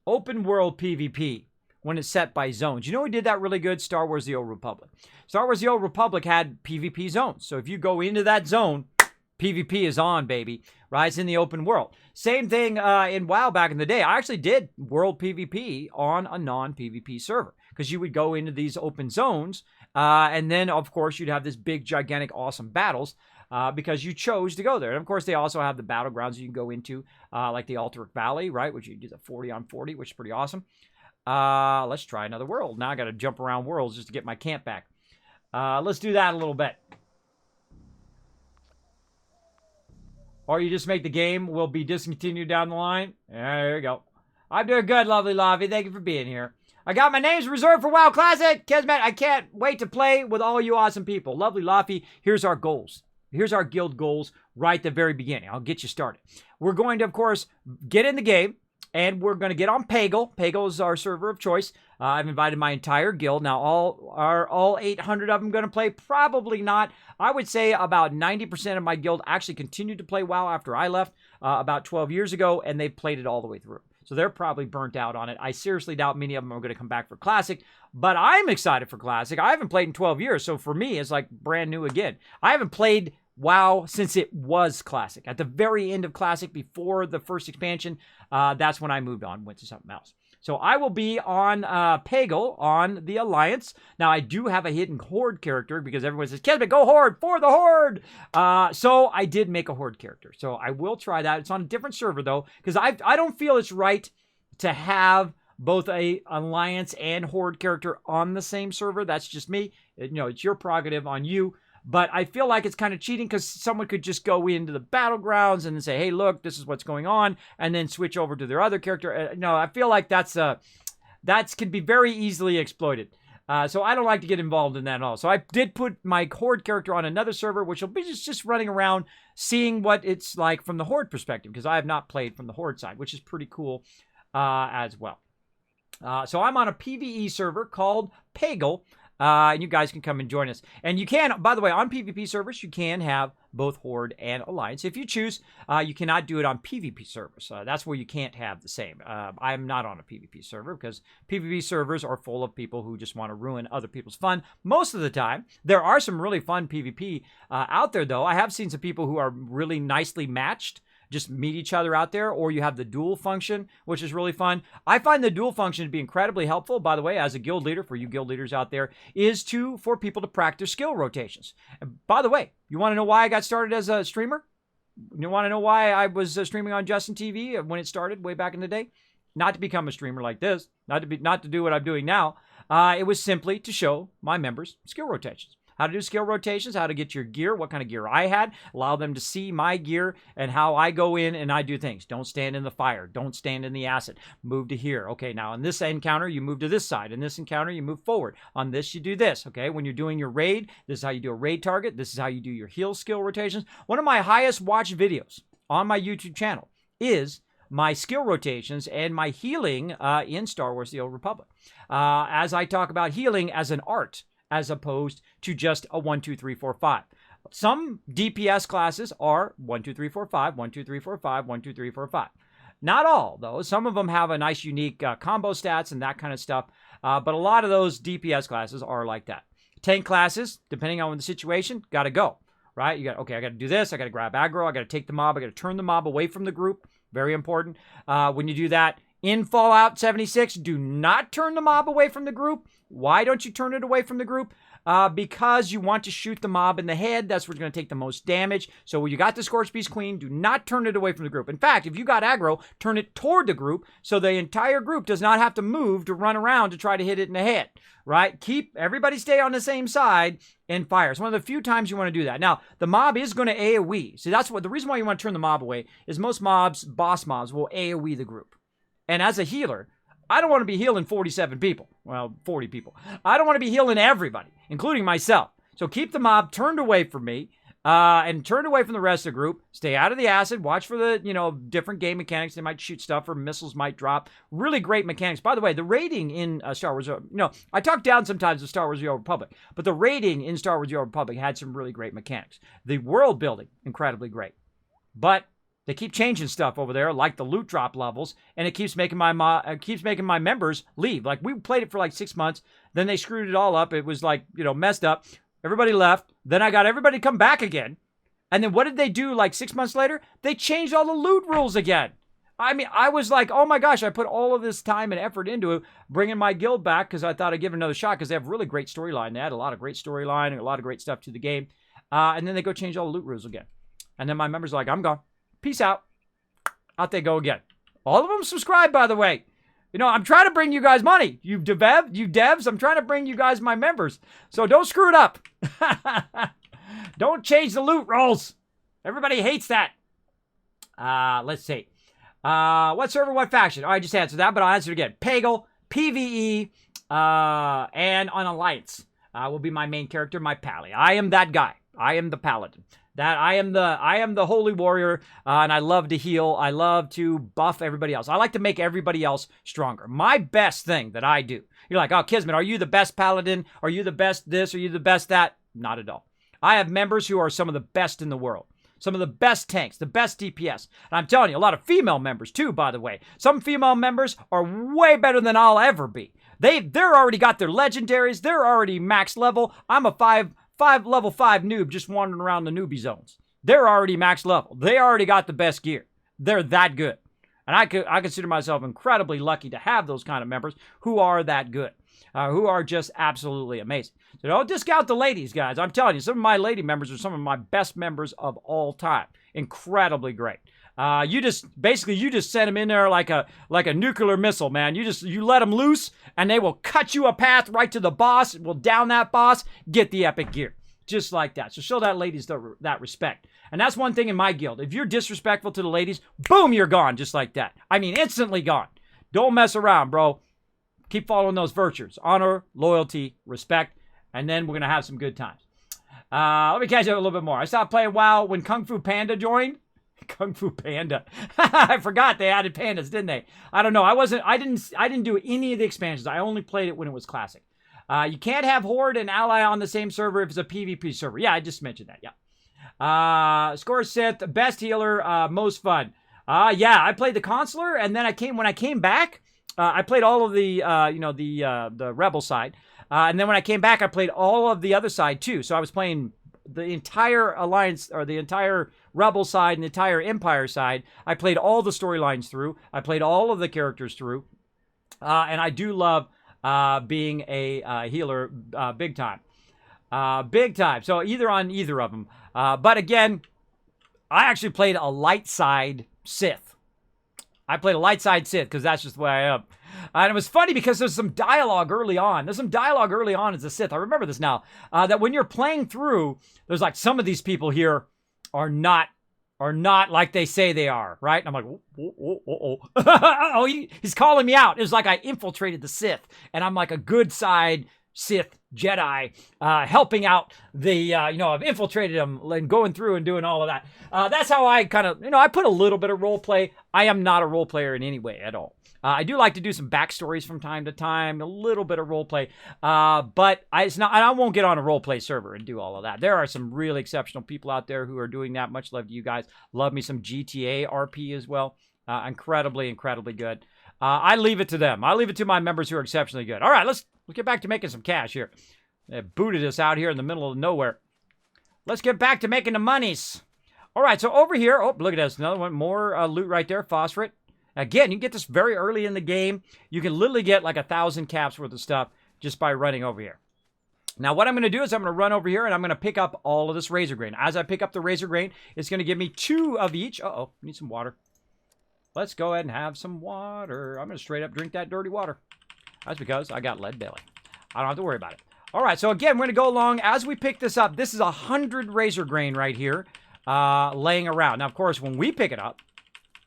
open world PvP when it's set by zones. You know who did that really good? Star Wars The Old Republic. Star Wars The Old Republic had PvP zones. So if you go into that zone, PvP is on, baby. Right? It's in the open world. Same thing in WoW back in the day. I actually did world PvP on a non-PvP server. Because you would go into these open zones. And then, of course, you'd have this big, gigantic, awesome battles. Because you chose to go there. And, of course, they also have the battlegrounds you can go into. Like the Alterac Valley, right? Which you do the 40 on 40, which is pretty awesome. Let's try another world. Now I got to jump around worlds just to get my camp back. Let's do that a little bit. Or you just make the game will be discontinued down the line. There you go. I'm doing good, lovely Lavi. Thank you for being here. I got my names reserved for WoW Classic. Kismet, I can't wait to play with all you awesome people. Lovely Lavi, here's our goals. Here's our guild goals right at the very beginning. I'll get you started. We're going to, of course, get in the game. And we're going to get on s.p.e.c.i.a.l. s.p.e.c.i.a.l is our server of choice. I've invited my entire guild. Now, are all 800 of them going to play? Probably not. I would say about 90% of my guild actually continued to play WoW after I left about 12 years ago, and they've played it all the way through. So they're probably burnt out on it. I seriously doubt many of them are going to come back for Classic, but I'm excited for Classic. I haven't played in 12 years, so for me, it's like brand new again. I haven't played WoW since it was Classic. At the very end of Classic, before the first expansion, that's when I moved on, went to something else. So I will be on s.p.e.c.i.a.l on the Alliance. Now, I do have a hidden Horde character because everyone says, Kismet, go Horde, for the Horde! So I did make a Horde character. So I will try that. It's on a different server, though, because I don't feel it's right to have both a Alliance and Horde character on the same server. That's just me. It's your prerogative on you. But I feel like it's kind of cheating because someone could just go into the battlegrounds and then say, hey, look, this is what's going on, and then switch over to their other character. No, I feel like that can be very easily exploited. So I don't like to get involved in that at all. So I did put my Horde character on another server, which will be just running around, seeing what it's like from the Horde perspective, because I have not played from the Horde side, which is pretty cool. as well. So I'm on a PvE server called s.p.e.c.i.a.l, and you guys can come and join us. And you can, by the way, on PvP servers, you can have both Horde and Alliance. If you choose, you cannot do it on PvP servers. That's where you can't have the same. I'm not on a PvP server because PvP servers are full of people who just want to ruin other people's fun most of the time. There are some really fun PvP out there, though. I have seen some people who are really nicely matched, just meet each other out there, or you have the duel function, which is really fun. I find the duel function to be incredibly helpful, by the way, as a guild leader, for you guild leaders out there, is for people to practice skill rotations. And by the way, you want to know why I got started as a streamer? You want to know why I was streaming on Justin TV when it started way back in the day? Not to become a streamer like this, not to do what I'm doing now. It was simply to show my members skill rotations. How to do skill rotations, how to get your gear, what kind of gear I had, allow them to see my gear and how I go in and I do things. Don't stand in the fire. Don't stand in the acid. Move to here. Okay, now in this encounter, you move to this side. In this encounter, you move forward. On this, you do this. Okay, when you're doing your raid, this is how you do a raid target. This is how you do your heal skill rotations. One of my highest watched videos on my YouTube channel is my skill rotations and my healing in Star Wars: The Old Republic. As I talk about healing as an art, as opposed to just a 1, 2, 3, 4, 5. Some DPS classes are 1, 2, 3, 4, 5, 1, 2, 3, 4, 5, 1, 2, 3, 4, 5. Not all, though. Some of them have a nice, unique combo stats and that kind of stuff. But a lot of those DPS classes are like that. Tank classes, depending on the situation, got to go, right? I got to do this. I got to grab aggro. I got to take the mob. I got to turn the mob away from the group. Very important. When you do that, in Fallout 76, do not turn the mob away from the group. Why don't you turn it away from the group? Because you want to shoot the mob in the head. That's what's going to take the most damage. So when you got the Scorched Beast Queen, do not turn it away from the group. In fact, if you got aggro, turn it toward the group so the entire group does not have to move to run around to try to hit it in the head, right? Everybody stay on the same side and fire. It's one of the few times you want to do that. Now, the mob is going to AoE. See, the reason why you want to turn the mob away is most mobs, boss mobs, will AoE the group. And as a healer, I don't want to be healing 47 people. Well, 40 people. I don't want to be healing everybody, including myself. So keep the mob turned away from me and turned away from the rest of the group. Stay out of the acid. Watch for the, different game mechanics. They might shoot stuff or missiles might drop. Really great mechanics. By the way, the raiding in Star Wars, I talk down sometimes of Star Wars: The Old Republic, but the raiding in Star Wars: The Old Republic had some really great mechanics. The world building, incredibly great. But they keep changing stuff over there, like the loot drop levels, and it keeps making my members leave. Like, we played it for like 6 months, then they screwed it all up. It was like, messed up. Everybody left. Then I got everybody to come back again. And then what did they do like 6 months later? They changed all the loot rules again. I mean, I was like, oh my gosh, I put all of this time and effort into bringing my guild back because I thought I'd give it another shot because they have really great storyline. They had a lot of great storyline and a lot of great stuff to the game. And then they go change all the loot rules again. And then my members are like, I'm gone. Peace out. Out they go again. All of them subscribe, by the way. I'm trying to bring you guys money. You devs, I'm trying to bring you guys my members. So don't screw it up. Don't change the loot rolls. Everybody hates that. Let's see. What server, what faction? Oh, I just answered that, but I'll answer it again. s.p.e.c.i.a.l, PvE, and on Alliance will be my main character, my pally. I am that guy. I am the paladin. I am the holy warrior, and I love to heal. I love to buff everybody else. I like to make everybody else stronger. My best thing that I do. You're like, oh, Kismet, are you the best paladin? Are you the best this? Are you the best that? Not at all. I have members who are some of the best in the world. Some of the best tanks, the best DPS. And I'm telling you, a lot of female members too, by the way. Some female members are way better than I'll ever be. They're already got their legendaries. They're already max level. I'm a level 5 noob just wandering around the newbie zones. They're already max level. They already got the best gear. They're that good. And I consider myself incredibly lucky to have those kind of members who are that good, who are just absolutely amazing. So don't discount the ladies, guys. I'm telling you, some of my lady members are some of my best members of all time. Incredibly great. You just send them in there like a nuclear missile, man. You let them loose, and they will cut you a path right to the boss. Will down that boss, get the epic gear, just like that. So show that ladies that respect, and that's one thing in my guild. If you're disrespectful to the ladies, boom, you're gone, just like that. I mean, instantly gone. Don't mess around, bro. Keep following those virtues: honor, loyalty, respect, and then we're gonna have some good times. Let me catch up a little bit more. I stopped playing WoW when Kung Fu Panda joined. Kung Fu Panda. I forgot they added pandas, didn't they? I don't know. I didn't do any of the expansions. I only played it when it was classic. You can't have Horde and Ally on the same server if it's a PvP server. Yeah, I just mentioned that. Yeah. Score Sith, best healer, most fun. Yeah, I played the Consular, and then when I came back, I played all of the the Rebel side, and then when I came back, I played all of the other side too. So I was playing the entire Alliance, or the entire Rebel side and the entire Empire side. I played all the storylines through. I played all of the characters through, and I do love being a healer big time. Big time. So either on either of them. But again, I actually played a light side Sith. I played a light side Sith because that's just the way I am. And it was funny because there's some dialogue early on. There's some dialogue early on as a Sith. I remember this now. That when you're playing through, there's like, some of these people here are not like they say they are, right? And I'm like, oh, he's calling me out. It was like I infiltrated the Sith, and I'm like a good side Sith Jedi, helping out the, I've infiltrated them and going through and doing all of that. That's how I kind of, I put a little bit of role play. I am not a role player in any way at all. I do like to do some backstories from time to time, a little bit of role play, but I won't get on a role play server and do all of that. There are some really exceptional people out there who are doing that. Much love to you guys. Love me some GTA RP as well. Incredibly, incredibly good. I leave it to them. I leave it to my members who are exceptionally good. All right, let's get back to making some cash here. They booted us out here in the middle of nowhere. Let's get back to making the monies. All right, so over here, oh, look at this. Another one, more loot right there, phosphorate. Again, you can get this very early in the game. You can literally get like 1,000 caps worth of stuff just by running over here. Now, what I'm going to do is I'm going to run over here and I'm going to pick up all of this razor grain. As I pick up the razor grain, it's going to give me 2 of each. Uh-oh, need some water. Let's go ahead and have some water. I'm going to straight up drink that dirty water. That's because I got lead belly. I don't have to worry about it. All right, so again, we're going to go along. As we pick this up, this is 100 razor grain right here laying around. Now, of course, when we pick it up,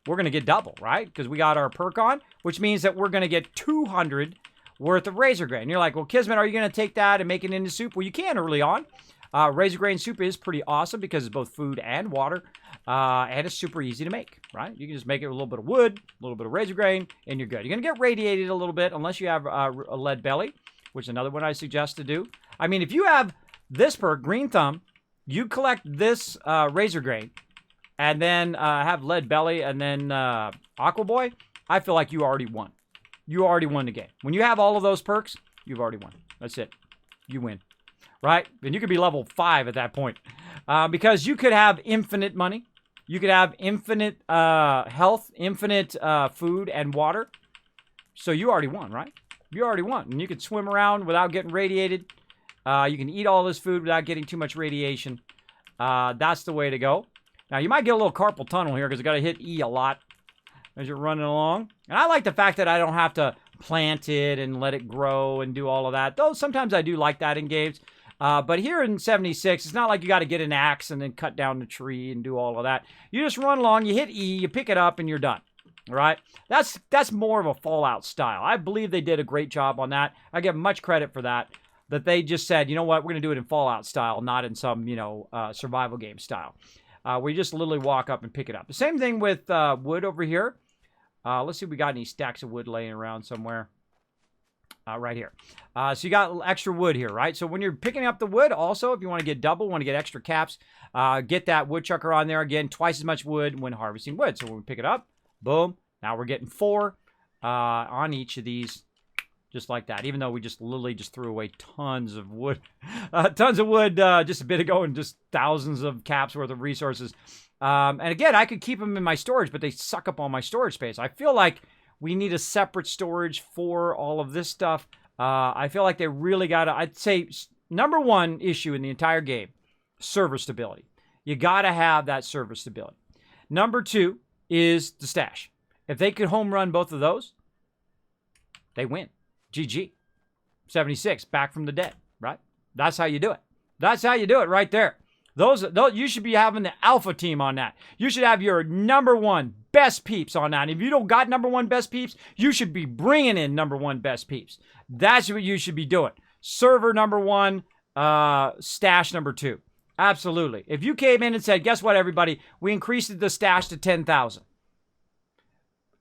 we're going to get double, right? Because we got our perk on, which means that we're going to get 200 worth of razor grain. And you're like, well, Kismet, are you going to take that and make it into soup? Well, you can early on. Razor grain soup is pretty awesome because it's both food and water. And it's super easy to make, right? You can just make it with a little bit of wood, a little bit of razor grain, and you're good. You're going to get radiated a little bit unless you have a lead belly, which is another one I suggest to do. I mean, if you have this perk, Green Thumb, you collect this razor grain, and then have lead belly, and then Aqua Boy, I feel like you already won. You already won the game. When you have all of those perks, you've already won. That's it. You win. Right? And you could be level 5 at that point. Because you could have infinite money. You could have infinite health, infinite food and water. So you already won, right? You already won. And you can swim around without getting radiated. You can eat all this food without getting too much radiation. That's the way to go. Now, you might get a little carpal tunnel here because you got to hit E a lot as you're running along. And I like the fact that I don't have to plant it and let it grow and do all of that. Though sometimes I do like that in games. But here in 76, it's not like you got to get an axe and then cut down the tree and do all of that. You just run along, you hit E, you pick it up, and you're done. All right? That's more of a Fallout style. I believe they did a great job on that. I give much credit for that. That they just said, you know what, we're going to do it in Fallout style, not in some, survival game style. Where you just literally walk up and pick it up. The same thing with wood over here. Let's see if we got any stacks of wood laying around somewhere. Right here. So you got extra wood here, right? So when you're picking up the wood, also, if you want to get double, want to get extra caps, get that woodchucker on there. Again, twice as much wood when harvesting wood. So when we pick it up, boom, now we're getting 4 on each of these. Just like that, even though we just literally just threw away tons of wood. Tons of wood just a bit ago and just thousands of caps worth of resources. And again, I could keep them in my storage, but they suck up all my storage space. I feel like we need a separate storage for all of this stuff. I feel like they really got to, I'd say, number one issue in the entire game, server stability. You got to have that server stability. Number 2 is the stash. If they could home run both of those, they win. GG. 76, back from the dead, right? That's how you do it. That's how you do it right there. Those you should be having the alpha team on that. You should have your number 1 best peeps on that. And if you don't got number 1 best peeps, you should be bringing in number 1 best peeps. That's what you should be doing. Server number 1, stash number 2. Absolutely. If you came in and said, guess what, everybody, we increased the stash to 10,000.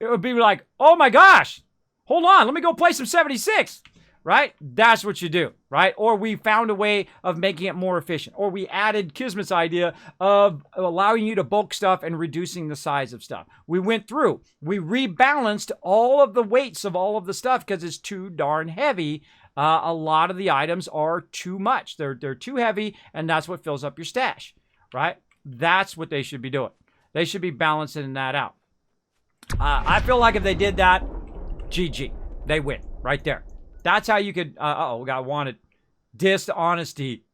It would be like, oh my gosh, hold on, let me go play some 76, right? That's what you do, right? Or we found a way of making it more efficient. Or we added Kismet's idea of allowing you to bulk stuff and reducing the size of stuff. We went through, we rebalanced all of the weights of all of the stuff because it's too darn heavy. A lot of the items are too much. They're too heavy, and that's what fills up your stash, right? That's what they should be doing. They should be balancing that out. I feel like if they did that, GG. They win right there. That's how you could, we got wanted. Dishonesty.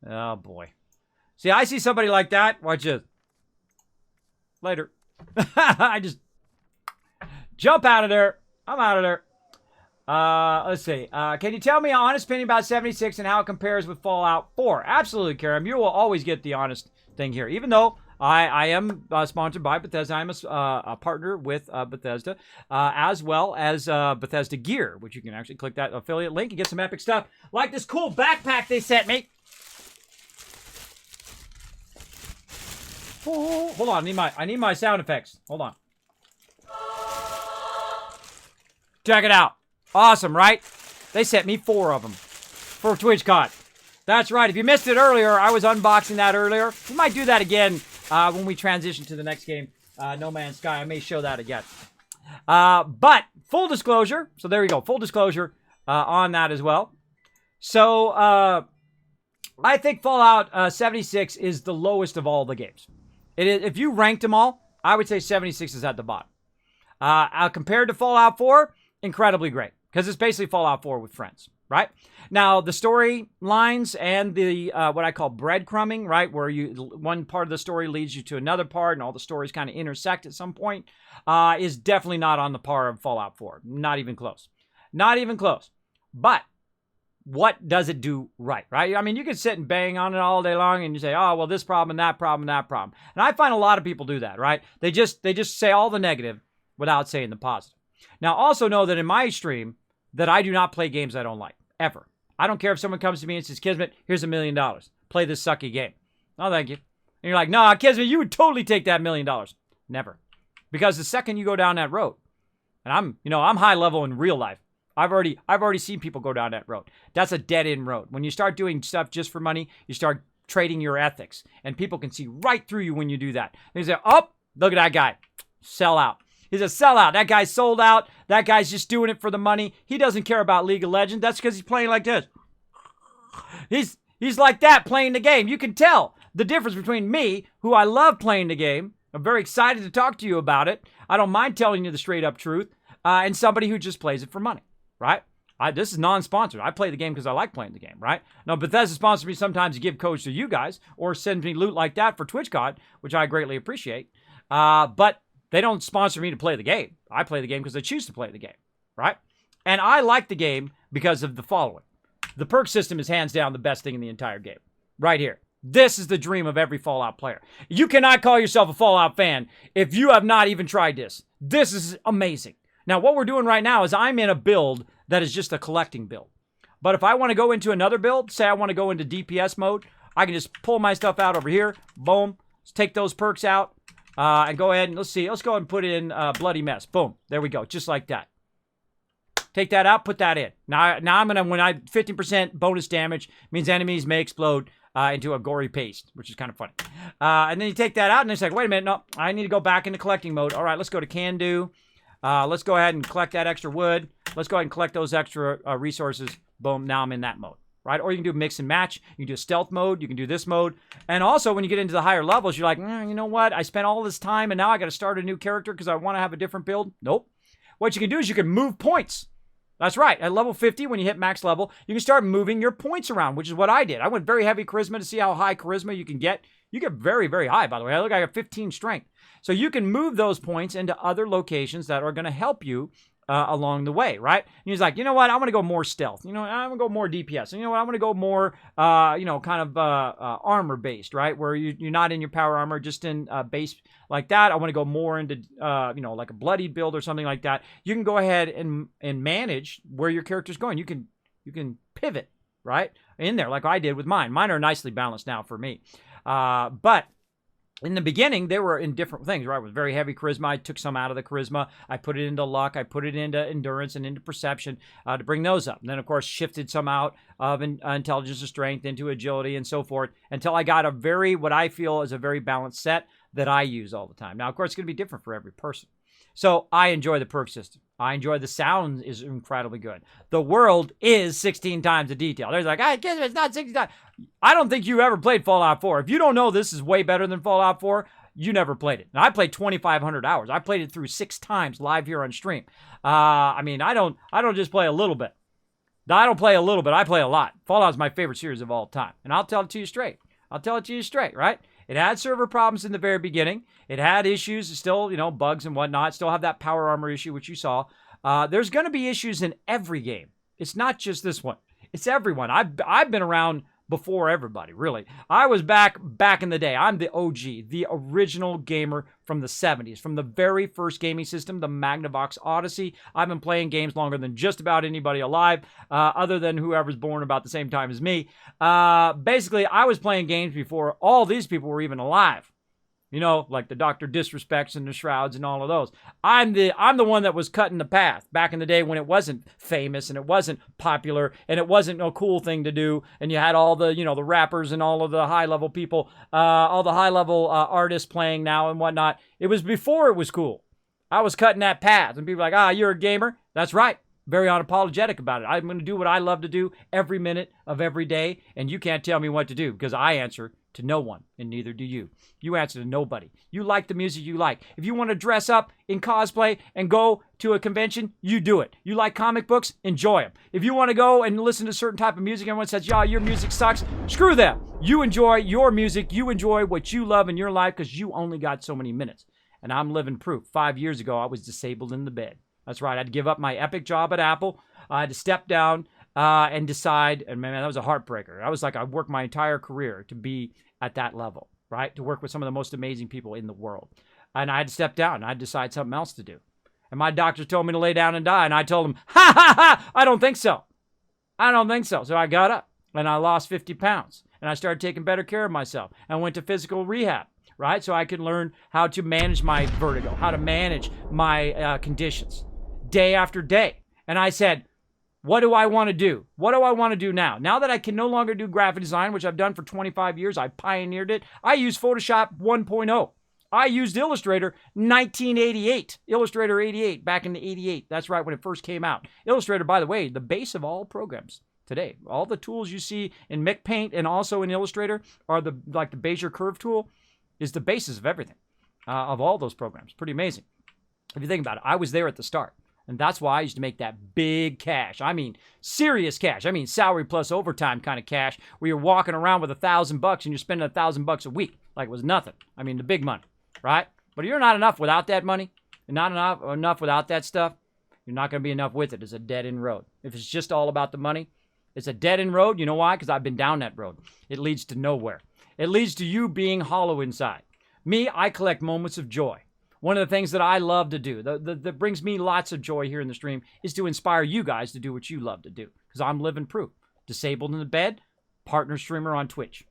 Oh, boy. See, I see somebody like that. Watch this. Later. I just jump out of there. I'm out of there. Let's see. Can you tell me an honest opinion about 76 and how it compares with Fallout 4? Absolutely, Karam. You will always get the honest thing here. Even though I am sponsored by Bethesda. I'm a partner with Bethesda, as well as Bethesda Gear, which you can actually click that affiliate link and get some epic stuff, like this cool backpack they sent me. Oh, hold on, I need my sound effects. Hold on. Check it out. Awesome, right? They sent me 4 of them for TwitchCon. That's right. If you missed it earlier, I was unboxing that earlier. We might do that again when we transition to the next game, No Man's Sky. I may show that again. But full disclosure. So there you go. Full disclosure on that as well. So I think Fallout 76 is the lowest of all the games. It is, if you ranked them all, I would say 76 is at the bottom. Compared to Fallout 4, incredibly great. Because it's basically Fallout 4 with friends, right? Now, the story lines and the what I call breadcrumbing, right? Where one part of the story leads you to another part and all the stories kind of intersect at some point, is definitely not on the par of Fallout 4. Not even close. Not even close. But what does it do right? I mean, you can sit and bang on it all day long and you say, oh, well, this problem and that problem and that problem. And I find a lot of people do that, right? They just say all the negative without saying the positive. Now, also know that in my stream, that I do not play games I don't like, ever. I don't care if someone comes to me and says, Kismet, here's $1 million. Play this sucky game. Oh, thank you. And you're like, nah, Kismet, you would totally take that $1 million. Never. Because the second you go down that road, and I'm high level in real life. I've already seen people go down that road. That's a dead-end road. When you start doing stuff just for money, you start trading your ethics. And people can see right through you when you do that. They say, oh, look at that guy. Sell out. He's a sellout. That guy's sold out. That guy's just doing it for the money. He doesn't care about League of Legends. That's because he's playing like this. He's like that playing the game. You can tell the difference between me, who I love playing the game. I'm very excited to talk to you about it. I don't mind telling you the straight up truth. And somebody who just plays it for money, right? This is non-sponsored. I play the game because I like playing the game, right? Now, Bethesda sponsors me sometimes to give codes to you guys or send me loot like that for TwitchCon, which I greatly appreciate. But they don't sponsor me to play the game. I play the game because I choose to play the game, right? And I like the game because of the following. The perk system is hands down the best thing in the entire game. Right here. This is the dream of every Fallout player. You cannot call yourself a Fallout fan if you have not even tried this. This is amazing. Now, what we're doing right now is I'm in a build that is just a collecting build. But if I want to go into another build, say I want to go into DPS mode, I can just pull my stuff out over here. Boom. Let's take those perks out. And go ahead and let's go ahead and put in Bloody Mess. Boom. There we go. Just like that. Take that out, put that in. Now I'm going to, when 15% bonus damage means enemies may explode into a gory paste, which is kind of funny. And then you take that out and it's like, wait a minute. No, I need to go back into collecting mode. All right, let's go to can do. Let's go ahead and collect that extra wood. Let's go ahead and collect those extra resources. Boom. Now I'm in that mode. Right? Or you can do mix and match. You can do stealth mode. You can do this mode. And also, when you get into the higher levels, you're like, you know what? I spent all this time, and now I got to start a new character because I want to have a different build. Nope. What you can do is you can move points. That's right. At level 50, when you hit max level, you can start moving your points around, which is what I did. I went very heavy charisma to see how high charisma you can get. You get very, very high, by the way. I look, I got 15 strength. So you can move those points into other locations that are going to help you along the way, right? And he's like, you know what? I want to go more stealth. You know, I want to go more DPS. And you know what? I want to go more, armor-based, right? Where you're not in your power armor, just in base like that. I want to go more into, like a bloody build or something like that. You can go ahead and manage where your character's going. You can pivot right? In there, like I did with mine. Mine are nicely balanced now for me. But in the beginning, they were in different things, right? With very heavy charisma, I took some out of the charisma. I put it into luck. I put it into endurance and into perception to bring those up. And then, of course, shifted some out of intelligence and strength into agility and so forth until I got what I feel is a very balanced set that I use all the time. Now, of course, it's going to be different for every person. So I enjoy the perk system. I enjoy the sound is incredibly good. The world is 16 times the detail. There's like, it's not 16 times. I don't think you ever played Fallout 4. If you don't know this is way better than Fallout 4, you never played it. And I played 2,500 hours. I played it through 6 times live here on stream. I don't just play a little bit. I don't play a little bit. I play a lot. Fallout is my favorite series of all time. And I'll tell it to you straight. Right? It had server problems in the very beginning. It had issues, still, bugs and whatnot. Still have that power armor issue, which you saw. There's going to be issues in every game. It's not just this one. It's everyone. I've been around before everybody, really. I was back in the day. I'm the OG, the original gamer from the 70s, from the very first gaming system, the Magnavox Odyssey. I've been playing games longer than just about anybody alive, other than whoever's born about the same time as me. Basically, I was playing games before all these people were even alive. Like the Dr. Disrespects and the Shrouds and all of those. I'm the one that was cutting the path back in the day when it wasn't famous and it wasn't popular and it wasn't no cool thing to do. And you had all the, the rappers and all of the high-level people, all the high-level artists playing now and whatnot. It was before it was cool. I was cutting that path. And people were like, you're a gamer? That's right. Very unapologetic about it. I'm going to do what I love to do every minute of every day. And you can't tell me what to do because I answer to no one, and neither do you. You answer to nobody. You like the music you like. If you want to dress up in cosplay and go to a convention, you do it. You like comic books, enjoy them. If you want to go and listen to a certain type of music, everyone says, your music sucks, screw them. You enjoy your music. You enjoy what you love in your life because you only got so many minutes. And I'm living proof. 5 years ago, I was disabled in the bed. That's right. I had to give up my epic job at Apple. I had to step down and decide, and man, that was a heartbreaker. I was like, I worked my entire career to be at that level, right? To work with some of the most amazing people in the world. And I had to step down and I had to decide something else to do. And my doctor told me to lay down and die. And I told him, I don't think so. So I got up and I lost 50 pounds and I started taking better care of myself. I went to physical rehab, right? So I could learn how to manage my vertigo, how to manage my conditions day after day. And I said, what do I want to do? What do I want to do now? Now that I can no longer do graphic design, which I've done for 25 years, I pioneered it. I use Photoshop 1.0. I used Illustrator 1988. Illustrator 88, back in the 88. That's right, when it first came out. Illustrator, by the way, the base of all programs today. All the tools you see in MicPaint and also in Illustrator are the Bezier curve tool is the basis of everything, of all those programs. Pretty amazing. If you think about it, I was there at the start. And that's why I used to make that big cash. I mean, serious cash. I mean, salary plus overtime kind of cash where you're walking around with $1,000 and you're spending $1,000 a week like it was nothing. I mean, the big money, right? But you're not enough without that money. You're not enough without that stuff. You're not going to be enough with it. It's a dead-end road. If it's just all about the money, it's a dead-end road. You know why? Because I've been down that road. It leads to nowhere. It leads to you being hollow inside. Me, I collect moments of joy. One of the things that I love to do, that brings me lots of joy here in the stream, is to inspire you guys to do what you love to do. Because I'm living proof. Disabled in the bed, partner streamer on Twitch.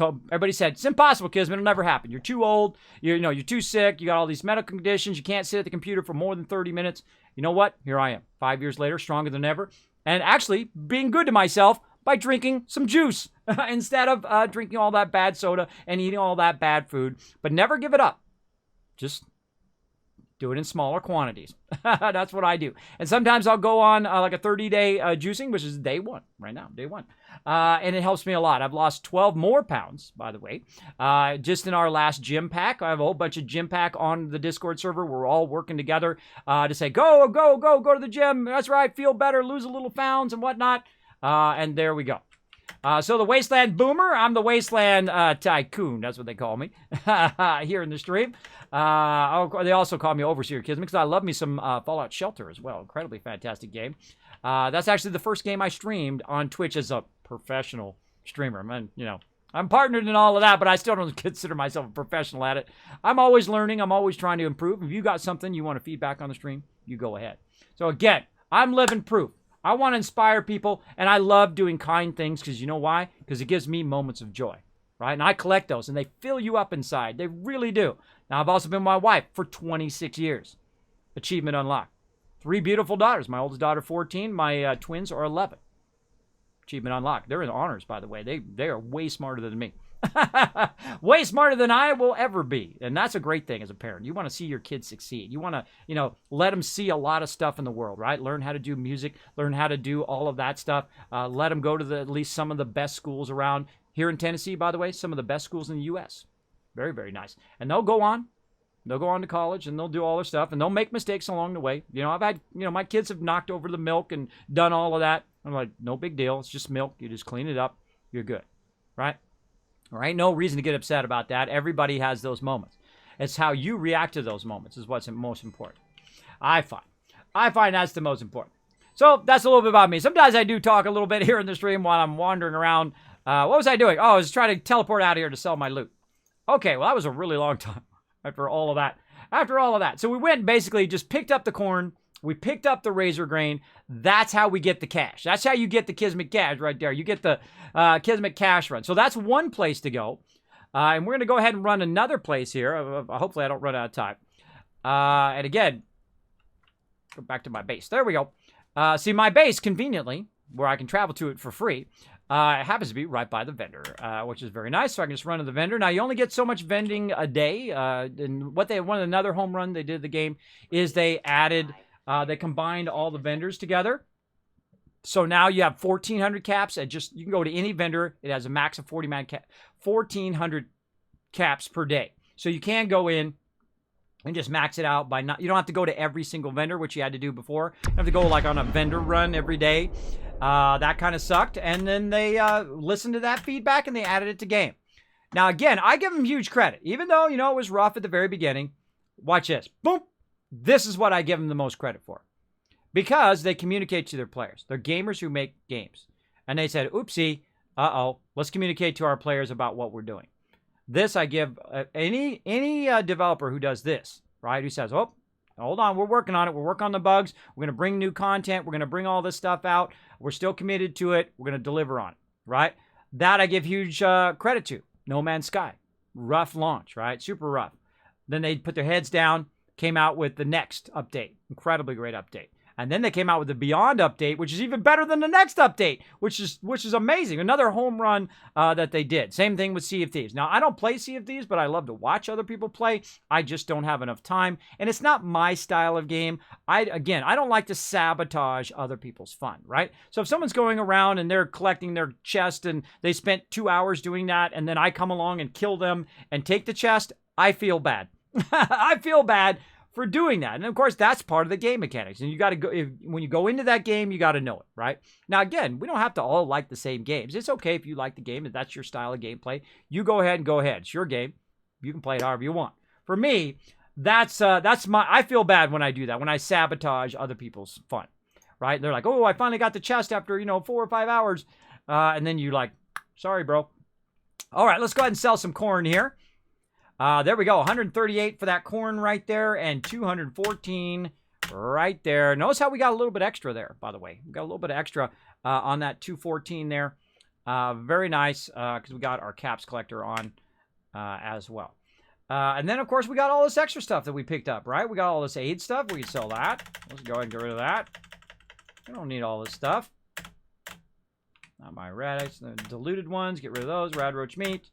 Everybody said, it's impossible, Kismet. It'll never happen. You're too old. You're too sick. You got all these medical conditions. You can't sit at the computer for more than 30 minutes. You know what? Here I am, 5 years later, stronger than ever. And actually being good to myself by drinking some juice instead of drinking all that bad soda and eating all that bad food. But never give it up. Just do it in smaller quantities. That's what I do. And sometimes I'll go on like a 30-day juicing, which is day one, right now, day one. And it helps me a lot. I've lost 12 more pounds, by the way, just in our last gym pack. I have a whole bunch of gym pack on the Discord server. We're all working together to say, go to the gym. That's right, feel better, lose a little pounds and whatnot. And there we go. So the Wasteland Boomer, I'm the Wasteland Tycoon. That's what they call me here in the stream. They also call me Overseer Kismet because I love me some Fallout Shelter as well. Incredibly fantastic game. That's actually the first game I streamed on Twitch as a professional streamer. I mean, I'm partnered in all of that, but I still don't consider myself a professional at it. I'm always learning. I'm always trying to improve. If you got something you want to feedback on the stream, you go ahead. So again, I'm living proof. I want to inspire people, and I love doing kind things because you know why? Because it gives me moments of joy, right? And I collect those, and they fill you up inside. They really do. Now, I've also been with my wife for 26 years. Achievement unlocked. 3 beautiful daughters. My oldest daughter, 14. My twins are 11. Achievement unlocked. They're in honors, by the way. They are way smarter than me. Way smarter than I will ever be. And that's a great thing as a parent. You want to see your kids succeed. You want to, let them see a lot of stuff in the world, right? Learn how to do music, learn how to do all of that stuff. Let them go to at least some of the best schools around. Here in Tennessee, by the way, some of the best schools in the U.S. Very, very nice. And they'll go on. They'll go on to college and they'll do all their stuff and they'll make mistakes along the way. I've had, my kids have knocked over the milk and done all of that. I'm like, no big deal. It's just milk. You just clean it up. You're good, right? There ain't no reason to get upset about that. Everybody has those moments. It's how you react to those moments is what's most important. I find that's the most important. So that's a little bit about me. Sometimes I do talk a little bit here in the stream while I'm wandering around. What was I doing? Oh, I was trying to teleport out of here to sell my loot. Okay, well, that was a really long time after all of that. So we went and basically just picked up the corn. We picked up the razor grain. That's how we get the cash. That's how you get the Kismet cash right there. You get the Kismet cash run. So that's one place to go. And we're going to go ahead and run another place here. Hopefully I don't run out of time. And again, go back to my base. There we go. See, my base, conveniently, where I can travel to it for free, it happens to be right by the vendor, which is very nice. So I can just run to the vendor. Now, you only get so much vending a day. And another home run they did the game is they combined all the vendors together. So now you have 1,400 caps. You can go to any vendor. It has a max of 1,400 caps per day. So you can go in and just max it out you don't have to go to every single vendor, which you had to do before. You have to go like on a vendor run every day. That kind of sucked. And then they listened to that feedback and they added it to game. Now, again, I give them huge credit. Even though, it was rough at the very beginning. Watch this. Boom. This is what I give them the most credit for. Because they communicate to their players. They're gamers who make games. And they said, oopsie, let's communicate to our players about what we're doing. This I give any developer who does this, right? Who says, oh, hold on, we're working on it. We're working on the bugs. We're going to bring new content. We're going to bring all this stuff out. We're still committed to it. We're going to deliver on it, right? That I give huge credit to. No Man's Sky. Rough launch, right? Super rough. Then they put their heads down, came out with the next update. Incredibly great update. And then they came out with the Beyond update, which is even better than the next update, which is amazing. Another home run that they did. Same thing with Sea of Thieves. Now, I don't play Sea of Thieves, but I love to watch other people play. I just don't have enough time. And it's not my style of game. I don't like to sabotage other people's fun, right? So if someone's going around and they're collecting their chest and they spent 2 hours doing that, and then I come along and kill them and take the chest, I feel bad. I feel bad for doing that. And of course, that's part of the game mechanics. And you got to go, when you go into that game, you got to know it, right? Now, again, we don't have to all like the same games. It's okay if you like the game, if that's your style of gameplay. You go ahead and go ahead. It's your game. You can play it however you want. For me, I feel bad when I do that, when I sabotage other people's fun, right? They're like, oh, I finally got the chest after, 4 or 5 hours. And then you're like, sorry, bro. All right, let's go ahead and sell some corn here. There we go. 138 for that corn right there and 214 right there. Notice how we got a little bit extra there, by the way. We got a little bit of extra on that 214 there. Very nice because we got our caps collector on as well. And then, of course, we got all this extra stuff that we picked up, right? We got all this aid stuff. We can sell that. Let's go ahead and get rid of that. We don't need all this stuff. Not my radish. The diluted ones. Get rid of those. Rad roach meat.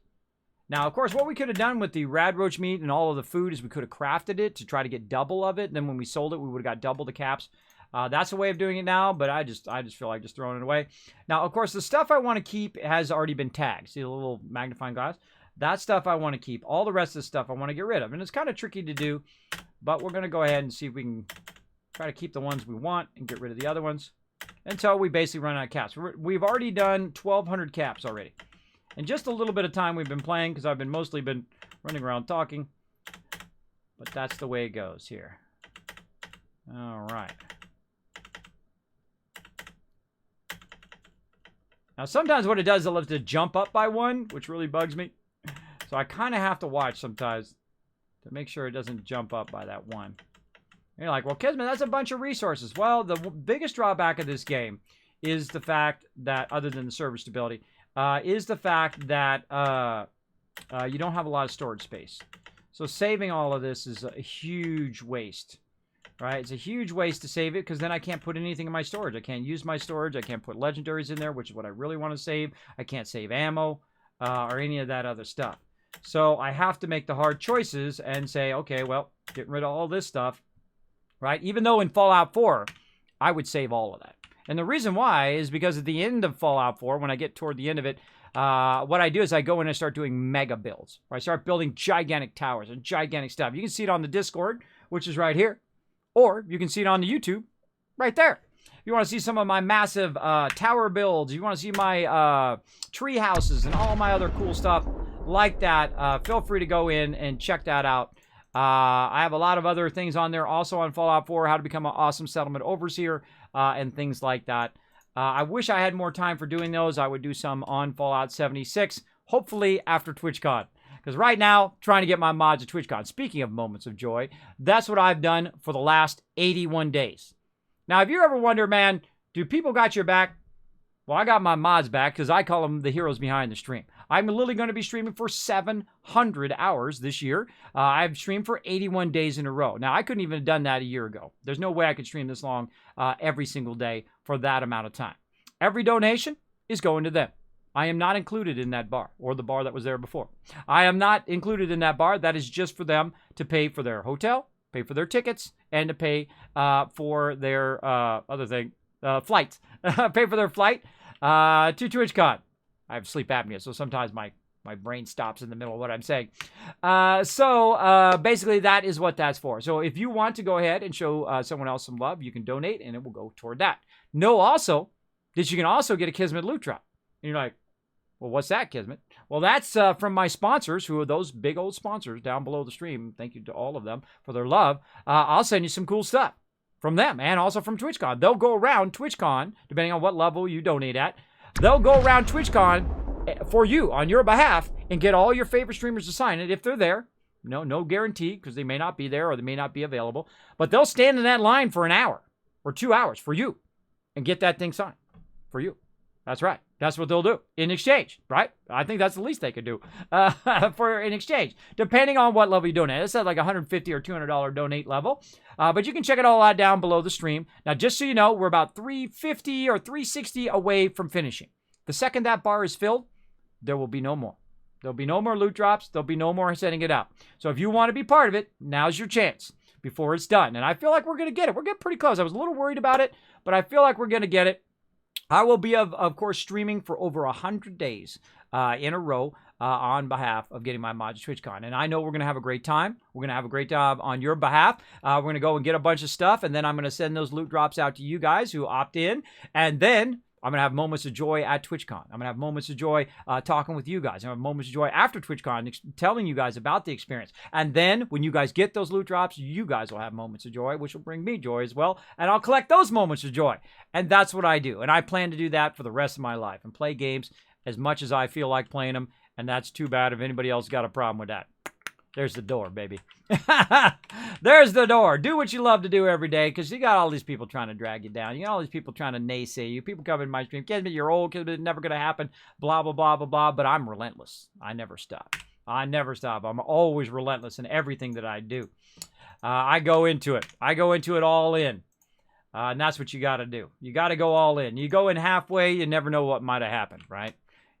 Now, of course, what we could have done with the rad roach meat and all of the food is we could have crafted it to try to get double of it. And then when we sold it, we would have got double the caps. That's a way of doing it now, but I just feel like just throwing it away. Now, of course, the stuff I want to keep has already been tagged. See the little magnifying glass? That stuff I want to keep. All the rest of the stuff I want to get rid of. And it's kind of tricky to do, but we're going to go ahead and see if we can try to keep the ones we want and get rid of the other ones until we basically run out of caps. We've already done 1,200 caps already. And just a little bit of time we've been playing because I've mostly been running around talking. But that's the way it goes here. All right. Now, sometimes what it does, it loves to jump up by one, which really bugs me. So I kind of have to watch sometimes to make sure it doesn't jump up by that one. And you're like, well, Kismet, that's a bunch of resources. Well, the biggest drawback of this game is the fact that, other than the server stability, is the fact that you don't have a lot of storage space. So saving all of this is a huge waste, right? It's a huge waste to save it because then I can't put anything in my storage. I can't use my storage. I can't put legendaries in there, which is what I really want to save. I can't save ammo or any of that other stuff. So I have to make the hard choices and say, okay, well, getting rid of all this stuff, right? Even though in Fallout 4, I would save all of that. And the reason why is because at the end of Fallout 4, when I get toward the end of it, what I do is I go in and start doing mega builds. I start building gigantic towers and gigantic stuff. You can see it on the Discord, which is right here. Or you can see it on the YouTube right there. If you want to see some of my massive tower builds, you want to see my tree houses and all my other cool stuff like that, feel free to go in and check that out. I have a lot of other things on there also on Fallout 4, how to become an awesome settlement overseer and things like that. I wish I had more time for doing those. I would do some on Fallout 76, hopefully after TwitchCon. Because right now, trying to get my mods at TwitchCon. Speaking of moments of joy, that's what I've done for the last 81 days. Now, if you ever wonder, man, do people got your back? Well, I got my mods back because I call them the heroes behind the stream. I'm literally going to be streaming for 700 hours this year. I've streamed for 81 days in a row. Now, I couldn't even have done that a year ago. There's no way I could stream this long every single day for that amount of time. Every donation is going to them. I am not included in that bar or the bar that was there before. I am not included in that bar. That is just for them to pay for their hotel, pay for their tickets, and to pay for their flights. Pay for their flight to TwitchCon. I have sleep apnea, so sometimes my brain stops in the middle of what I'm saying. Basically, that is what that's for. So if you want to go ahead and show someone else some love, you can donate, and it will go toward that. Know also that you can also get a Kismet loot drop. And you're like, well, what's that, Kismet? Well, that's from my sponsors, who are those big old sponsors down below the stream. Thank you to all of them for their love. I'll send you some cool stuff from them and also from TwitchCon. They'll go around TwitchCon, depending on what level you donate at. They'll go around TwitchCon for you on your behalf and get all your favorite streamers to sign it if they're there. No guarantee because they may not be there or they may not be available. But they'll stand in that line for an hour or 2 hours for you and get that thing signed for you. That's right. That's what they'll do in exchange, right? I think that's the least they could do for in exchange, depending on what level you donate. It's at like $150 or $200 donate level, but you can check it all out down below the stream. Now, just so you know, we're about $350 or $360 away from finishing. The second that bar is filled, there will be no more. There'll be no more loot drops. There'll be no more sending it out. So if you want to be part of it, now's your chance before it's done. And I feel like we're going to get it. We're getting pretty close. I was a little worried about it, but I feel like we're going to get it. I will be, of course, streaming for over 100 days in a row on behalf of getting my mods to TwitchCon. And I know we're going to have a great time. We're going to have a great time on your behalf. We're going to go and get a bunch of stuff, and then I'm going to send those loot drops out to you guys who opt in. And then I'm going to have moments of joy at TwitchCon. I'm going to have moments of joy talking with you guys. I'm going to have moments of joy after TwitchCon telling you guys about the experience. And then when you guys get those loot drops, you guys will have moments of joy, which will bring me joy as well. And I'll collect those moments of joy. And that's what I do. And I plan to do that for the rest of my life and play games as much as I feel like playing them. And that's too bad if anybody else got a problem with that. There's the door, baby. There's the door. Do what you love to do every day, because you got all these people trying to drag you down. You got all these people trying to naysay you. People come in my stream, Kismet, you're old, Kismet, it's never going to happen, blah, blah, blah, blah, blah. But I'm relentless. I never stop. I never stop. I'm always relentless in everything that I do. I go into it. I go into it all in. And that's what you got to do. You got to go all in. You go in halfway, you never know what might have happened, right?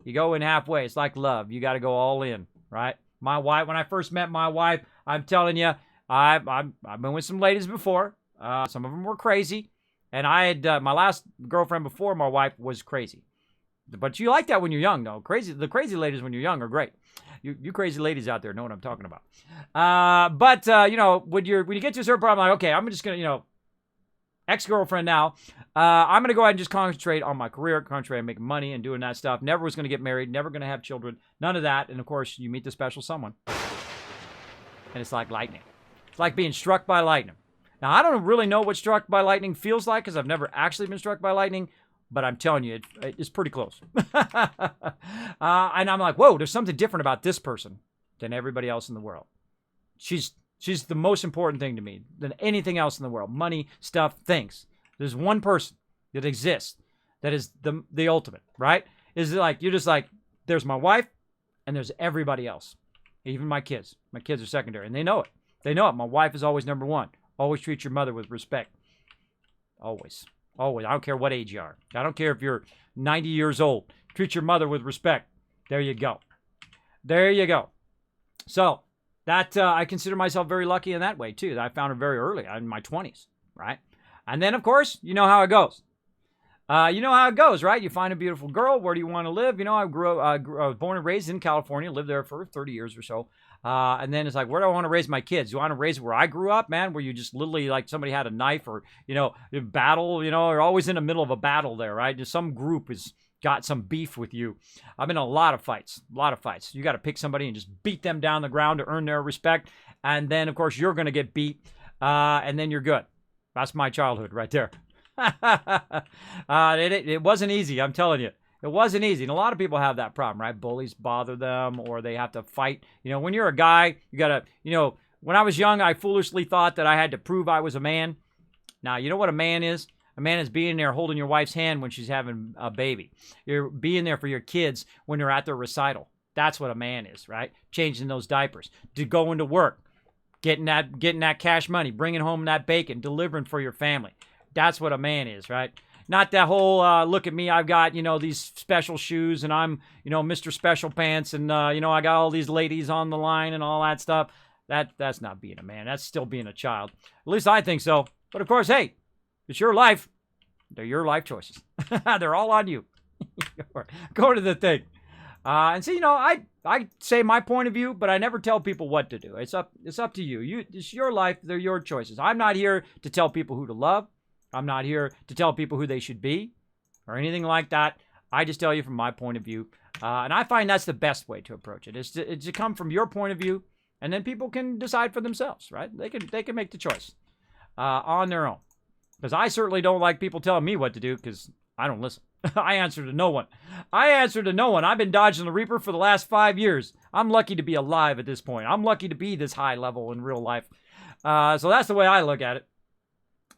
You go in halfway. It's like love. You got to go all in, right? My wife, when I first met my wife, I'm telling you, I've been with some ladies before. Some of them were crazy. And I had, my last girlfriend before my wife was crazy. But you like that when you're young, though. The crazy ladies when you're young are great. You crazy ladies out there know what I'm talking about. You know, when you get to a certain point, I'm like, okay, I'm just going to, you know, ex-girlfriend now. I'm going to go ahead and just concentrate on my career, concentrate on making money and doing that stuff. Never was going to get married, never going to have children, none of that. And of course, you meet the special someone. And it's like lightning. It's like being struck by lightning. Now, I don't really know what struck by lightning feels like because I've never actually been struck by lightning. But I'm telling you, it's pretty close. And I'm like, whoa, there's something different about this person than everybody else in the world. She's She's the most important thing to me than anything else in the world. Money, stuff, things. There's one person that exists that is the ultimate, right? Is like, you're just like, there's my wife and there's everybody else. Even my kids. My kids are secondary and they know it. They know it. My wife is always number one. Always treat your mother with respect. Always. Always. I don't care what age you are. I don't care if you're 90 years old. Treat your mother with respect. There you go. There you go. So, that I consider myself very lucky in that way, too. I found her very early, in my 20s, right? And then, of course, you know how it goes. You know how it goes, right? You find a beautiful girl. Where do you want to live? You know, I was born and raised in California. Lived there for 30 years or so. And then it's like, where do I want to raise my kids? Do I want to raise where I grew up, man? Where you just literally, like, somebody had a knife or, you know, battle, you know, you're always in the middle of a battle there, right? Just some group has got some beef with you. I've been in a lot of fights. You got to pick somebody and just beat them down the ground to earn their respect. And then, of course, you're going to get beat. And then you're good. That's my childhood right there. It wasn't easy, I'm telling you. It wasn't easy. And a lot of people have that problem, right? Bullies bother them or they have to fight. You know, when you're a guy, you got to, you know, when I was young, I foolishly thought that I had to prove I was a man. Now, you know what a man is? A man is being there holding your wife's hand when she's having a baby. You're being there for your kids when they're at their recital. That's what a man is, right? Changing those diapers, to going to work, getting that cash money, bringing home that bacon, delivering for your family. That's what a man is, right? Not that whole, look at me, I've got, you know, these special shoes and I'm, you know, Mr. Special Pants and, you know, I got all these ladies on the line and all that stuff. That's not being a man. That's still being a child. At least I think so. But of course, hey, it's your life. They're your life choices. They're all on you. Go to the thing. And see, you know, I say my point of view, but I never tell people what to do. It's up to you. It's your life. They're your choices. I'm not here to tell people who to love. I'm not here to tell people who they should be or anything like that. I just tell you from my point of view. And I find that's the best way to approach it. It's to come from your point of view, and then people can decide for themselves, right? They can make the choice on their own. Because I certainly don't like people telling me what to do because I don't listen. I answer to no one. I've been dodging the Reaper for the last 5 years. I'm lucky to be alive at this point. I'm lucky to be this high level in real life. So that's the way I look at it.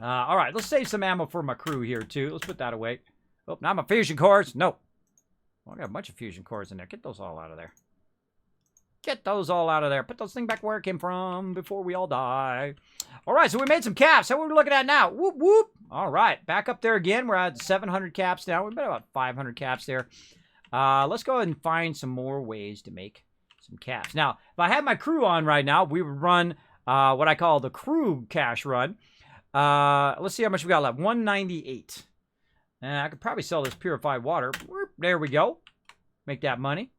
All right, let's save some ammo for my crew here, too. Let's put that away. Oh, not my fusion cores. No. Well, I got a bunch of fusion cores in there. Get those all out of there. Get those all out of there. Put those things back where it came from before we all die. All right, so we made some caps. How are we looking at now? Whoop, whoop. All right, back up there again. We're at 700 caps now. We've got about 500 caps there. Let's go ahead and find some more ways to make some caps. Now, if I had my crew on right now, we would run what I call the crew cash run. Let's see how much we got left. 198. I could probably sell this purified water. There we go. Make that money.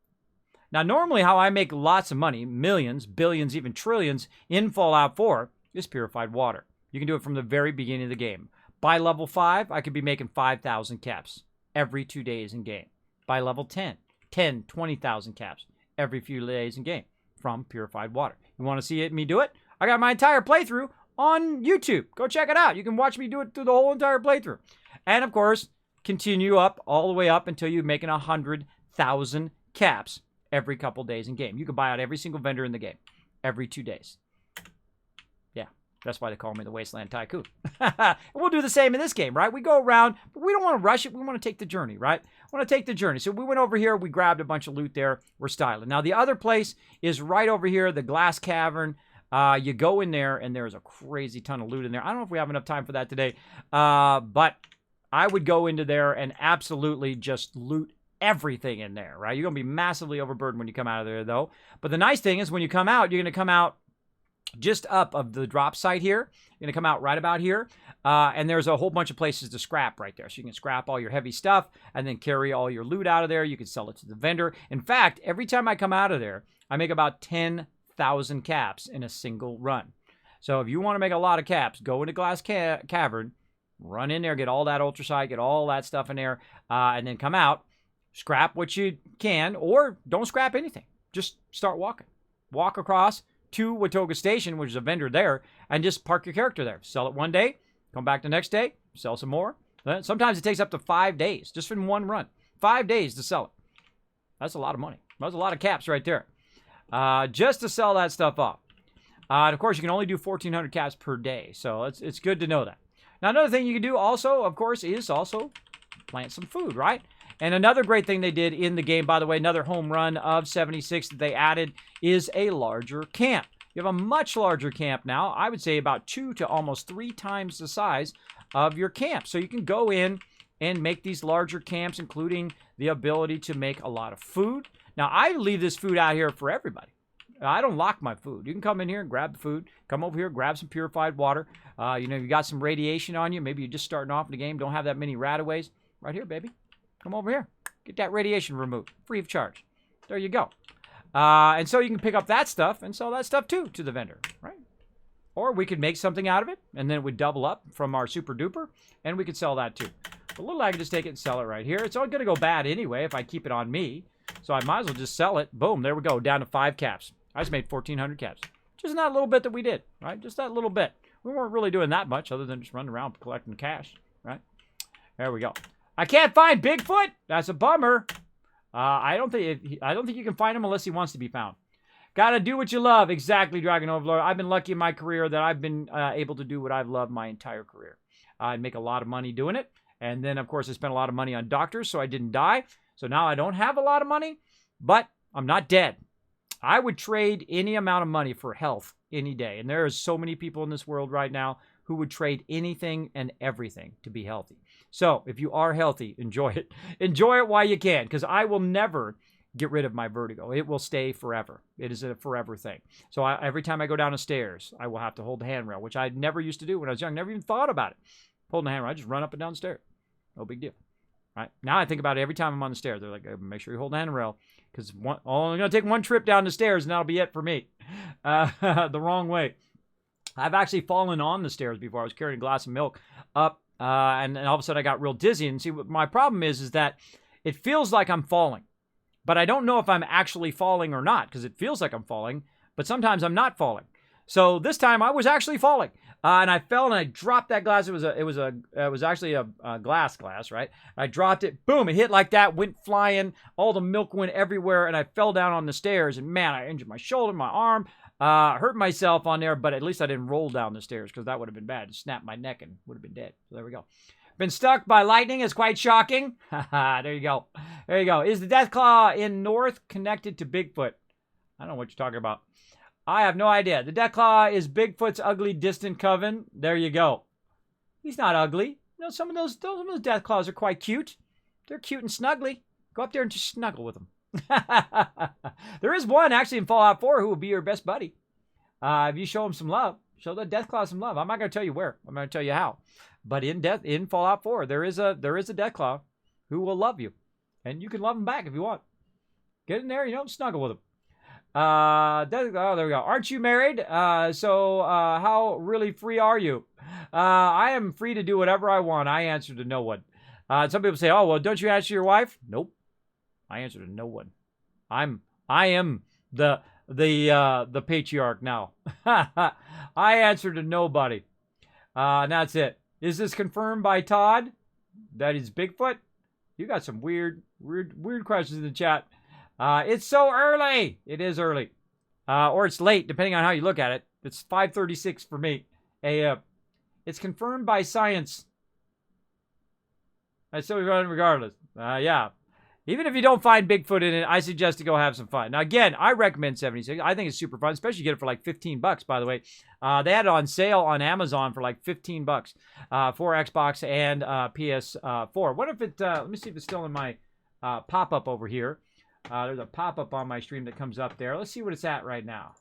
Now, normally how I make lots of money, millions, billions, even trillions in Fallout 4 is purified water. You can do it from the very beginning of the game. By level 5, I could be making 5,000 caps every 2 days in game. By level 10, 20,000 caps every few days in game from purified water. You want to see me do it? I got my entire playthrough on YouTube. Go check it out. You can watch me do it through the whole entire playthrough. And, of course, continue up all the way up until you're making 100,000 caps every couple days in game. You can buy out every single vendor in the game every 2 days. Yeah, that's why they call me the Wasteland Tycoon. We'll do the same in this game, right? We go around, but we don't want to rush it. We want to take the journey, right? We want to take the journey. So we went over here. We grabbed a bunch of loot there. We're styling. Now, the other place is right over here, the glass cavern. You go in there, and there's a crazy ton of loot in there. I don't know if we have enough time for that today, but I would go into there and absolutely just loot everything in there, right? You're going to be massively overburdened when you come out of there, though. But the nice thing is when you come out, you're going to come out just up of the drop site here. You're going to come out right about here. And there's a whole bunch of places to scrap right there. So you can scrap all your heavy stuff and then carry all your loot out of there. You can sell it to the vendor. In fact, every time I come out of there, I make about 10,000 caps in a single run. So if you want to make a lot of caps, go into Glass Cavern, run in there, get all that ultrasite, get all that stuff in there, and then come out. Scrap what you can, or don't scrap anything. Just start walking. Walk across to Watoga Station, which is a vendor there, and just park your character there. Sell it one day, come back the next day, sell some more. Sometimes it takes up to 5 days, just from one run. 5 days to sell it. That's a lot of money. That's a lot of caps right there. Just to sell that stuff off. And of course, you can only do 1,400 caps per day. So it's good to know that. Now, another thing you can do also, of course, is also plant some food, right? And another great thing they did in the game, by the way, another home run of 76 that they added is a larger camp. You have a much larger camp now. I would say about 2 to almost 3 times the size of your camp. So you can go in and make these larger camps, including the ability to make a lot of food. Now, I leave this food out here for everybody. I don't lock my food. You can come in here and grab the food. Come over here, grab some purified water. You got some radiation on you. Maybe you're just starting off in the game, don't have that many rataways. Right here, baby. Come over here. Get that radiation removed. Free of charge. There you go. And so you can pick up that stuff and sell that stuff too to the vendor, right? Or we could make something out of it, and then it would double up from our super duper, and we could sell that too. A little, I can just take it and sell it right here. It's all going to go bad anyway if I keep it on me. So I might as well just sell it. Boom, there we go, down to 5 caps. I just made 1,400 caps. Just that little bit that we did, right? Just that little bit. We weren't really doing that much other than just running around collecting cash, right? There we go. I can't find Bigfoot. That's a bummer. I don't think you can find him unless he wants to be found. Gotta do what you love. Exactly, Dragon Overlord. I've been lucky in my career that I've been able to do what I've loved my entire career. I'd make a lot of money doing it. And then, of course, I spent a lot of money on doctors, so I didn't die. So now I don't have a lot of money, but I'm not dead. I would trade any amount of money for health any day. And there are so many people in this world right now who would trade anything and everything to be healthy. So if you are healthy, enjoy it. Enjoy it while you can, because I will never get rid of my vertigo. It will stay forever. It is a forever thing. So every time I go down the stairs, I will have to hold the handrail, which I never used to do when I was young. Never even thought about it. Holding the handrail, I just run up and down the stairs. No big deal. Right? Now I think about it every time I'm on the stairs. They're like, make sure you hold the handrail, because I'm only going to take one trip down the stairs, and that'll be it for me. The wrong way. I've actually fallen on the stairs before. I was carrying a glass of milk up, and all of a sudden I got real dizzy. And see, what my problem is that it feels like I'm falling. But I don't know if I'm actually falling or not, because it feels like I'm falling, but sometimes I'm not falling. So this time I was actually falling, and I fell and I dropped that glass. It was actually a glass, right? I dropped it, boom! It hit like that, went flying. All the milk went everywhere, and I fell down on the stairs. And man, I injured my shoulder, my arm, hurt myself on there. But at least I didn't roll down the stairs, because that would have been bad. Just snapped my neck and would have been dead. So there we go. Been struck by lightning is quite shocking. There you go. There you go. Is the death claw in North connected to Bigfoot? I don't know what you're talking about. I have no idea. The death claw is Bigfoot's ugly distant coven. There you go. He's not ugly. You know, some of those death claws are quite cute. They're cute and snuggly. Go up there and just snuggle with them. There is one actually in Fallout 4 who will be your best buddy. If you show him some love, show the death claw some love. I'm not going to tell you where. I'm going to tell you how. But in Fallout 4, there is a Deathclaw who will love you, and you can love him back if you want. Get in there, snuggle with him. There we go. Aren't you married? So how really free are you? I am free to do whatever I want. I answer to no one. Some people say, "Oh, well, don't you answer your wife?" Nope. I answer to no one. I am the patriarch now. I answer to nobody. And that's it. Is this confirmed by Todd? That is Bigfoot? You got some weird questions in the chat. It's so early. It is early. Or it's late, depending on how you look at it. It's 5:36 for me. It's confirmed by science. I still run regardless. Yeah. Even if you don't find Bigfoot in it, I suggest to go have some fun. Now, again, I recommend 76. I think it's super fun, especially you get it for like $15, by the way. They had it on sale on Amazon for like $15 for Xbox and PS4. What if it, let me see if it's still in my pop-up over here. There's a pop-up on my stream that comes up there. Let's see what it's at right now.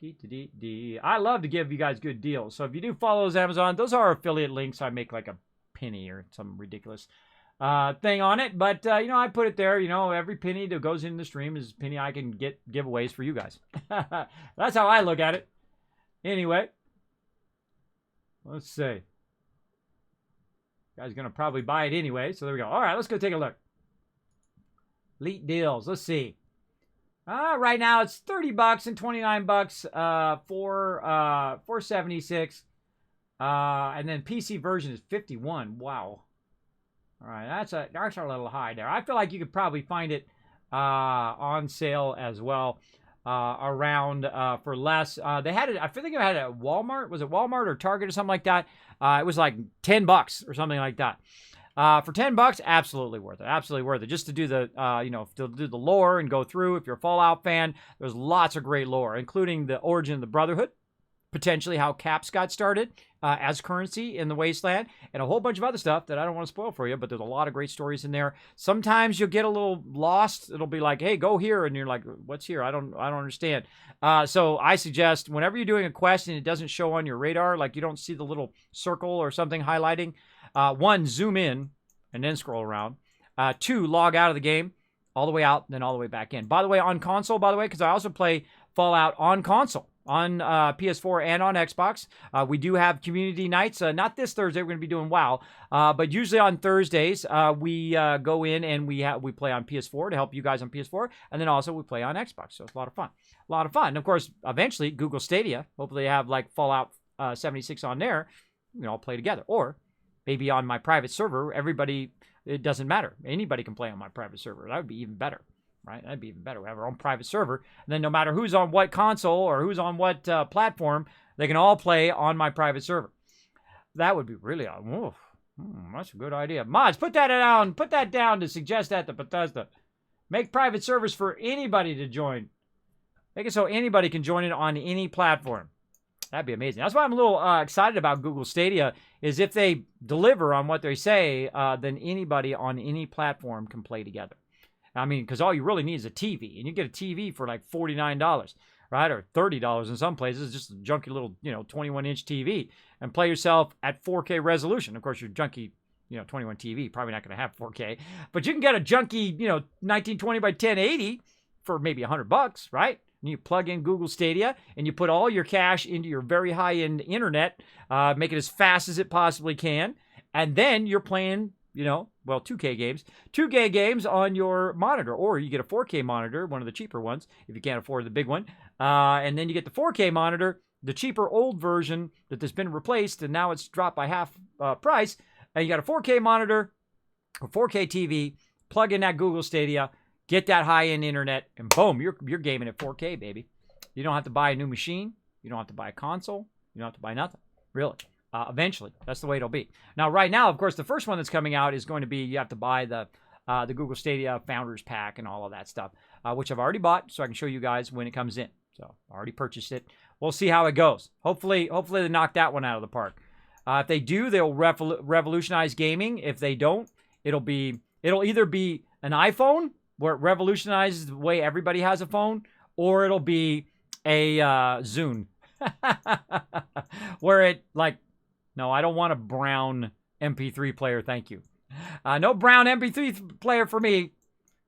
I love to give you guys good deals. So if you do follow those Amazon, those are affiliate links. I make like a penny or some ridiculous thing on it, but I put it there. Every penny that goes in the stream is a penny I can get giveaways for you guys. That's how I look at it. Anyway, let's see. You guys gonna probably buy it anyway, so there we go. All right, let's go take a look. Elite deals. Let's see. Right now it's $30 and $29 for 76, and then PC version is 51. Wow. All right, that's a little high there. I feel like you could probably find it on sale as well. around for less. They had it. I think I had it at Walmart. Was it Walmart or Target or something like that? It was like $10 or something like that. For $10, absolutely worth it. Absolutely worth it. Just to do the, to do the lore and go through. If you're a Fallout fan, there's lots of great lore, including the origin of the Brotherhood, potentially how Caps got started as currency in the Wasteland, and a whole bunch of other stuff that I don't want to spoil for you, but there's a lot of great stories in there. Sometimes you'll get a little lost. It'll be like, hey, go here, and you're like, what's here? I don't understand. So I suggest whenever you're doing a quest and it doesn't show on your radar, like you don't see the little circle or something highlighting, one, zoom in and then scroll around. Two, log out of the game, all the way out, then all the way back in. By the way, on console, because I also play Fallout on console, on PS4 and on Xbox. We do have community nights. Not this Thursday, we're going to be doing WoW. But usually on Thursdays, we go in and we play on PS4 to help you guys on PS4. And then also we play on Xbox. So it's a lot of fun. A lot of fun. And of course, eventually, Google Stadia. Hopefully they have like Fallout 76 on there. We can all play together. Or maybe on my private server, everybody, it doesn't matter. Anybody can play on my private server. That would be even better. Right? That'd be even better. We have our own private server. And then no matter who's on what console or who's on what platform, they can all play on my private server. That would be really, that's a good idea. Mods, put that down. Put that down to suggest that to Bethesda. Make private servers for anybody to join. Make it so anybody can join it on any platform. That'd be amazing. That's why I'm a little excited about Google Stadia, is if they deliver on what they say, then anybody on any platform can play together. I mean, because all you really need is a TV, and you get a TV for like $49, right, or $30 in some places, just a junky little, 21-inch TV, and play yourself at 4K resolution. Of course, your junky, 21 TV probably not going to have 4K, but you can get a junky, 1920 by 1080 for maybe $100, right? And you plug in Google Stadia, and you put all your cash into your very high-end internet, make it as fast as it possibly can, and then you're playing 2K games on your monitor, or you get a 4K monitor, one of the cheaper ones, if you can't afford the big one. And then you get the 4K monitor, the cheaper old version that's been replaced, and now it's dropped by half price. And you got a 4K monitor, a 4K TV, plug in that Google Stadia, get that high-end internet, and boom, you're gaming at 4K, baby. You don't have to buy a new machine. You don't have to buy a console. You don't have to buy nothing, really. Eventually, that's the way it'll be. Now, right now, of course, the first one that's coming out is going to be you have to buy the Google Stadia Founders Pack and all of that stuff, which I've already bought, so I can show you guys when it comes in. So I already purchased it. We'll see how it goes. Hopefully they knock that one out of the park. If they do, they'll revolutionize gaming. If they don't, it'll either be an iPhone where it revolutionizes the way everybody has a phone, or it'll be a Zune where it like. No, I don't want a brown MP3 player, thank you. No brown MP3 player for me.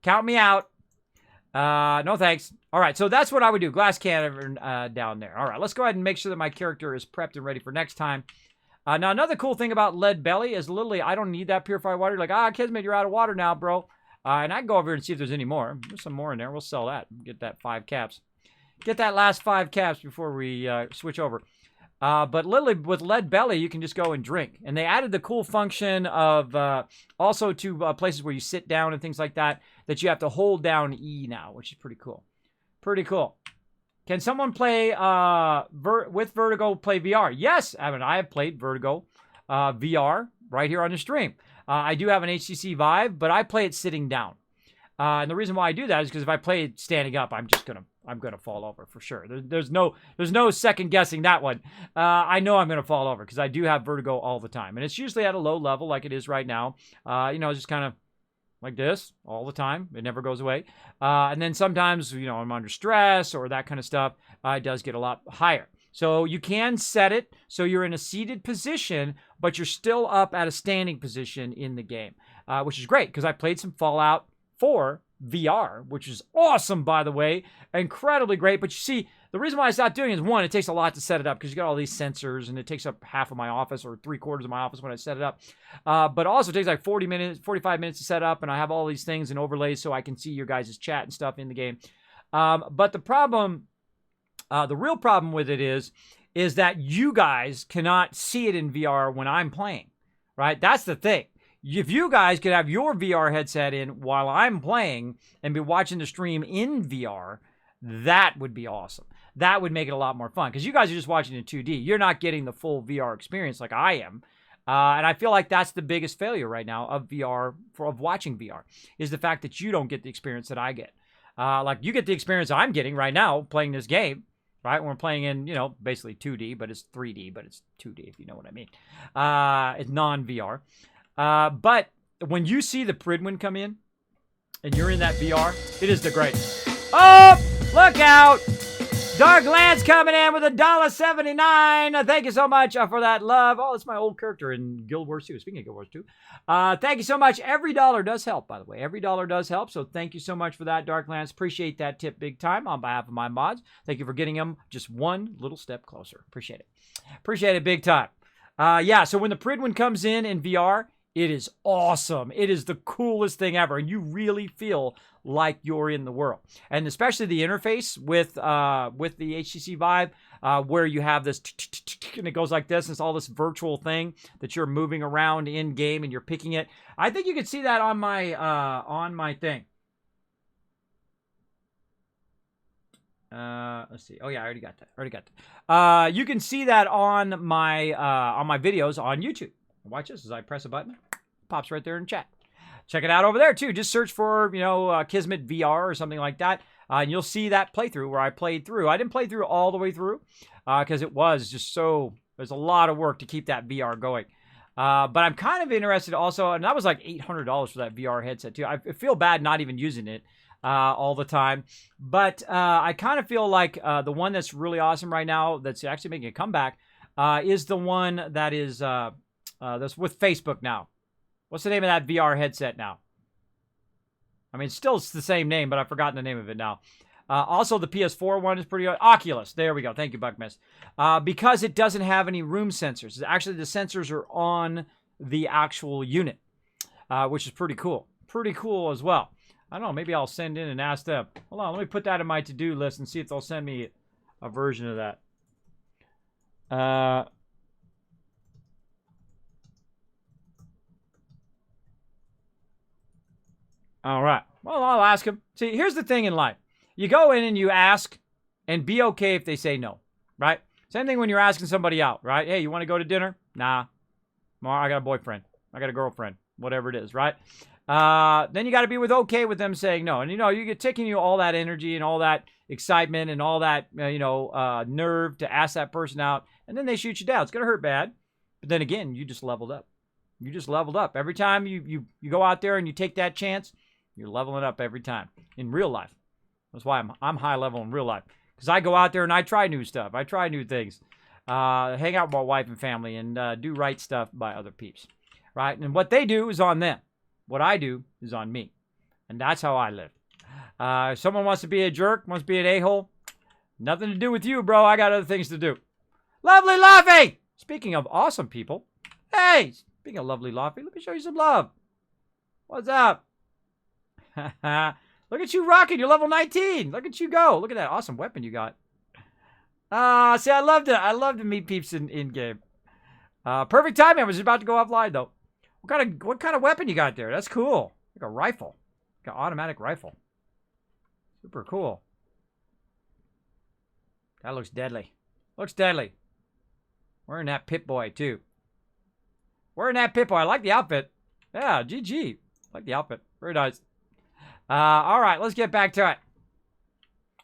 Count me out. No thanks. All right, so that's what I would do. Glass cannon down there. All right, let's go ahead and make sure that my character is prepped and ready for next time. Now, another cool thing about Lead Belly is literally I don't need that purified water. You're like, Kismet, you're out of water now, bro. And I can go over here and see if there's any more. There's some more in there. We'll sell that. Get that 5 caps. Get that last 5 caps before we switch over. But literally with Lead Belly, you can just go and drink. And they added the cool function of also to places where you sit down and things like that, that you have to hold down E now, which is pretty cool. Pretty cool. Can someone play with Vertigo play VR? Yes, Evan, I have played Vertigo VR right here on the stream. I do have an HTC Vive, but I play it sitting down. And the reason why I do that is because if I play it standing up, I'm gonna fall over for sure. There's no second guessing that one. I know I'm gonna fall over because I do have vertigo all the time, and it's usually at a low level like it is right now. Just kind of like this all the time. It never goes away. And then sometimes I'm under stress or that kind of stuff. It does get a lot higher. So you can set it so you're in a seated position, but you're still up at a standing position in the game, which is great because I played some Fallout 4 VR, which is awesome, by the way. Incredibly great. But you see, the reason why I stopped doing it is, one, it takes a lot to set it up because you got all these sensors and it takes up half of my office or 3/4 of my office when I set it up. But also it takes like 45 minutes to set up, and I have all these things and overlays so I can see your guys' chat and stuff in the game. But the real problem with it is that you guys cannot see it in VR when I'm playing, right? That's the thing. If you guys could have your VR headset in while I'm playing and be watching the stream in VR, That would be awesome. That would make it a lot more fun because you guys are just watching in 2D. You're not getting the full VR experience like I am. And I feel like that's the biggest failure right now of VR, of watching VR, is the fact that you don't get the experience that I get. Like you get the experience I'm getting right now playing this game, right? We're playing in, basically 2D, but it's 3D, but it's 2D, if you know what I mean. It's non-VR. But when you see the Pridwin come in and you're in that VR, it is the greatest. Oh, look out! Dark Lance coming in with $1.79. Thank you so much for that love. Oh, it's my old character in Guild Wars 2. Speaking of Guild Wars 2. Thank you so much. Every dollar does help, by the way. Every dollar does help. So thank you so much for that, Dark Lance. Appreciate that tip big time on behalf of my mods. Thank you for getting them just one little step closer. Appreciate it. Appreciate it big time. Yeah, so when the Pridwin comes in VR, it is awesome. It is the coolest thing ever. And you really feel like you're in the world. And especially the interface with the HTC Vive, where you have this, and it goes like this, and it's all this virtual thing that you're moving around in game and you're picking it. I think you can see that on my thing. Let's see. Oh yeah, I already got that. You can see that on my videos on YouTube. Watch this as I press a button. Pops right there in chat. Check it out over there, too. Just search for, Kismet VR or something like that. And you'll see that playthrough where I played through. I didn't play through all the way through because it was just there's a lot of work to keep that VR going. But I'm kind of interested also, and that was like $800 for that VR headset, too. I feel bad not even using it all the time. But I kind of feel like the one that's really awesome right now that's actually making a comeback is the one that is that's with Facebook now. What's the name of that VR headset now? I mean, it's the same name, but I've forgotten the name of it now. Also, the PS4 one is pretty good. Oculus. There we go. Thank you, Buckmess. Because it doesn't have any room sensors. Actually, the sensors are on the actual unit, which is pretty cool. Pretty cool as well. I don't know. Maybe I'll send in and ask them. Hold on. Let me put that in my to-do list and see if they'll send me a version of that. All right. Well, I'll ask him. See, here's the thing in life. You go in and you ask and be okay if they say no, right? Same thing when you're asking somebody out, right? Hey, you want to go to dinner? Nah. I got a boyfriend. I got a girlfriend. Whatever it is, right? Then you got to be okay with them saying no. And, you get taking you all that energy and all that excitement and all that, nerve to ask that person out. And then they shoot you down. It's going to hurt bad. But then again, you just leveled up. You just leveled up. Every time you go out there and you take that chance, you're leveling up every time in real life. That's why I'm high level in real life. Because I go out there and I try new stuff. I try new things. Hang out with my wife and family and do right stuff by other peeps. Right? And what they do is on them. What I do is on me. And that's how I live. If someone wants to be a jerk, wants to be an a-hole, nothing to do with you, bro. I got other things to do. Lovely Laffy! Speaking of awesome people. Hey! Speaking of lovely Laffy, let me show you some love. What's up? Look at you rocking. You're level 19. Look at you go. Look at that awesome weapon you got. See, I love to meet peeps in game. Perfect timing. I was about to go offline though. What kind of weapon you got there? That's cool. Like a rifle. Like an automatic rifle. Super cool. That looks deadly. Looks deadly. Wearing that Pip-Boy too. Wearing that Pip-Boy. I like the outfit. Yeah, GG. I like the outfit. Very nice. All right, let's get back to it.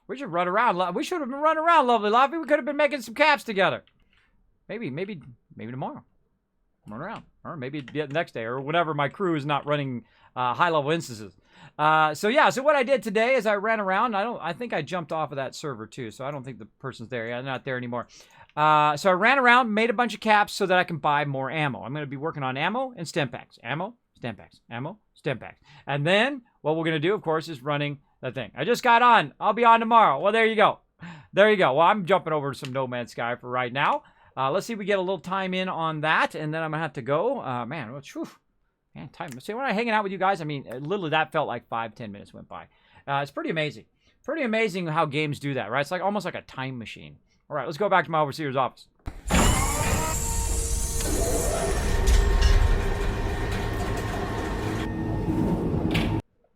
We should run around. We should have been running around, lovely Laffy. We could have been making some caps together. Maybe tomorrow. Run around. Or maybe the next day or whenever my crew is not running high-level instances. So what I did today is I ran around. I think I jumped off of that server too, so I don't think the person's there. Yeah, they're not there anymore. So I ran around, made a bunch of caps so that I can buy more ammo. I'm going to be working on ammo and stem packs. Ammo, stem packs. Ammo, stem packs. And then what we're going to do, of course, is running that thing. I just got on. I'll be on tomorrow. Well, there you go. There you go. Well, I'm jumping over to some No Man's Sky for right now. Let's see if we get a little time in on that, and then I'm going to have to go. Man, time. See, when I'm hanging out with you guys, I mean, literally that felt like 5-10 minutes went by. It's pretty amazing. Pretty amazing how games do that, right? It's like almost like a time machine. All right, let's go back to my overseer's office.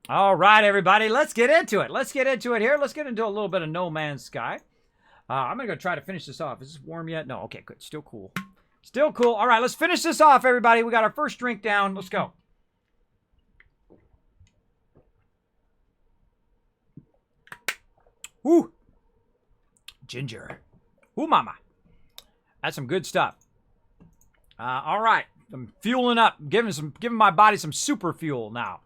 All right, everybody, let's get into it. Let's get into it here. Let's get into a little bit of No Man's Sky. I'm going to try to finish this off. Is this warm yet? No, okay, good. Still cool. Still cool. All right, let's finish this off, everybody. We got our first drink down. Let's go. Woo. Ginger. Ooh, mama. That's some good stuff. All right. I'm fueling up. Giving my body some super fuel now.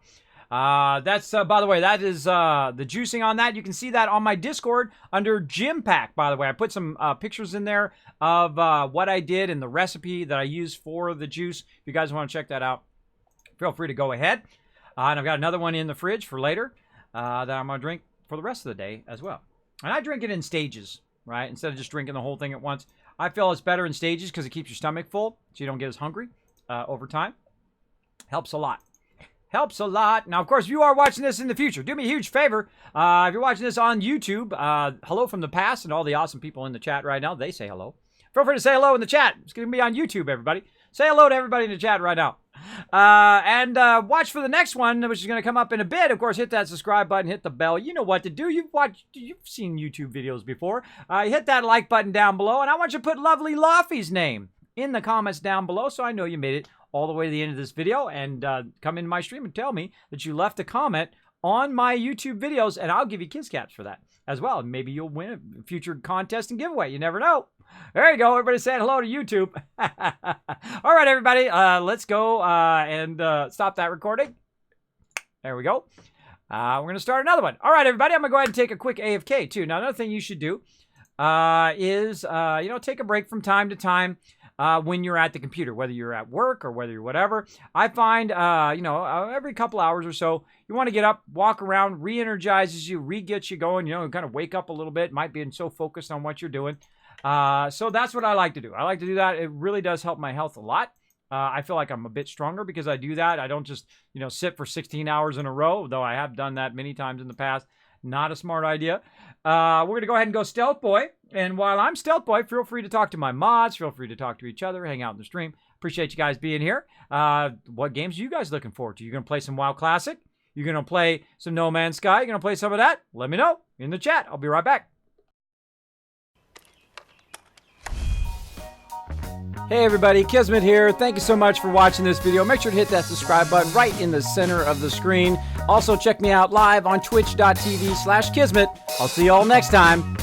That's, by the way, that is the juicing on that. You can see that on my Discord under Gym Pack, by the way. I put some pictures in there of what I did and the recipe that I used for the juice. If you guys want to check that out, feel free to go ahead. And I've got another one in the fridge for later that I'm going to drink for the rest of the day as well. And I drink it in stages, right? Instead of just drinking the whole thing at once. I feel it's better in stages because it keeps your stomach full so you don't get as hungry over time. Helps a lot. Helps a lot. Now, of course, if you are watching this in the future, do me a huge favor. If you're watching this on YouTube, hello from the past and all the awesome people in the chat right now. They say hello. Feel free to say hello in the chat. It's going to be on YouTube, everybody. Say hello to everybody in the chat right now. And watch for the next one, which is going to come up in a bit. Of course, hit that subscribe button, hit the bell. You know what to do. You've seen YouTube videos before. Hit that like button down below, and I want you to put Lovely Laffy's name in the comments down below so I know you made it all the way to the end of this video, and come into my stream and tell me that you left a comment on my YouTube videos, and I'll give you kiss caps for that as well. And maybe you'll win a future contest and giveaway. You never know. There you go. Everybody saying hello to YouTube. All right, everybody. Let's go and stop that recording. There we go. We're going to start another one. All right, everybody. I'm going to go ahead and take a quick AFK, too. Now, another thing you should do is, take a break from time to time. When you're at the computer, whether you're at work or whether you're whatever. I find, every couple hours or so, you want to get up, walk around, re-energizes you, re-gets you going, kind of wake up a little bit, might be so focused on what you're doing. So that's what I like to do. I like to do that. It really does help my health a lot. I feel like I'm a bit stronger because I do that. I don't just, sit for 16 hours in a row, though I have done that many times in the past. Not a smart idea. We're going to go ahead and go Stealth Boy. And while I'm Stealth Boy, feel free to talk to my mods. Feel free to talk to each other. Hang out in the stream. Appreciate you guys being here. What games are you guys looking forward to? You going to play some WoW Classic? You going to play some No Man's Sky? You going to play some of that? Let me know in the chat. I'll be right back. Hey everybody, Kismet here. Thank you so much for watching this video. Make sure to hit that subscribe button right in the center of the screen. Also check me out live on twitch.tv/Kismet. I'll see you all next time.